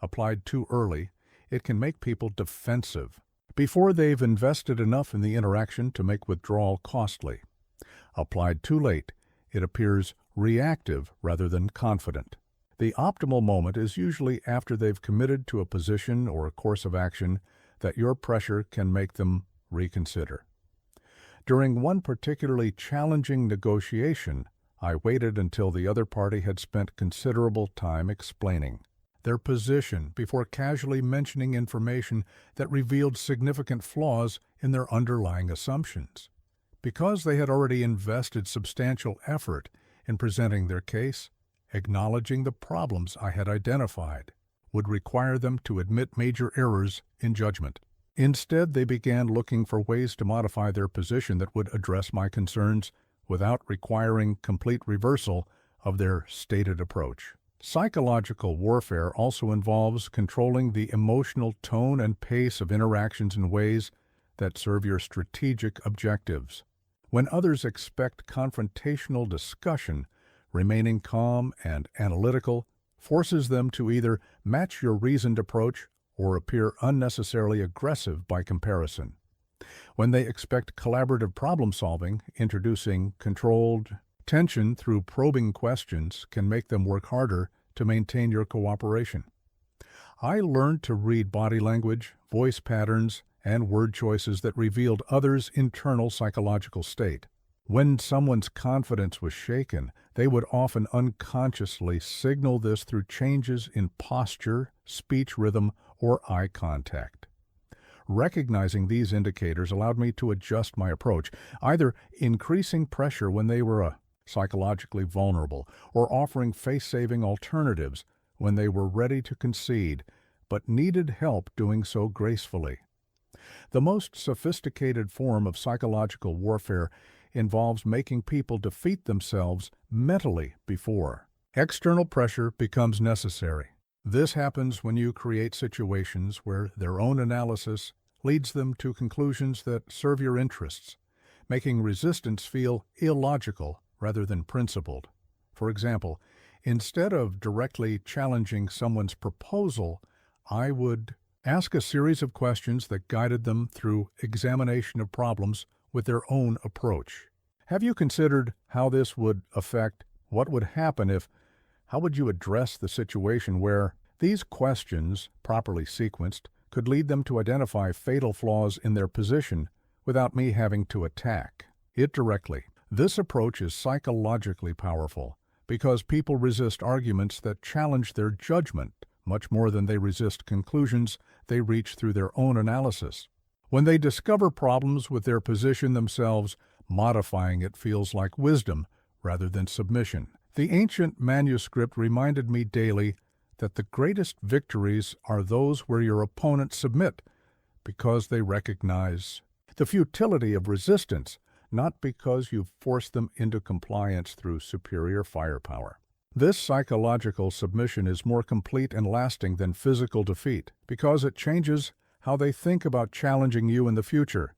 Applied too early, it can make people defensive before they've invested enough in the interaction to make withdrawal costly. Applied too late, it appears reactive rather than confident. The optimal moment is usually after they've committed to a position or a course of action that your pressure can make them reconsider. During one particularly challenging negotiation, I waited until the other party had spent considerable time explaining their position before casually mentioning information that revealed significant flaws in their underlying assumptions. Because they had already invested substantial effort in presenting their case, acknowledging the problems I had identified would require them to admit major errors in judgment. Instead, they began looking for ways to modify their position that would address my concerns without requiring complete reversal of their stated approach. Psychological warfare also involves controlling the emotional tone and pace of interactions in ways that serve your strategic objectives. When others expect confrontational discussion, remaining calm and analytical forces them to either match your reasoned approach or appear unnecessarily aggressive by comparison. When they expect collaborative problem-solving, introducing controlled tension through probing questions can make them work harder to maintain your cooperation. I learned to read body language, voice patterns, and word choices that revealed others' internal psychological state. When someone's confidence was shaken, they would often unconsciously signal this through changes in posture, speech rhythm, or eye contact. Recognizing these indicators allowed me to adjust my approach, either increasing pressure when they were psychologically vulnerable or offering face-saving alternatives when they were ready to concede but needed help doing so gracefully. The most sophisticated form of psychological warfare involves making people defeat themselves mentally before external pressure becomes necessary. This happens when you create situations where their own analysis leads them to conclusions that serve your interests, making resistance feel illogical rather than principled. For example, instead of directly challenging someone's proposal, I would ask a series of questions that guided them through examination of problems with their own approach. Have you considered how this would affect what would happen if? How would you address the situation where these questions, properly sequenced, could lead them to identify fatal flaws in their position without me having to attack it directly? This approach is psychologically powerful because people resist arguments that challenge their judgment much more than they resist conclusions they reach through their own analysis. When they discover problems with their position themselves, modifying it feels like wisdom rather than submission. The ancient manuscript reminded me daily that the greatest victories are those where your opponents submit because they recognize the futility of resistance, not because you've forced them into compliance through superior firepower. This psychological submission is more complete and lasting than physical defeat because it changes how they think about challenging you in the future.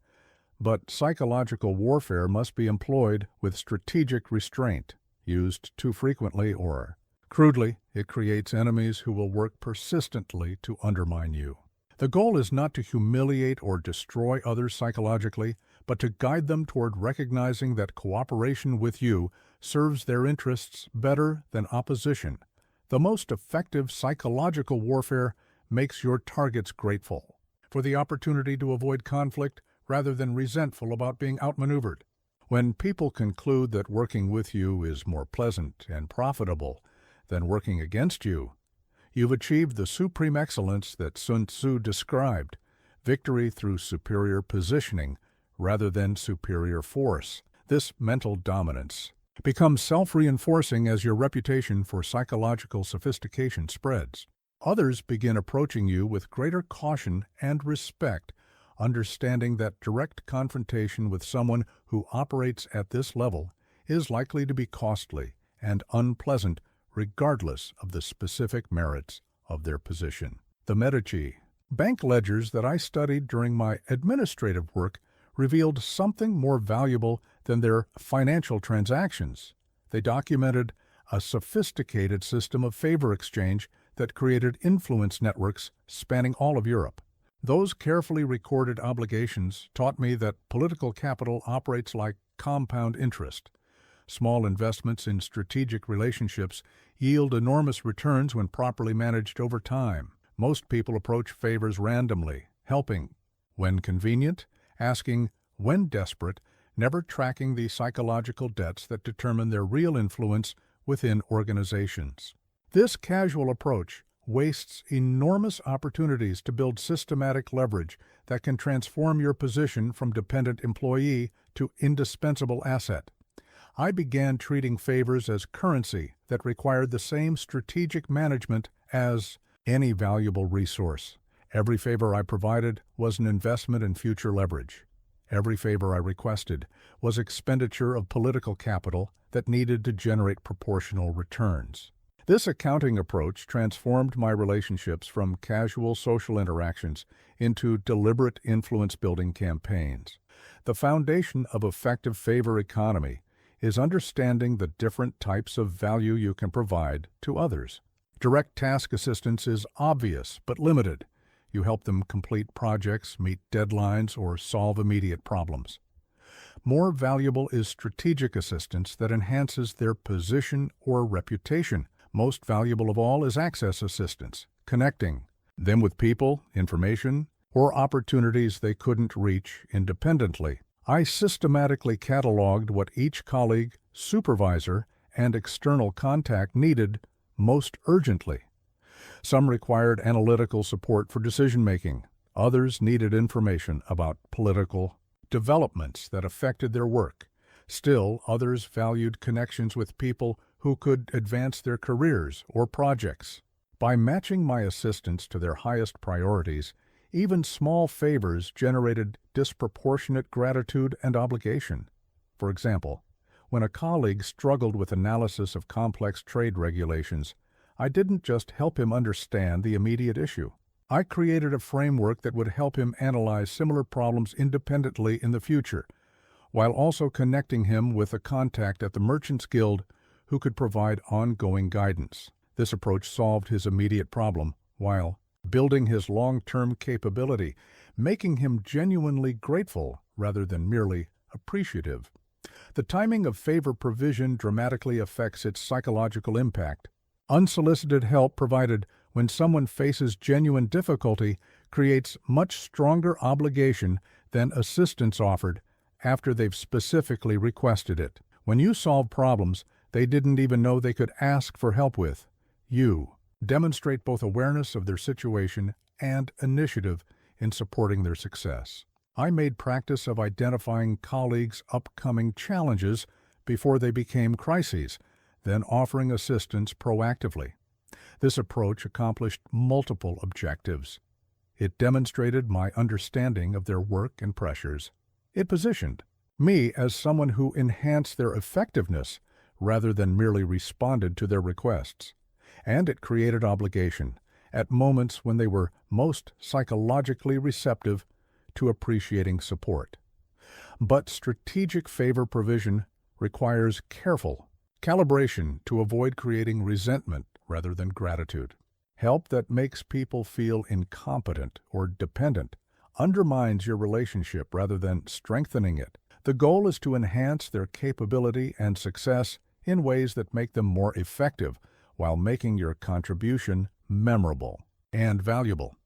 But psychological warfare must be employed with strategic restraint. Used too frequently or crudely, it creates enemies who will work persistently to undermine you. The goal is not to humiliate or destroy others psychologically, but to guide them toward recognizing that cooperation with you serves their interests better than opposition. The most effective psychological warfare makes your targets grateful for the opportunity to avoid conflict rather than resentful about being outmaneuvered. When people conclude that working with you is more pleasant and profitable than working against you. You've achieved the supreme excellence that Sun Tzu described, victory through superior positioning rather than superior force. This mental dominance becomes self-reinforcing as your reputation for psychological sophistication spreads. Others begin approaching you with greater caution and respect, understanding that direct confrontation with someone who operates at this level is likely to be costly and unpleasant regardless of the specific merits of their position. The Medici bank ledgers that I studied during my administrative work revealed something more valuable than their financial transactions. They documented a sophisticated system of favor exchange that created influence networks spanning all of Europe. Those carefully recorded obligations taught me that political capital operates like compound interest. Small investments in strategic relationships yield enormous returns when properly managed over time. Most people approach favors randomly, helping when convenient, asking when desperate, never tracking the psychological debts that determine their real influence within organizations. This casual approach wastes enormous opportunities to build systematic leverage that can transform your position from dependent employee to indispensable asset. I began treating favors as currency that required the same strategic management as any valuable resource. Every favor I provided was an investment in future leverage. Every favor I requested was expenditure of political capital that needed to generate proportional returns. This accounting approach transformed my relationships from casual social interactions into deliberate influence-building campaigns. The foundation of effective favor economy is understanding the different types of value you can provide to others. Direct task assistance is obvious but limited. You help them complete projects, meet deadlines, or solve immediate problems. More valuable is strategic assistance that enhances their position or reputation. Most valuable of all is access assistance, connecting them with people, information, or opportunities they couldn't reach independently. I systematically cataloged what each colleague, supervisor, and external contact needed most urgently. Some required analytical support for decision-making. Others needed information about political developments that affected their work. Still, others valued connections with people who could advance their careers or projects. By matching my assistants to their highest priorities, even small favors generated disproportionate gratitude and obligation. For example, when a colleague struggled with analysis of complex trade regulations, I didn't just help him understand the immediate issue. I created a framework that would help him analyze similar problems independently in the future, while also connecting him with a contact at the Merchants Guild who could provide ongoing guidance. This approach solved his immediate problem while building his long-term capability, making him genuinely grateful rather than merely appreciative. The timing of favor provision dramatically affects its psychological impact. Unsolicited help provided when someone faces genuine difficulty creates much stronger obligation than assistance offered after they've specifically requested it. When you solve problems they didn't even know they could ask for help with, you demonstrate both awareness of their situation and initiative in supporting their success. I made practice of identifying colleagues' upcoming challenges before they became crises, then offering assistance proactively. This approach accomplished multiple objectives. It demonstrated my understanding of their work and pressures. It positioned me as someone who enhanced their effectiveness rather than merely responded to their requests. And it created obligation at moments when they were most psychologically receptive to appreciating support. But strategic favor provision requires careful calibration to avoid creating resentment rather than gratitude. Help that makes people feel incompetent or dependent undermines your relationship rather than strengthening it. The goal is to enhance their capability and success in ways that make them more effective while making your contribution memorable and valuable.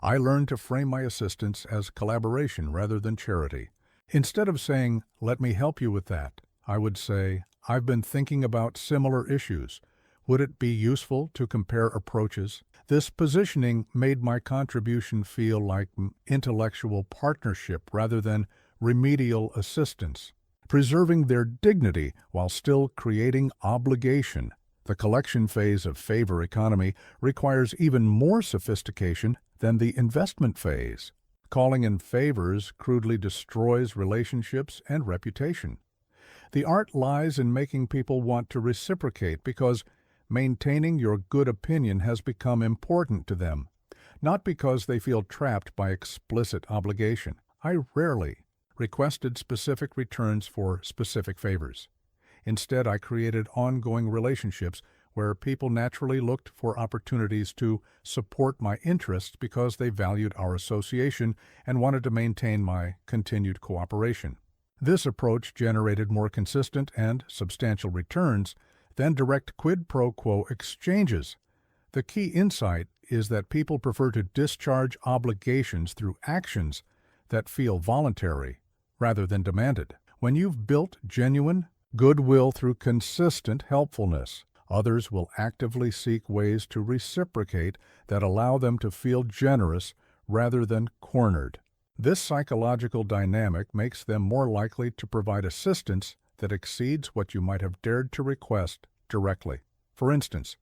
I learned to frame my assistance as collaboration rather than charity. Instead of saying, "Let me help you with that," I would say, "I've been thinking about similar issues. Would it be useful to compare approaches? This positioning made my contribution feel like intellectual partnership rather than remedial assistance, preserving their dignity while still creating obligation. The collection phase of favor economy requires even more sophistication than the investment phase. Calling in favors crudely destroys relationships and reputation. The art lies in making people want to reciprocate because maintaining your good opinion has become important to them, not because they feel trapped by explicit obligation. I rarely requested specific returns for specific favors. Instead, I created ongoing relationships where people naturally looked for opportunities to support my interests because they valued our association and wanted to maintain my continued cooperation. This approach generated more consistent and substantial returns than direct quid pro quo exchanges. The key insight is that people prefer to discharge obligations through actions that feel voluntary rather than demanded. When you've built genuine goodwill through consistent helpfulness, others will actively seek ways to reciprocate that allow them to feel generous rather than cornered. This psychological dynamic makes them more likely to provide assistance that exceeds what you might have dared to request directly. For instance,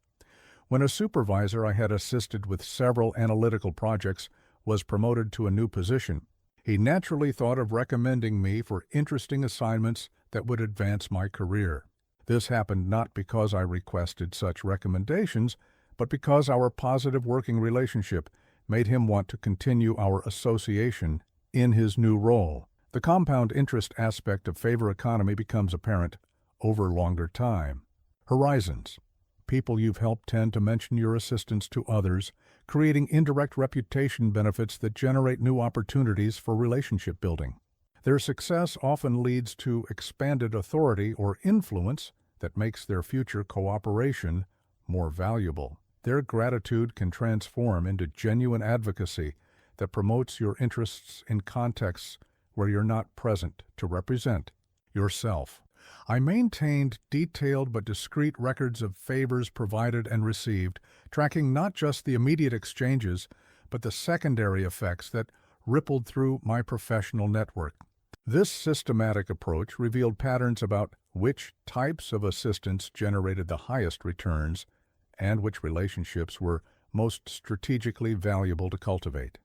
when a supervisor I had assisted with several analytical projects was promoted to a new position, he naturally thought of recommending me for interesting assignments that would advance my career. This happened not because I requested such recommendations, but because our positive working relationship made him want to continue our association in his new role. The compound interest aspect of favor economy becomes apparent over longer time. Horizons. People you've helped tend to mention your assistance to others, creating indirect reputation benefits that generate new opportunities for relationship building. Their success often leads to expanded authority or influence that makes their future cooperation more valuable. Their gratitude can transform into genuine advocacy that promotes your interests in contexts where you're not present to represent yourself. I maintained detailed but discreet records of favors provided and received, tracking not just the immediate exchanges, but the secondary effects that rippled through my professional network. This systematic approach revealed patterns about which types of assistance generated the highest returns and which relationships were most strategically valuable to cultivate.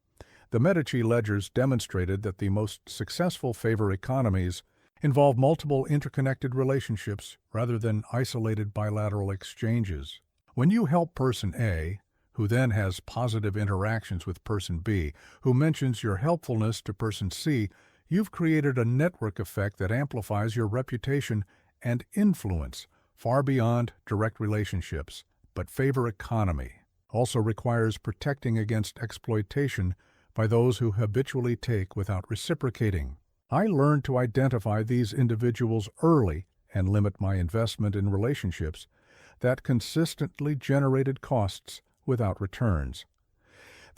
The Medici ledgers demonstrated that the most successful favor economies involve multiple interconnected relationships rather than isolated bilateral exchanges. When you help person A, who then has positive interactions with person B, who mentions your helpfulness to person C, you've created a network effect that amplifies your reputation and influence far beyond direct relationships. But favor economy also requires protecting against exploitation by those who habitually take without reciprocating. I learned to identify these individuals early and limit my investment in relationships that consistently generated costs without returns.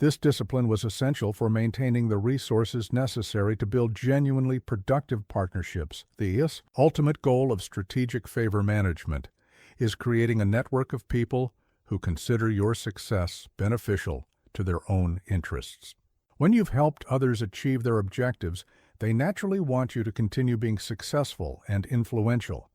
This discipline was essential for maintaining the resources necessary to build genuinely productive partnerships. The ultimate goal of strategic favor management is creating a network of people who consider your success beneficial to their own interests. When you've helped others achieve their objectives, they naturally want you to continue being successful and influential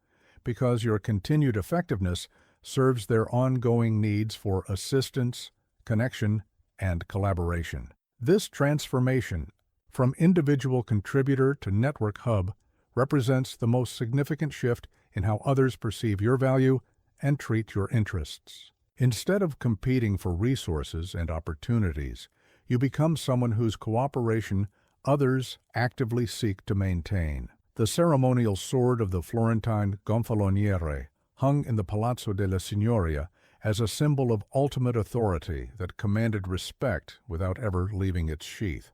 because your continued effectiveness serves their ongoing needs for assistance, connection, and collaboration. This transformation from individual contributor to network hub represents the most significant shift in how others perceive your value and treat your interests. Instead of competing for resources and opportunities, you become someone whose cooperation others actively seek to maintain. The ceremonial sword of the Florentine Gonfaloniere hung in the Palazzo della Signoria as a symbol of ultimate authority that commanded respect without ever leaving its sheath.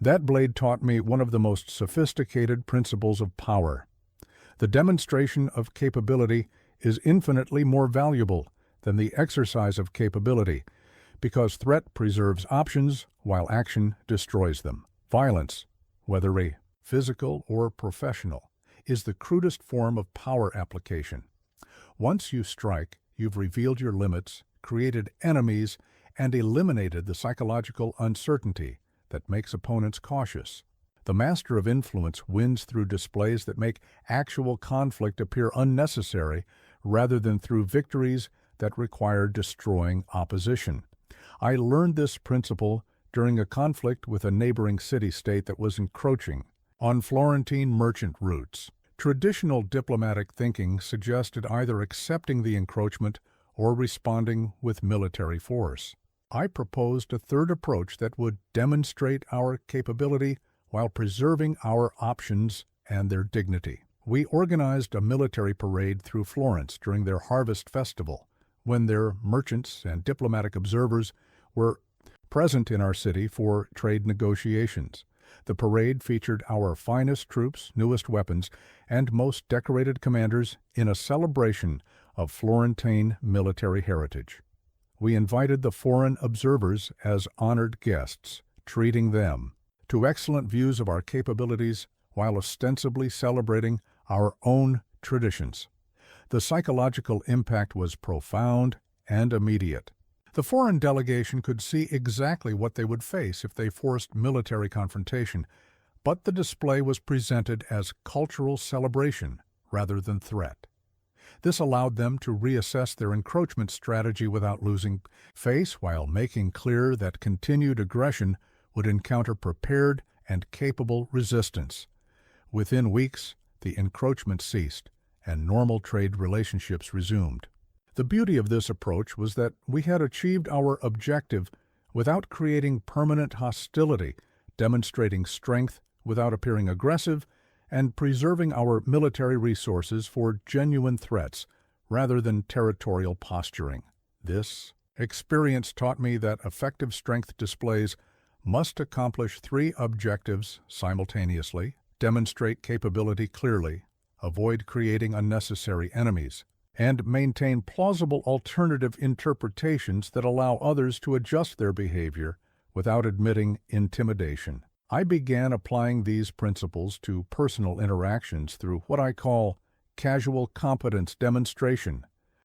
That blade taught me one of the most sophisticated principles of power. The demonstration of capability is infinitely more valuable than the exercise of capability, because threat preserves options while action destroys them. Violence, whether a physical or professional, is the crudest form of power application. Once you strike, you've revealed your limits, created enemies, and eliminated the psychological uncertainty that makes opponents cautious. The master of influence wins through displays that make actual conflict appear unnecessary rather than through victories that require destroying opposition. I learned this principle during a conflict with a neighboring city-state that was encroaching on Florentine merchant routes. Traditional diplomatic thinking suggested either accepting the encroachment or responding with military force. I proposed a third approach that would demonstrate our capability while preserving our options and their dignity. We organized a military parade through Florence during their harvest festival, when their merchants and diplomatic observers were present in our city for trade negotiations. The parade featured our finest troops, newest weapons, and most decorated commanders in a celebration of Florentine military heritage. We invited the foreign observers as honored guests, treating them to excellent views of our capabilities while ostensibly celebrating our own traditions. The psychological impact was profound and immediate. The foreign delegation could see exactly what they would face if they forced military confrontation, but the display was presented as cultural celebration rather than threat. This allowed them to reassess their encroachment strategy without losing face, while making clear that continued aggression would encounter prepared and capable resistance. Within weeks, the encroachment ceased, and normal trade relationships resumed. The beauty of this approach was that we had achieved our objective without creating permanent hostility, demonstrating strength without appearing aggressive, and preserving our military resources for genuine threats rather than territorial posturing. This experience taught me that effective strength displays must accomplish three objectives simultaneously: demonstrate capability clearly, avoid creating unnecessary enemies, and maintain plausible alternative interpretations that allow others to adjust their behavior without admitting intimidation. I began applying these principles to personal interactions through what I call casual competence demonstration.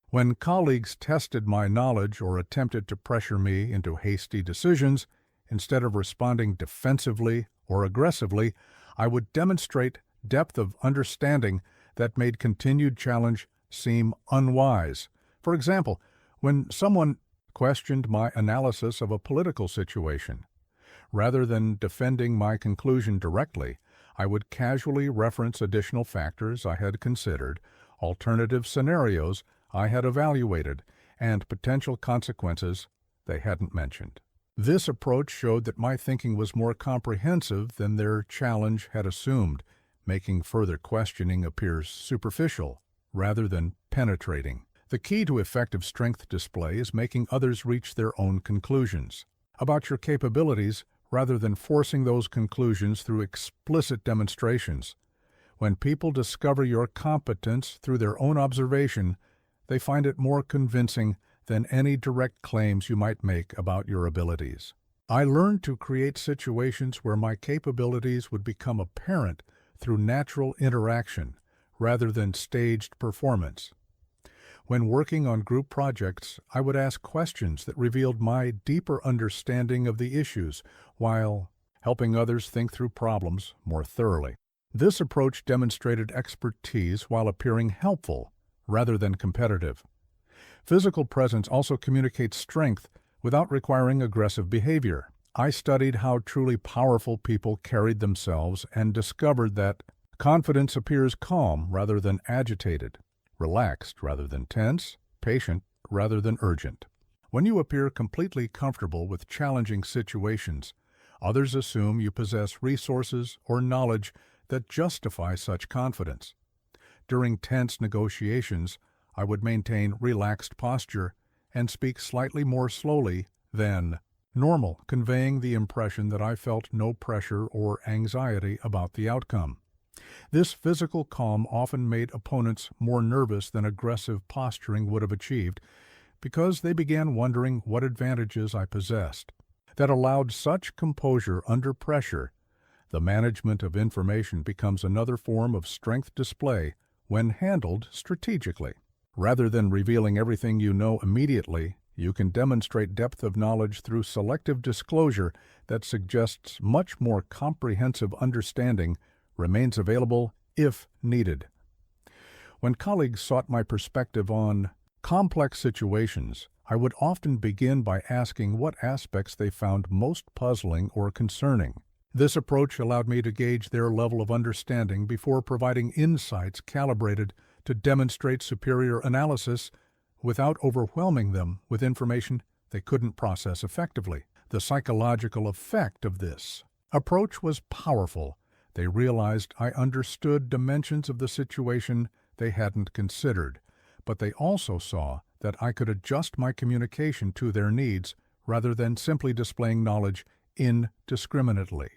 When colleagues tested my knowledge or attempted to pressure me into hasty decisions, instead of responding defensively or aggressively, I would demonstrate depth of understanding that made continued challenge seem unwise. For example, when someone questioned my analysis of a political situation, rather than defending my conclusion directly, I would casually reference additional factors I had considered, alternative scenarios I had evaluated, and potential consequences they hadn't mentioned. This approach showed that my thinking was more comprehensive than their challenge had assumed, making further questioning appear superficial rather than penetrating. The key to effective strength display is making others reach their own conclusions about your capabilities rather than forcing those conclusions through explicit demonstrations. When people discover your competence through their own observation, they find it more convincing than any direct claims you might make about your abilities. I learned to create situations where my capabilities would become apparent through natural interaction rather than staged performance. When working on group projects, I would ask questions that revealed my deeper understanding of the issues while helping others think through problems more thoroughly. This approach demonstrated expertise while appearing helpful rather than competitive. Physical presence also communicates strength without requiring aggressive behavior. I studied how truly powerful people carried themselves and discovered that confidence appears calm rather than agitated, relaxed rather than tense, patient rather than urgent. When you appear completely comfortable with challenging situations, others assume you possess resources or knowledge that justify such confidence. During tense negotiations, I would maintain relaxed posture and speak slightly more slowly than normal, conveying the impression that I felt no pressure or anxiety about the outcome. This physical calm often made opponents more nervous than aggressive posturing would have achieved, because they began wondering what advantages I possessed. That allowed such composure under pressure. The management of information becomes another form of strength display when handled strategically. Rather than revealing everything you know immediately, you can demonstrate depth of knowledge through selective disclosure that suggests much more comprehensive understanding remains available if needed. When colleagues sought my perspective on complex situations, I would often begin by asking what aspects they found most puzzling or concerning. This approach allowed me to gauge their level of understanding before providing insights calibrated to demonstrate superior analysis without overwhelming them with information they couldn't process effectively. The psychological effect of this approach was powerful. They realized I understood dimensions of the situation they hadn't considered, but they also saw that I could adjust my communication to their needs rather than simply displaying knowledge indiscriminately.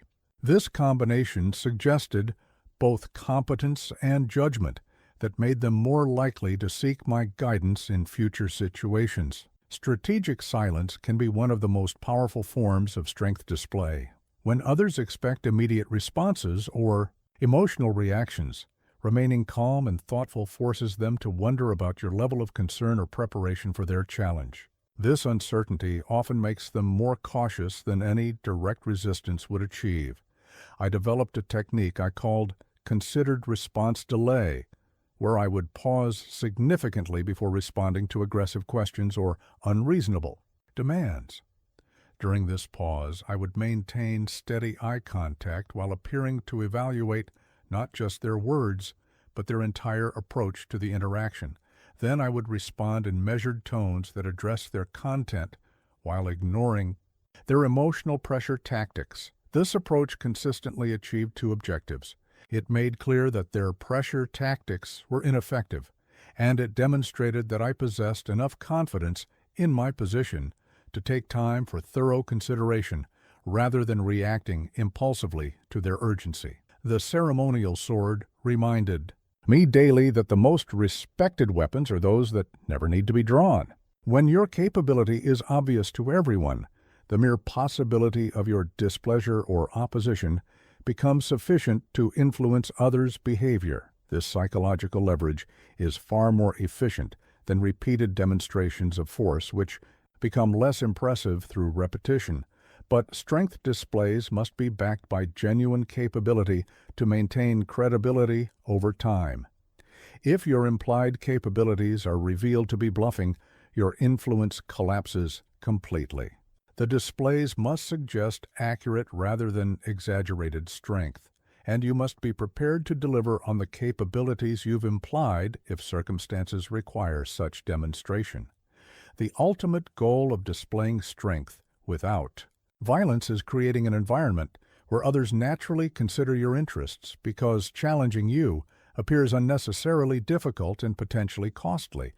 This combination suggested both competence and judgment that made them more likely to seek my guidance in future situations. Strategic silence can be one of the most powerful forms of strength display. When others expect immediate responses or emotional reactions, remaining calm and thoughtful forces them to wonder about your level of concern or preparation for their challenge. This uncertainty often makes them more cautious than any direct resistance would achieve. I developed a technique I called considered response delay, where I would pause significantly before responding to aggressive questions or unreasonable demands. During this pause, I would maintain steady eye contact while appearing to evaluate not just their words, but their entire approach to the interaction. Then I would respond in measured tones that address their content while ignoring their emotional pressure tactics. This approach consistently achieved two objectives. It made clear that their pressure tactics were ineffective, and it demonstrated that I possessed enough confidence in my position to take time for thorough consideration rather than reacting impulsively to their urgency. The ceremonial sword reminded me daily that the most respected weapons are those that never need to be drawn. When your capability is obvious to everyone, the mere possibility of your displeasure or opposition becomes sufficient to influence others' behavior. This psychological leverage is far more efficient than repeated demonstrations of force, which become less impressive through repetition. But strength displays must be backed by genuine capability to maintain credibility over time. If your implied capabilities are revealed to be bluffing, your influence collapses completely. The displays must suggest accurate rather than exaggerated strength, and you must be prepared to deliver on the capabilities you've implied if circumstances require such demonstration. The ultimate goal of displaying strength without violence is creating an environment where others naturally consider your interests because challenging you appears unnecessarily difficult and potentially costly,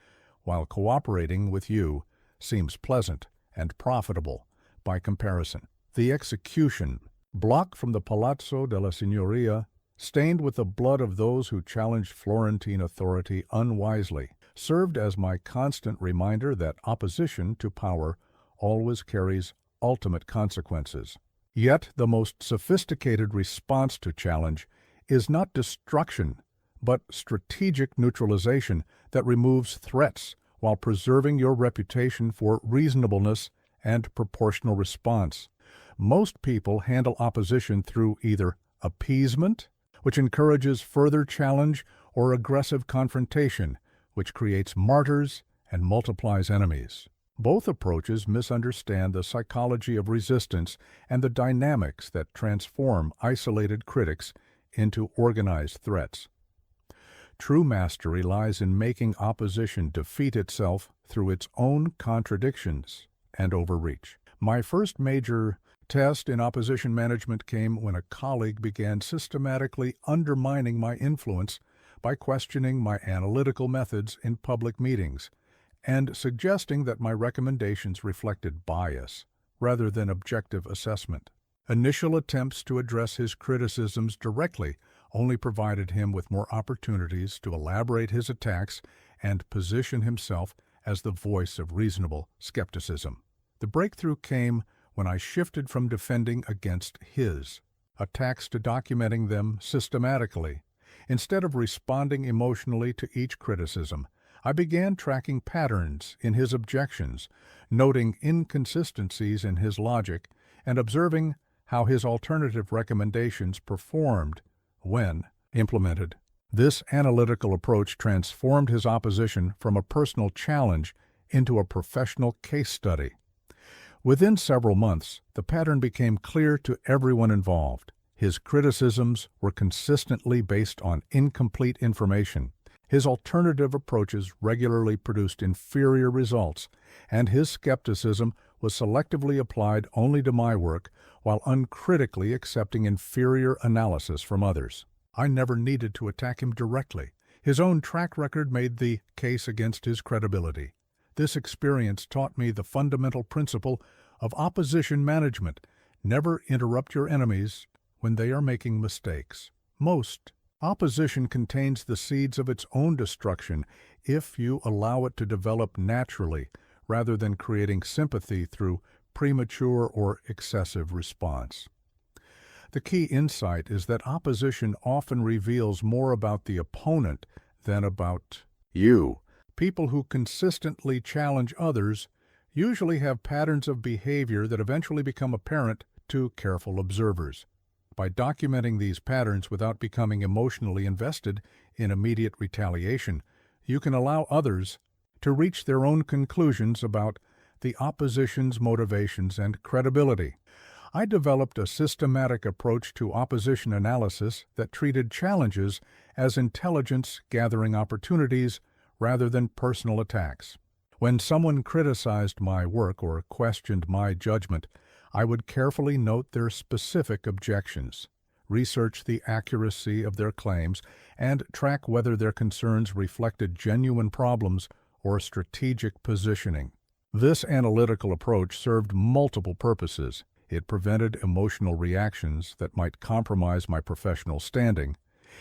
while cooperating with you seems pleasant and profitable by comparison. The execution block from the Palazzo della Signoria, stained with the blood of those who challenged Florentine authority unwisely, served as my constant reminder that opposition to power always carries ultimate consequences. Yet the most sophisticated response to challenge is not destruction, but strategic neutralization that removes threats while preserving your reputation for reasonableness and proportional response. Most people handle opposition through either appeasement, which encourages further challenge, or aggressive confrontation, which creates martyrs and multiplies enemies. Both approaches misunderstand the psychology of resistance and the dynamics that transform isolated critics into organized threats. True mastery lies in making opposition defeat itself through its own contradictions and overreach. My first major test in opposition management came when a colleague began systematically undermining my influence by questioning my analytical methods in public meetings and suggesting that my recommendations reflected bias rather than objective assessment. Initial attempts to address his criticisms directly only provided him with more opportunities to elaborate his attacks and position himself as the voice of reasonable skepticism. The breakthrough came when I shifted from defending against his attacks to documenting them systematically. Instead of responding emotionally to each criticism, I began tracking patterns in his objections, noting inconsistencies in his logic, and observing how his alternative recommendations performed when implemented. This analytical approach transformed his opposition from a personal challenge into a professional case study. Within several months, the pattern became clear to everyone involved. His criticisms were consistently based on incomplete information. His alternative approaches regularly produced inferior results, and his skepticism was selectively applied only to my work while uncritically accepting inferior analysis from others. I never needed to attack him directly. His own track record made the case against his credibility. This experience taught me the fundamental principle of opposition management. Never interrupt your enemies when they are making mistakes. Most opposition contains the seeds of its own destruction if you allow it to develop naturally rather than creating sympathy through premature or excessive response. The key insight is that opposition often reveals more about the opponent than about you. People who consistently challenge others usually have patterns of behavior that eventually become apparent to careful observers. By documenting these patterns without becoming emotionally invested in immediate retaliation, you can allow others to reach their own conclusions about the opposition's motivations and credibility. I developed a systematic approach to opposition analysis that treated challenges as intelligence-gathering opportunities rather than personal attacks. When someone criticized my work or questioned my judgment, I would carefully note their specific objections, research the accuracy of their claims, and track whether their concerns reflected genuine problems or strategic positioning. This analytical approach served multiple purposes. It prevented emotional reactions that might compromise my professional standing.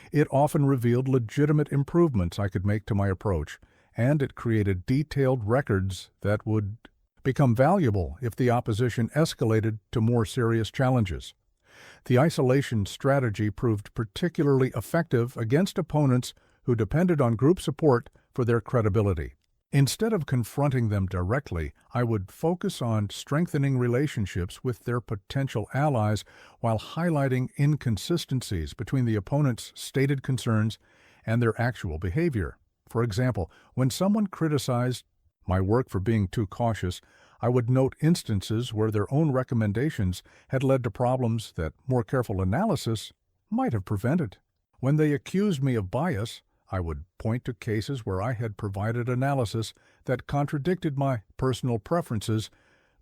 It often revealed legitimate improvements I could make to my approach, and it created detailed records that would become valuable if the opposition escalated to more serious challenges. The isolation strategy proved particularly effective against opponents who depended on group support for their credibility. Instead of confronting them directly, I would focus on strengthening relationships with their potential allies while highlighting inconsistencies between the opponent's stated concerns and their actual behavior. For example, when someone criticized my work for being too cautious, I would note instances where their own recommendations had led to problems that more careful analysis might have prevented. When they accused me of bias, I would point to cases where I had provided analysis that contradicted my personal preferences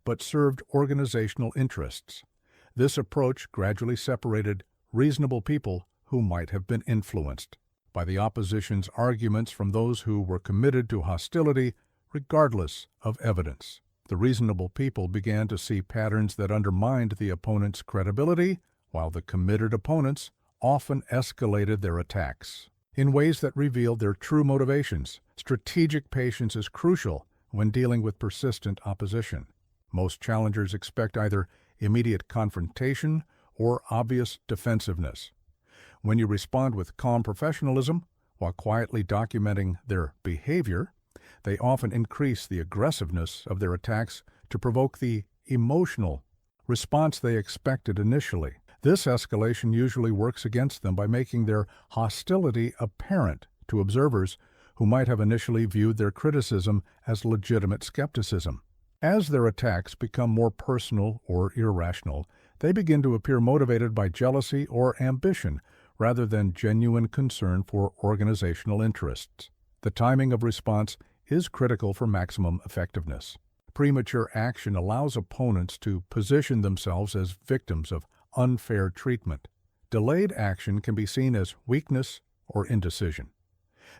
but served organizational interests. This approach gradually separated reasonable people who might have been influenced by the opposition's arguments from those who were committed to hostility regardless of evidence. The reasonable people began to see patterns that undermined the opponent's credibility, while the committed opponents often escalated their attacks in ways that revealed their true motivations. Strategic patience is crucial when dealing with persistent opposition. Most challengers expect either immediate confrontation or obvious defensiveness. When you respond with calm professionalism while quietly documenting their behavior, they often increase the aggressiveness of their attacks to provoke the emotional response they expected initially. This escalation usually works against them by making their hostility apparent to observers who might have initially viewed their criticism as legitimate skepticism. As their attacks become more personal or irrational, they begin to appear motivated by jealousy or ambition rather than genuine concern for organizational interests. The timing of response is critical for maximum effectiveness. Premature action allows opponents to position themselves as victims of unfair treatment. Delayed action can be seen as weakness or indecision.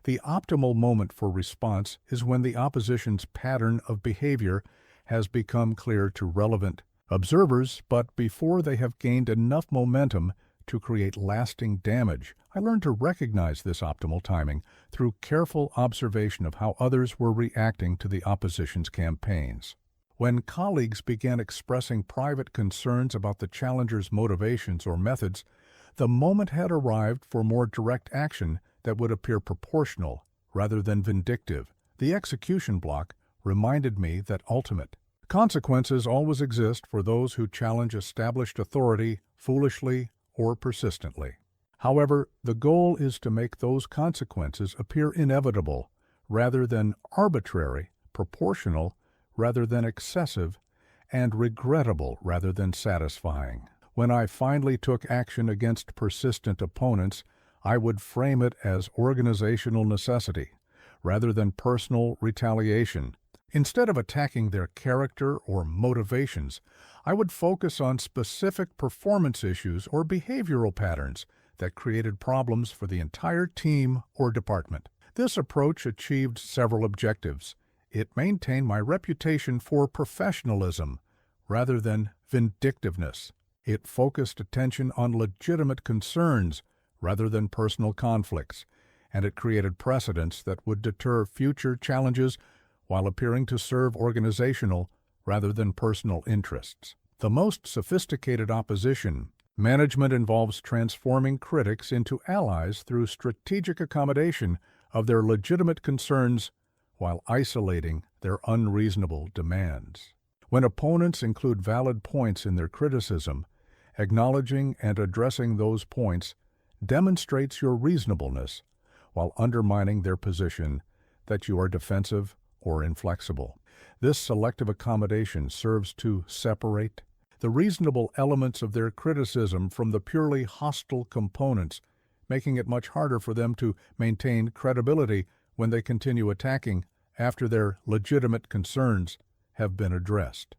The optimal moment for response is when the opposition's pattern of behavior has become clear to relevant observers, but before they have gained enough momentum to create lasting damage. I learned to recognize this optimal timing through careful observation of how others were reacting to the opposition's campaigns. When colleagues began expressing private concerns about the challenger's motivations or methods, the moment had arrived for more direct action that would appear proportional rather than vindictive. The execution block reminded me that ultimate consequences always exist for those who challenge established authority foolishly or persistently. However, the goal is to make those consequences appear inevitable rather than arbitrary, proportional rather than excessive, and regrettable rather than satisfying. When I finally took action against persistent opponents, I would frame it as organizational necessity rather than personal retaliation. Instead of attacking their character or motivations, I would focus on specific performance issues or behavioral patterns that created problems for the entire team or department. This approach achieved several objectives. It maintained my reputation for professionalism rather than vindictiveness. It focused attention on legitimate concerns rather than personal conflicts, and it created precedents that would deter future challenges while appearing to serve organizational rather than personal interests. The most sophisticated opposition management involves transforming critics into allies through strategic accommodation of their legitimate concerns while isolating their unreasonable demands. When opponents include valid points in their criticism, acknowledging and addressing those points demonstrates your reasonableness while undermining their position that you are defensive or inflexible. This selective accommodation serves to separate the reasonable elements of their criticism from the purely hostile components, making it much harder for them to maintain credibility when they continue attacking after their legitimate concerns have been addressed.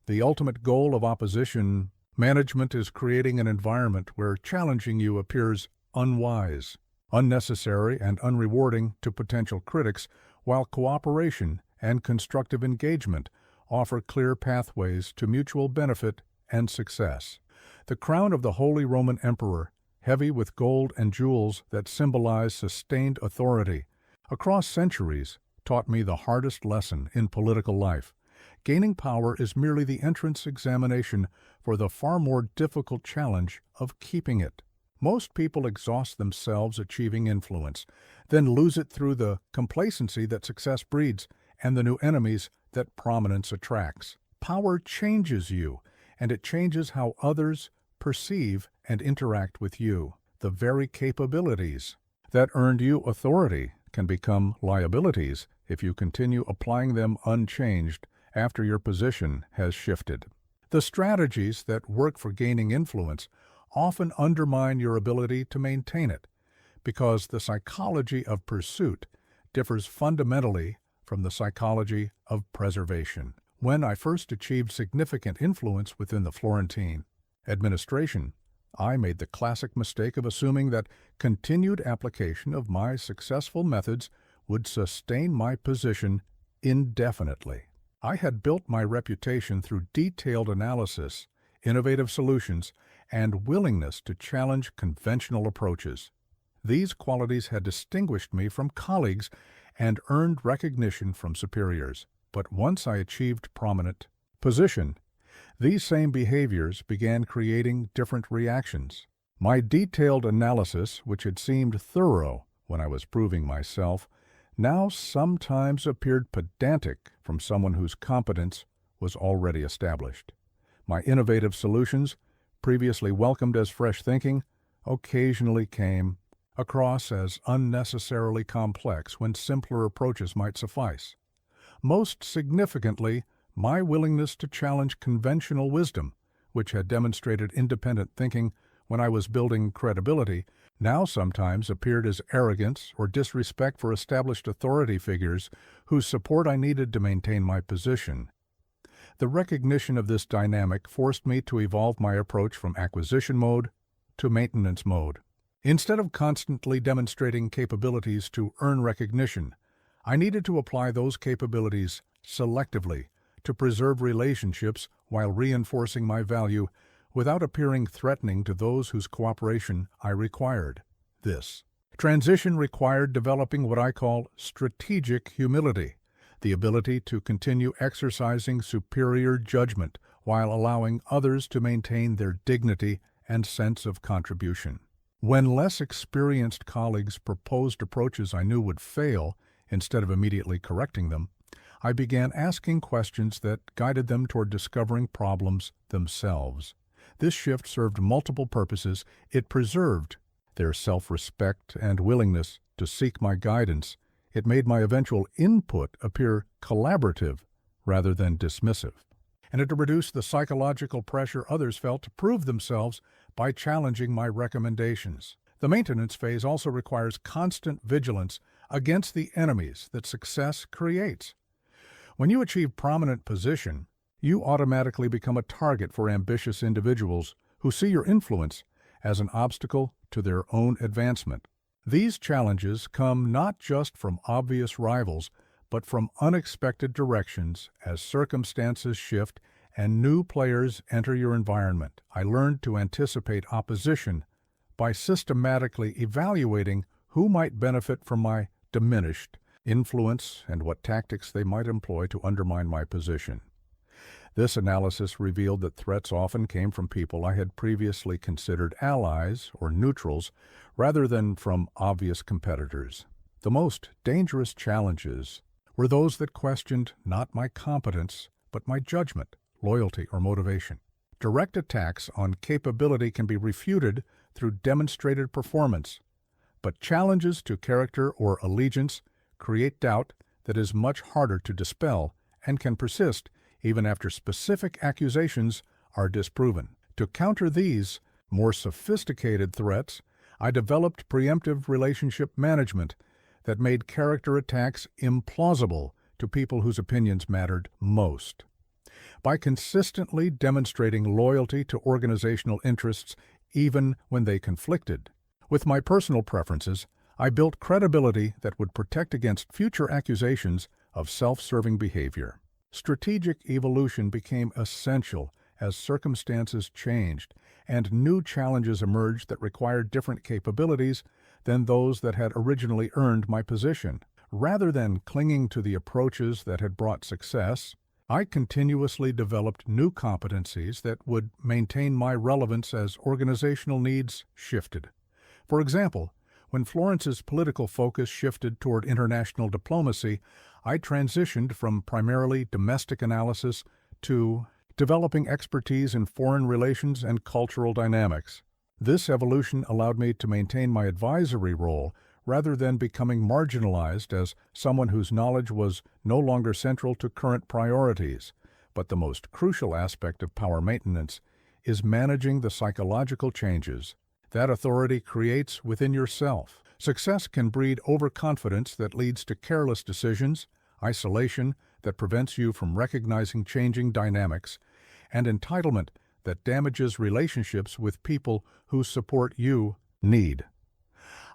The ultimate goal of opposition management is creating an environment where challenging you appears unwise, unnecessary, and unrewarding to potential critics, while cooperation and constructive engagement offer clear pathways to mutual benefit and success. The crown of the Holy Roman Emperor, heavy with gold and jewels that symbolize sustained authority, across centuries taught me the hardest lesson in political life. Gaining power is merely the entrance examination for the far more difficult challenge of keeping it. Most people exhaust themselves achieving influence, then lose it through the complacency that success breeds and the new enemies that prominence attracts. Power changes you, and it changes how others perceive and interact with you. The very capabilities that earned you authority can become liabilities if you continue applying them unchanged after your position has shifted. The strategies that work for gaining influence often undermine your ability to maintain it, because the psychology of pursuit differs fundamentally from the psychology of preservation. When I first achieved significant influence within the Florentine administration, I made the classic mistake of assuming that continued application of my successful methods would sustain my position indefinitely. I had built my reputation through detailed analysis, innovative solutions, and willingness to challenge conventional approaches. These qualities had distinguished me from colleagues and earned recognition from superiors. But once I achieved prominent position, these same behaviors began creating different reactions. My detailed analysis, which had seemed thorough when I was proving myself, now sometimes appeared pedantic from someone whose competence was already established. My innovative solutions, previously welcomed as fresh thinking, occasionally came across as unnecessarily complex when simpler approaches might suffice. Most significantly, my willingness to challenge conventional wisdom, which had demonstrated independent thinking when I was building credibility, now sometimes appeared as arrogance or disrespect for established authority figures whose support I needed to maintain my position. The recognition of this dynamic forced me to evolve my approach from acquisition mode to maintenance mode. Instead of constantly demonstrating capabilities to earn recognition, I needed to apply those capabilities selectively to preserve relationships while reinforcing my value without appearing threatening to those whose cooperation I required. This transition required developing what I call strategic humility, the ability to continue exercising superior judgment while allowing others to maintain their dignity and sense of contribution. When less experienced colleagues proposed approaches I knew would fail, Instead of immediately correcting them, I began asking questions that guided them toward discovering problems themselves. This shift served multiple purposes. It preserved their self-respect and willingness to seek my guidance. It made my eventual input appear collaborative rather than dismissive. And it reduced the psychological pressure others felt to prove themselves by challenging my recommendations. The maintenance phase also requires constant vigilance against the enemies that success creates. When you achieve prominent position, you automatically become a target for ambitious individuals who see your influence as an obstacle to their own advancement. These challenges come not just from obvious rivals, but from unexpected directions as circumstances shift and new players enter your environment. I learned to anticipate opposition by systematically evaluating who might benefit from my diminished influence and what tactics they might employ to undermine my position. This analysis revealed that threats often came from people I had previously considered allies or neutrals rather than from obvious competitors. The most dangerous challenges were those that questioned not my competence, but my judgment, loyalty, or motivation. Direct attacks on capability can be refuted through demonstrated performance, but challenges to character or allegiance create doubt that is much harder to dispel and can persist even after specific accusations are disproven. To counter these more sophisticated threats, I developed preemptive relationship management that made character attacks implausible to people whose opinions mattered most. By consistently demonstrating loyalty to organizational interests even when they conflicted with my personal preferences, I built credibility that would protect against future accusations of self-serving behavior. Strategic evolution became essential as circumstances changed and new challenges emerged that required different capabilities than those that had originally earned my position. Rather than clinging to the approaches that had brought success, I continuously developed new competencies that would maintain my relevance as organizational needs shifted. For example, when Florence's political focus shifted toward international diplomacy, I transitioned from primarily domestic analysis to developing expertise in foreign relations and cultural dynamics. This evolution allowed me to maintain my advisory role rather than becoming marginalized as someone whose knowledge was no longer central to current priorities. But the most crucial aspect of power maintenance is managing the psychological changes that authority creates within yourself. Success can breed overconfidence that leads to careless decisions, isolation that prevents you from recognizing changing dynamics, and entitlement that damages relationships with people whose support you need.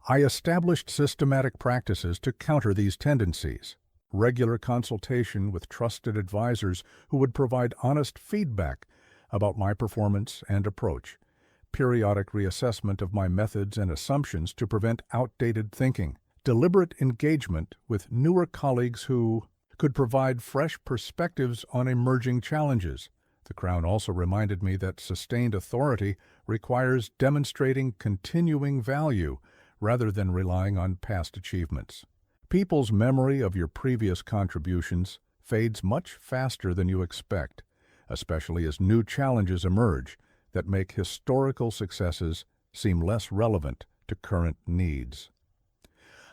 I established systematic practices to counter these tendencies. Regular consultation with trusted advisors who would provide honest feedback about my performance and approach. Periodic reassessment of my methods and assumptions to prevent outdated thinking. Deliberate engagement with newer colleagues who could provide fresh perspectives on emerging challenges. The Crown also reminded me that sustained authority requires demonstrating continuing value rather than relying on past achievements. People's memory of your previous contributions fades much faster than you expect, especially as new challenges emerge that make historical successes seem less relevant to current needs.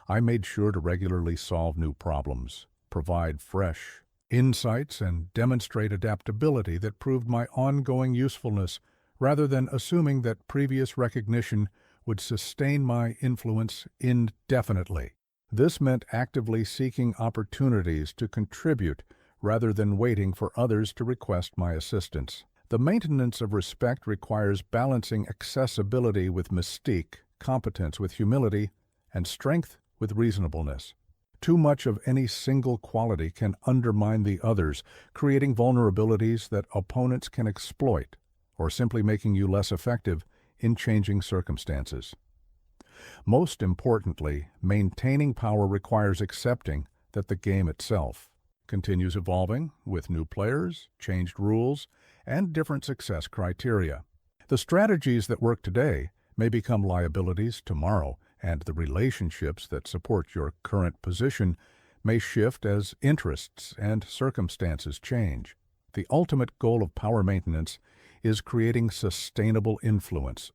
I made sure to regularly solve new problems, provide fresh insights, and demonstrate adaptability that proved my ongoing usefulness rather than assuming that previous recognition would sustain my influence indefinitely. This meant actively seeking opportunities to contribute rather than waiting for others to request my assistance. The maintenance of respect requires balancing accessibility with mystique, competence with humility, and strength with reasonableness. Too much of any single quality can undermine the others, creating vulnerabilities that opponents can exploit, or simply making you less effective in changing circumstances. Most importantly, maintaining power requires accepting that the game itself continues evolving with new players, changed rules, and different success criteria. The strategies that work today may become liabilities tomorrow, and the relationships that support your current position may shift as interests and circumstances change. The ultimate goal of power maintenance is creating sustainable influence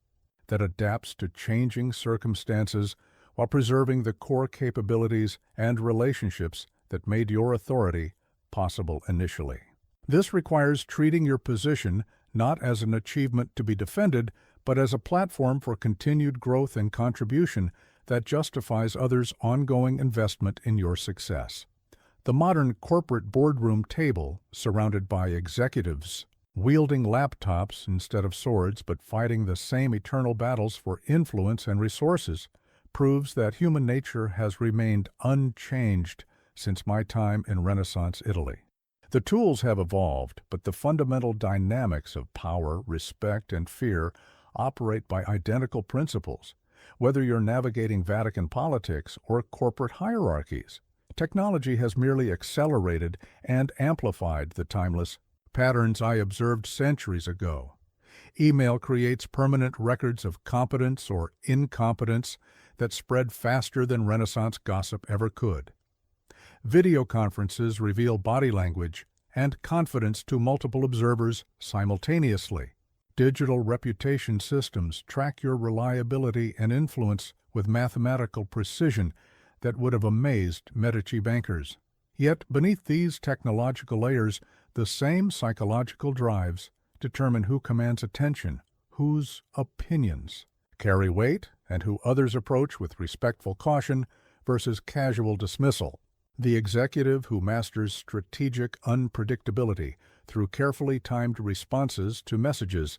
that adapts to changing circumstances while preserving the core capabilities and relationships that made your authority possible initially. This requires treating your position not as an achievement to be defended, but as a platform for continued growth and contribution that justifies others' ongoing investment in your success. The modern corporate boardroom table, surrounded by executives wielding laptops instead of swords but fighting the same eternal battles for influence and resources, proves that human nature has remained unchanged since my time in Renaissance Italy. The tools have evolved, but the fundamental dynamics of power, respect, and fear operate by identical principles, whether you're navigating Vatican politics or corporate hierarchies. Technology has merely accelerated and amplified the timeless patterns I observed centuries ago. Email creates permanent records of competence or incompetence that spread faster than Renaissance gossip ever could. Video conferences reveal body language and confidence to multiple observers simultaneously. Digital reputation systems track your reliability and influence with mathematical precision that would have amazed Medici bankers. Yet beneath these technological layers, the same psychological drives determine who commands attention, whose opinions carry weight, and who others approach with respectful caution versus casual dismissal. The executive who masters strategic unpredictability through carefully timed responses to messages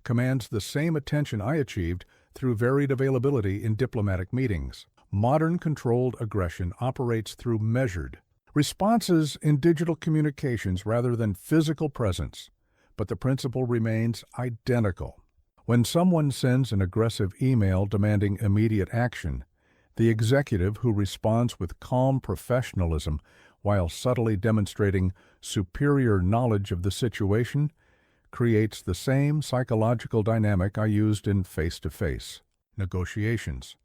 commands the same attention I achieved through varied availability in diplomatic meetings. Modern controlled aggression operates through measured responses in digital communications rather than physical presence, but the principle remains identical. When someone sends an aggressive email demanding immediate action, the executive who responds with calm professionalism while subtly demonstrating superior knowledge of the situation creates the same psychological dynamic I used in face-to-face negotiations.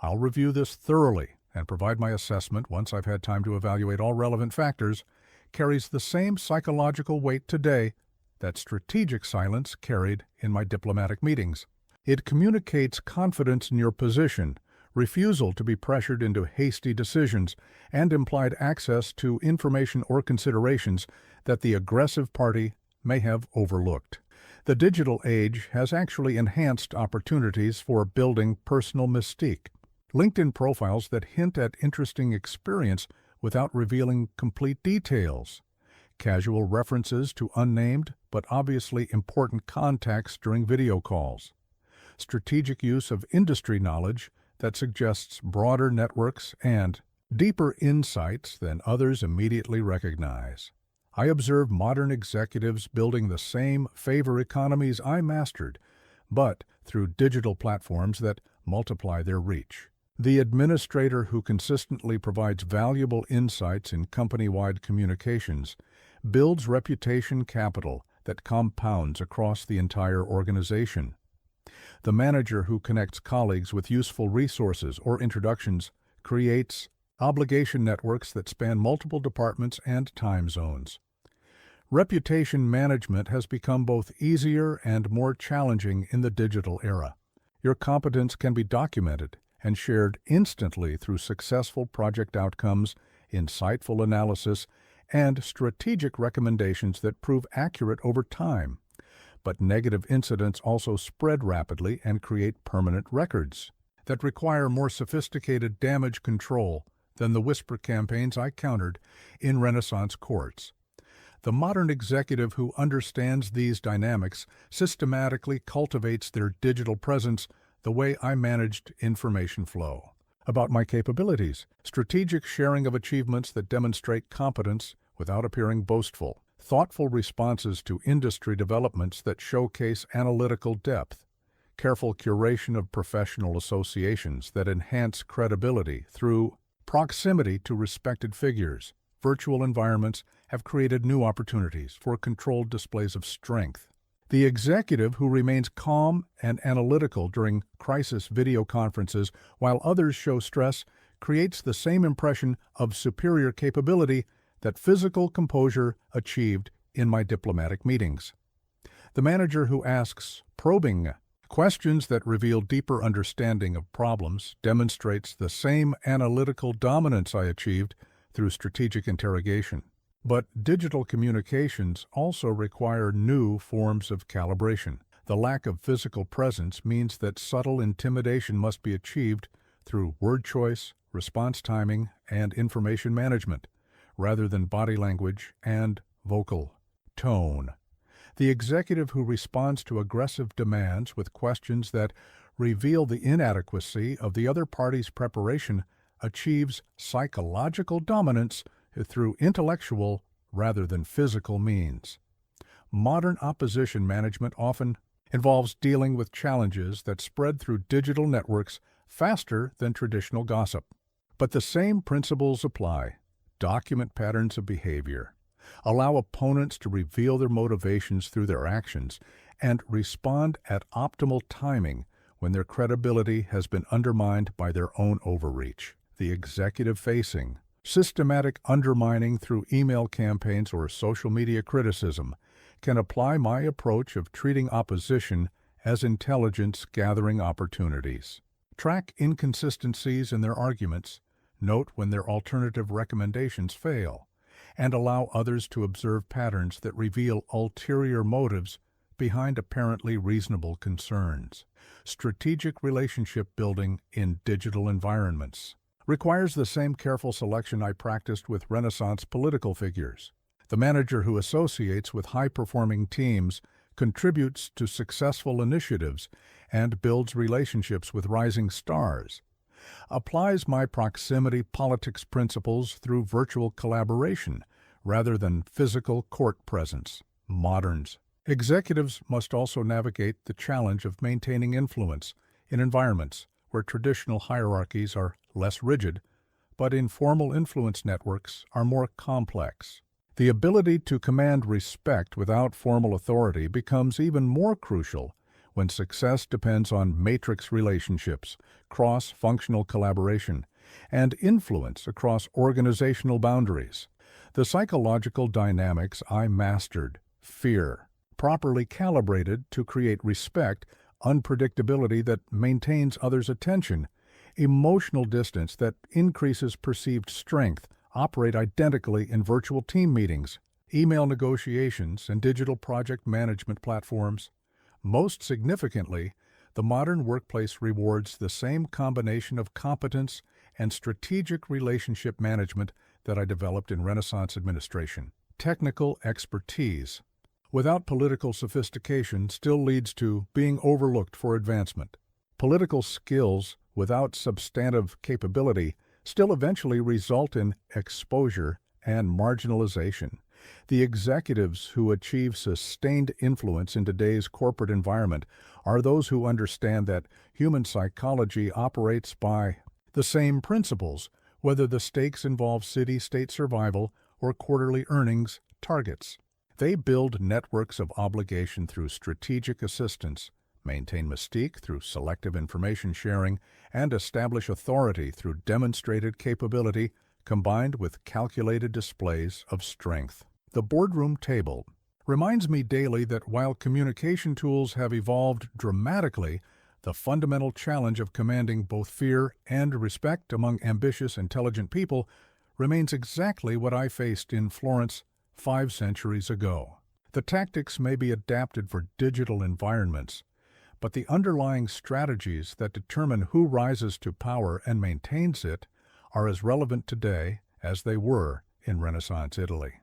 I'll review this thoroughly and provide my assessment once I've had time to evaluate all relevant factors, carries the same psychological weight today that strategic silence carried in my diplomatic meetings. It communicates confidence in your position, refusal to be pressured into hasty decisions, and implied access to information or considerations that the aggressive party may have overlooked. The digital age has actually enhanced opportunities for building personal mystique. LinkedIn profiles that hint at interesting experience without revealing complete details. Casual references to unnamed but obviously important contacts during video calls. Strategic use of industry knowledge that suggests broader networks and deeper insights than others immediately recognize. I observe modern executives building the same favor economies I mastered, but through digital platforms that multiply their reach. The administrator who consistently provides valuable insights in company-wide communications builds reputation capital that compounds across the entire organization. The manager who connects colleagues with useful resources or introductions creates obligation networks that span multiple departments and time zones. Reputation management has become both easier and more challenging in the digital era. Your competence can be documented and shared instantly through successful project outcomes, insightful analysis, and strategic recommendations that prove accurate over time. But negative incidents also spread rapidly and create permanent records that require more sophisticated damage control than the whisper campaigns I countered in Renaissance courts. The modern executive who understands these dynamics systematically cultivates their digital presence the way I managed information flow. About my capabilities, strategic sharing of achievements that demonstrate competence without appearing boastful, thoughtful responses to industry developments that showcase analytical depth, careful curation of professional associations that enhance credibility through proximity to respected figures. Virtual environments have created new opportunities for controlled displays of strength. The executive who remains calm and analytical during crisis video conferences while others show stress creates the same impression of superior capability that physical composure achieved in my diplomatic meetings. The manager who asks probing questions that reveal deeper understanding of problems demonstrates the same analytical dominance I achieved through strategic interrogation. But digital communications also require new forms of calibration. The lack of physical presence means that subtle intimidation must be achieved through word choice, response timing, and information management, rather than body language and vocal tone. The executive who responds to aggressive demands with questions that reveal the inadequacy of the other party's preparation achieves psychological dominance through intellectual rather than physical means. Modern opposition management often involves dealing with challenges that spread through digital networks faster than traditional gossip. But the same principles apply. Document patterns of behavior, allow opponents to reveal their motivations through their actions, and respond at optimal timing when their credibility has been undermined by their own overreach. The executive-facing, systematic undermining through email campaigns or social media criticism can apply my approach of treating opposition as intelligence-gathering opportunities. Track inconsistencies in their arguments, note when their alternative recommendations fail, and allow others to observe patterns that reveal ulterior motives behind apparently reasonable concerns. Strategic relationship building in digital environments requires the same careful selection I practiced with Renaissance political figures. The manager who associates with high-performing teams contributes to successful initiatives and builds relationships with rising stars. Applies my proximity politics principles through virtual collaboration rather than physical court presence. Moderns. Executives must also navigate the challenge of maintaining influence in environments where traditional hierarchies are less rigid, but informal influence networks are more complex. The ability to command respect without formal authority becomes even more crucial when success depends on matrix relationships, cross-functional collaboration, and influence across organizational boundaries. The psychological dynamics I mastered, fear, properly calibrated to create respect, unpredictability that maintains others' attention, emotional distance that increases perceived strength, operate identically in virtual team meetings, email negotiations, and digital project management platforms. Most significantly, the modern workplace rewards the same combination of competence and strategic relationship management that I developed in Renaissance administration. Technical expertise without political sophistication still leads to being overlooked for advancement. Political skills without substantive capability still eventually result in exposure and marginalization. The executives who achieve sustained influence in today's corporate environment are those who understand that human psychology operates by the same principles, whether the stakes involve city-state survival or quarterly earnings targets. They build networks of obligation through strategic assistance, maintain mystique through selective information sharing, and establish authority through demonstrated capability combined with calculated displays of strength. The boardroom table reminds me daily that while communication tools have evolved dramatically, the fundamental challenge of commanding both fear and respect among ambitious, intelligent people remains exactly what I faced in Florence 5 centuries ago. The tactics may be adapted for digital environments, but the underlying strategies that determine who rises to power and maintains it are as relevant today as they were in Renaissance Italy.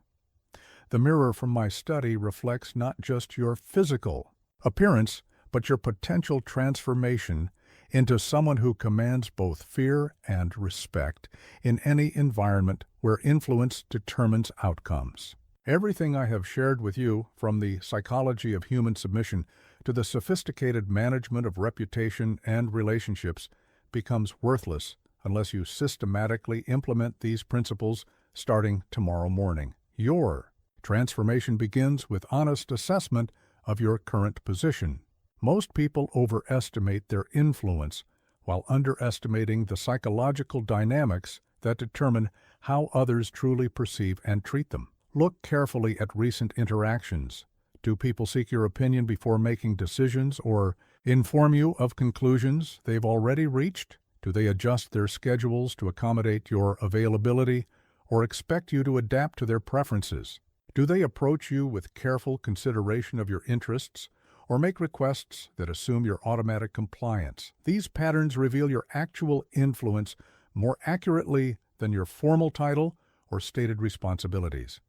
The mirror from my study reflects not just your physical appearance, but your potential transformation into someone who commands both fear and respect in any environment where influence determines outcomes. Everything I have shared with you, from the psychology of human submission to the sophisticated management of reputation and relationships, becomes worthless unless you systematically implement these principles starting tomorrow morning. Your transformation begins with honest assessment of your current position. Most people overestimate their influence while underestimating the psychological dynamics that determine how others truly perceive and treat them. Look carefully at recent interactions. Do people seek your opinion before making decisions or inform you of conclusions they've already reached? Do they adjust their schedules to accommodate your availability or expect you to adapt to their preferences? Do they approach you with careful consideration of your interests or make requests that assume your automatic compliance? These patterns reveal your actual influence more accurately than your formal title or stated responsibilities.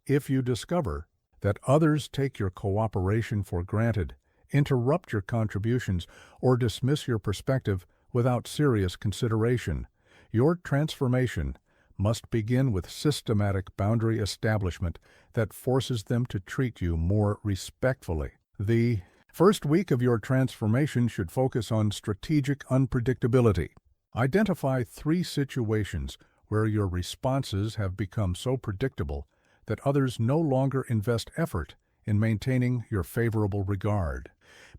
If you discover that others take your cooperation for granted, interrupt your contributions, or dismiss your perspective without serious consideration, your transformation must begin with systematic boundary establishment that forces them to treat you more respectfully. The first week of your transformation should focus on strategic unpredictability. Identify 3 situations where your responses have become so predictable that others no longer invest effort in maintaining your favorable regard.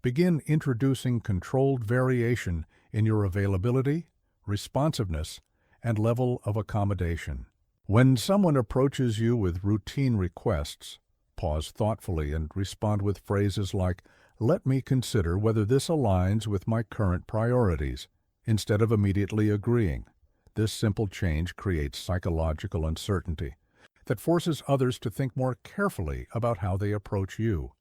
Begin introducing controlled variation in your availability, responsiveness, and level of accommodation. When someone approaches you with routine requests, pause thoughtfully and respond with phrases like, "Let me consider whether this aligns with my current priorities," instead of immediately agreeing. This simple change creates psychological uncertainty that forces others to think more carefully about how they approach you.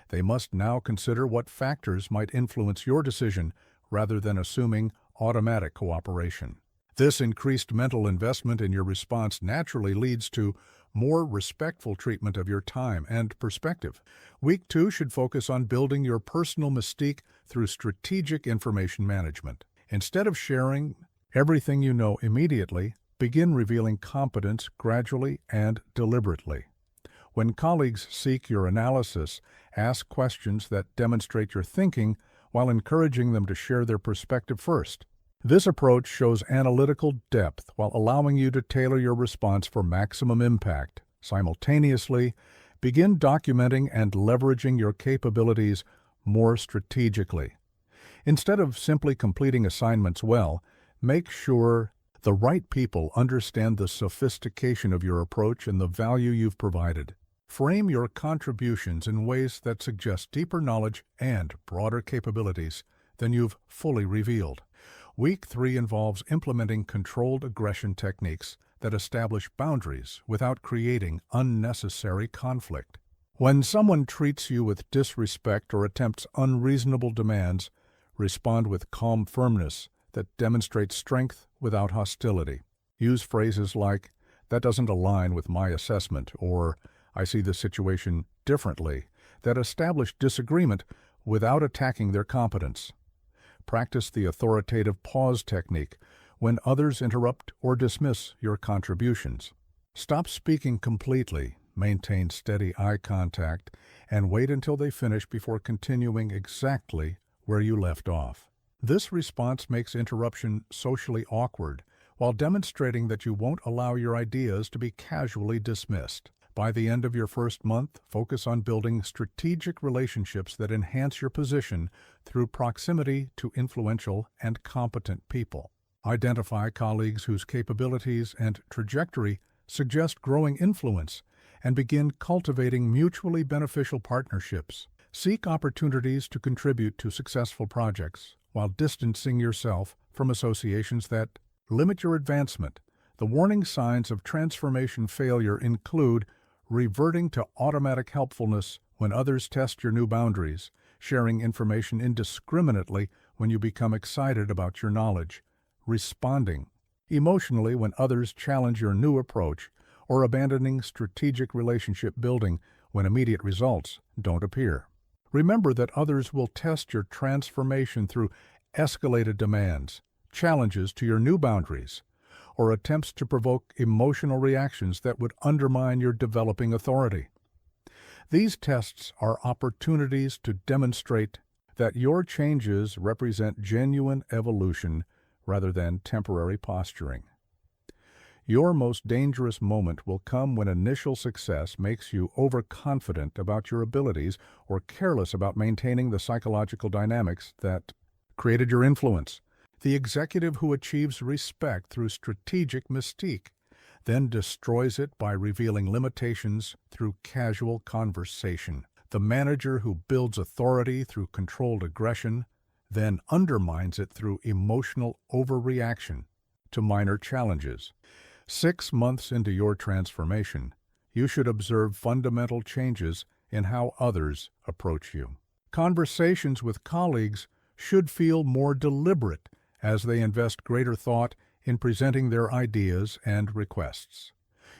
They must now consider what factors might influence your decision rather than assuming automatic cooperation. This increased mental investment in your response naturally leads to more respectful treatment of your time and perspective. Week 2 should focus on building your personal mystique through strategic information management. Instead of sharing everything you know immediately, begin revealing competence gradually and deliberately. When colleagues seek your analysis, ask questions that demonstrate your thinking while encouraging them to share their perspective first. This approach shows analytical depth while allowing you to tailor your response for maximum impact. Simultaneously, begin documenting and leveraging your capabilities more strategically. Instead of simply completing assignments well, make sure the right people understand the sophistication of your approach and the value you've provided. Frame your contributions in ways that suggest deeper knowledge and broader capabilities than you've fully revealed. Week 3 involves implementing controlled aggression techniques that establish boundaries without creating unnecessary conflict. When someone treats you with disrespect or attempts unreasonable demands, respond with calm firmness that demonstrates strength without hostility. Use phrases like, "That doesn't align with my assessment," or "I see the situation differently," that establish disagreement without attacking their competence. Practice the authoritative pause technique when others interrupt or dismiss your contributions. Stop speaking completely, maintain steady eye contact, and wait until they finish before continuing exactly where you left off. This response makes interruption socially awkward while demonstrating that you won't allow your ideas to be casually dismissed. By the end of your first month, focus on building strategic relationships that enhance your position through proximity to influential and competent people. Identify colleagues whose capabilities and trajectory suggest growing influence and begin cultivating mutually beneficial partnerships. Seek opportunities to contribute to successful projects while distancing yourself from associations that limit your advancement. The warning signs of transformation failure include reverting to automatic helpfulness when others test your new boundaries, sharing information indiscriminately when you become excited about your knowledge, responding emotionally when others challenge your new approach, or abandoning strategic relationship building when immediate results don't appear. Remember that others will test your transformation through escalated demands, challenges to your new boundaries, or attempts to provoke emotional reactions that would undermine your developing authority. These tests are opportunities to demonstrate that your changes represent genuine evolution rather than temporary posturing. Your most dangerous moment will come when initial success makes you overconfident about your abilities or careless about maintaining the psychological dynamics that created your influence. The executive who achieves respect through strategic mystique, then destroys it by revealing limitations through casual conversation. The manager who builds authority through controlled aggression, then undermines it through emotional overreaction to minor challenges. 6 months into your transformation, you should observe fundamental changes in how others approach you. Conversations with colleagues should feel more deliberate as they invest greater thought in presenting their ideas and requests.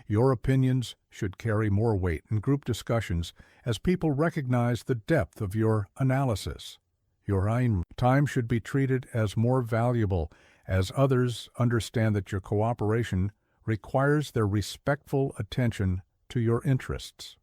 Your opinions should carry more weight in group discussions as people recognize the depth of your analysis. Your time should be treated as more valuable as others understand that your cooperation requires their respectful attention to your interests.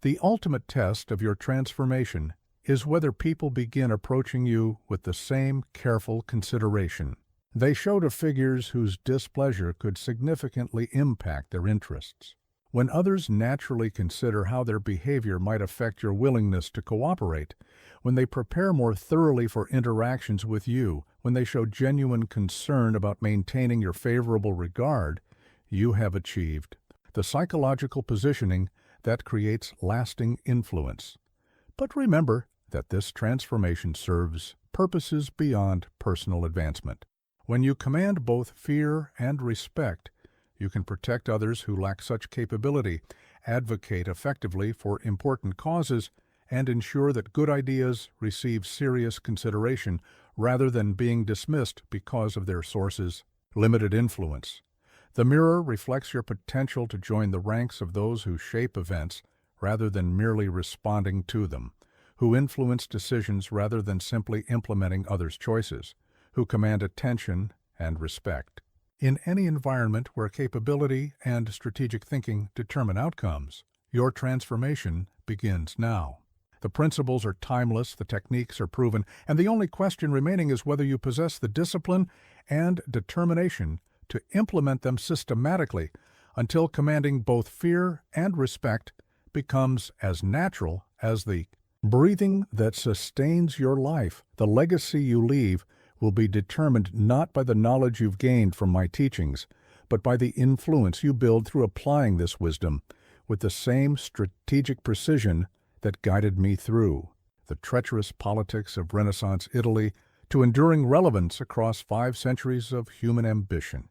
The ultimate test of your transformation is whether people begin approaching you with the same careful consideration. They show to figures whose displeasure could significantly impact their interests. When others naturally consider how their behavior might affect your willingness to cooperate, when they prepare more thoroughly for interactions with you, when they show genuine concern about maintaining your favorable regard, you have achieved the psychological positioning that creates lasting influence. But remember that this transformation serves purposes beyond personal advancement. When you command both fear and respect, you can protect others who lack such capability, advocate effectively for important causes, and ensure that good ideas receive serious consideration rather than being dismissed because of their source's limited influence. The mirror reflects your potential to join the ranks of those who shape events rather than merely responding to them, who influence decisions rather than simply implementing others' choices, who command attention and respect. In any environment where capability and strategic thinking determine outcomes, your transformation begins now. The principles are timeless, the techniques are proven, and the only question remaining is whether you possess the discipline and determination to implement them systematically until commanding both fear and respect becomes as natural as the breathing that sustains your life. The legacy you leave will be determined not by the knowledge you've gained from my teachings, but by the influence you build through applying this wisdom with the same strategic precision that guided me through the treacherous politics of Renaissance Italy to enduring relevance across 5 centuries of human ambition.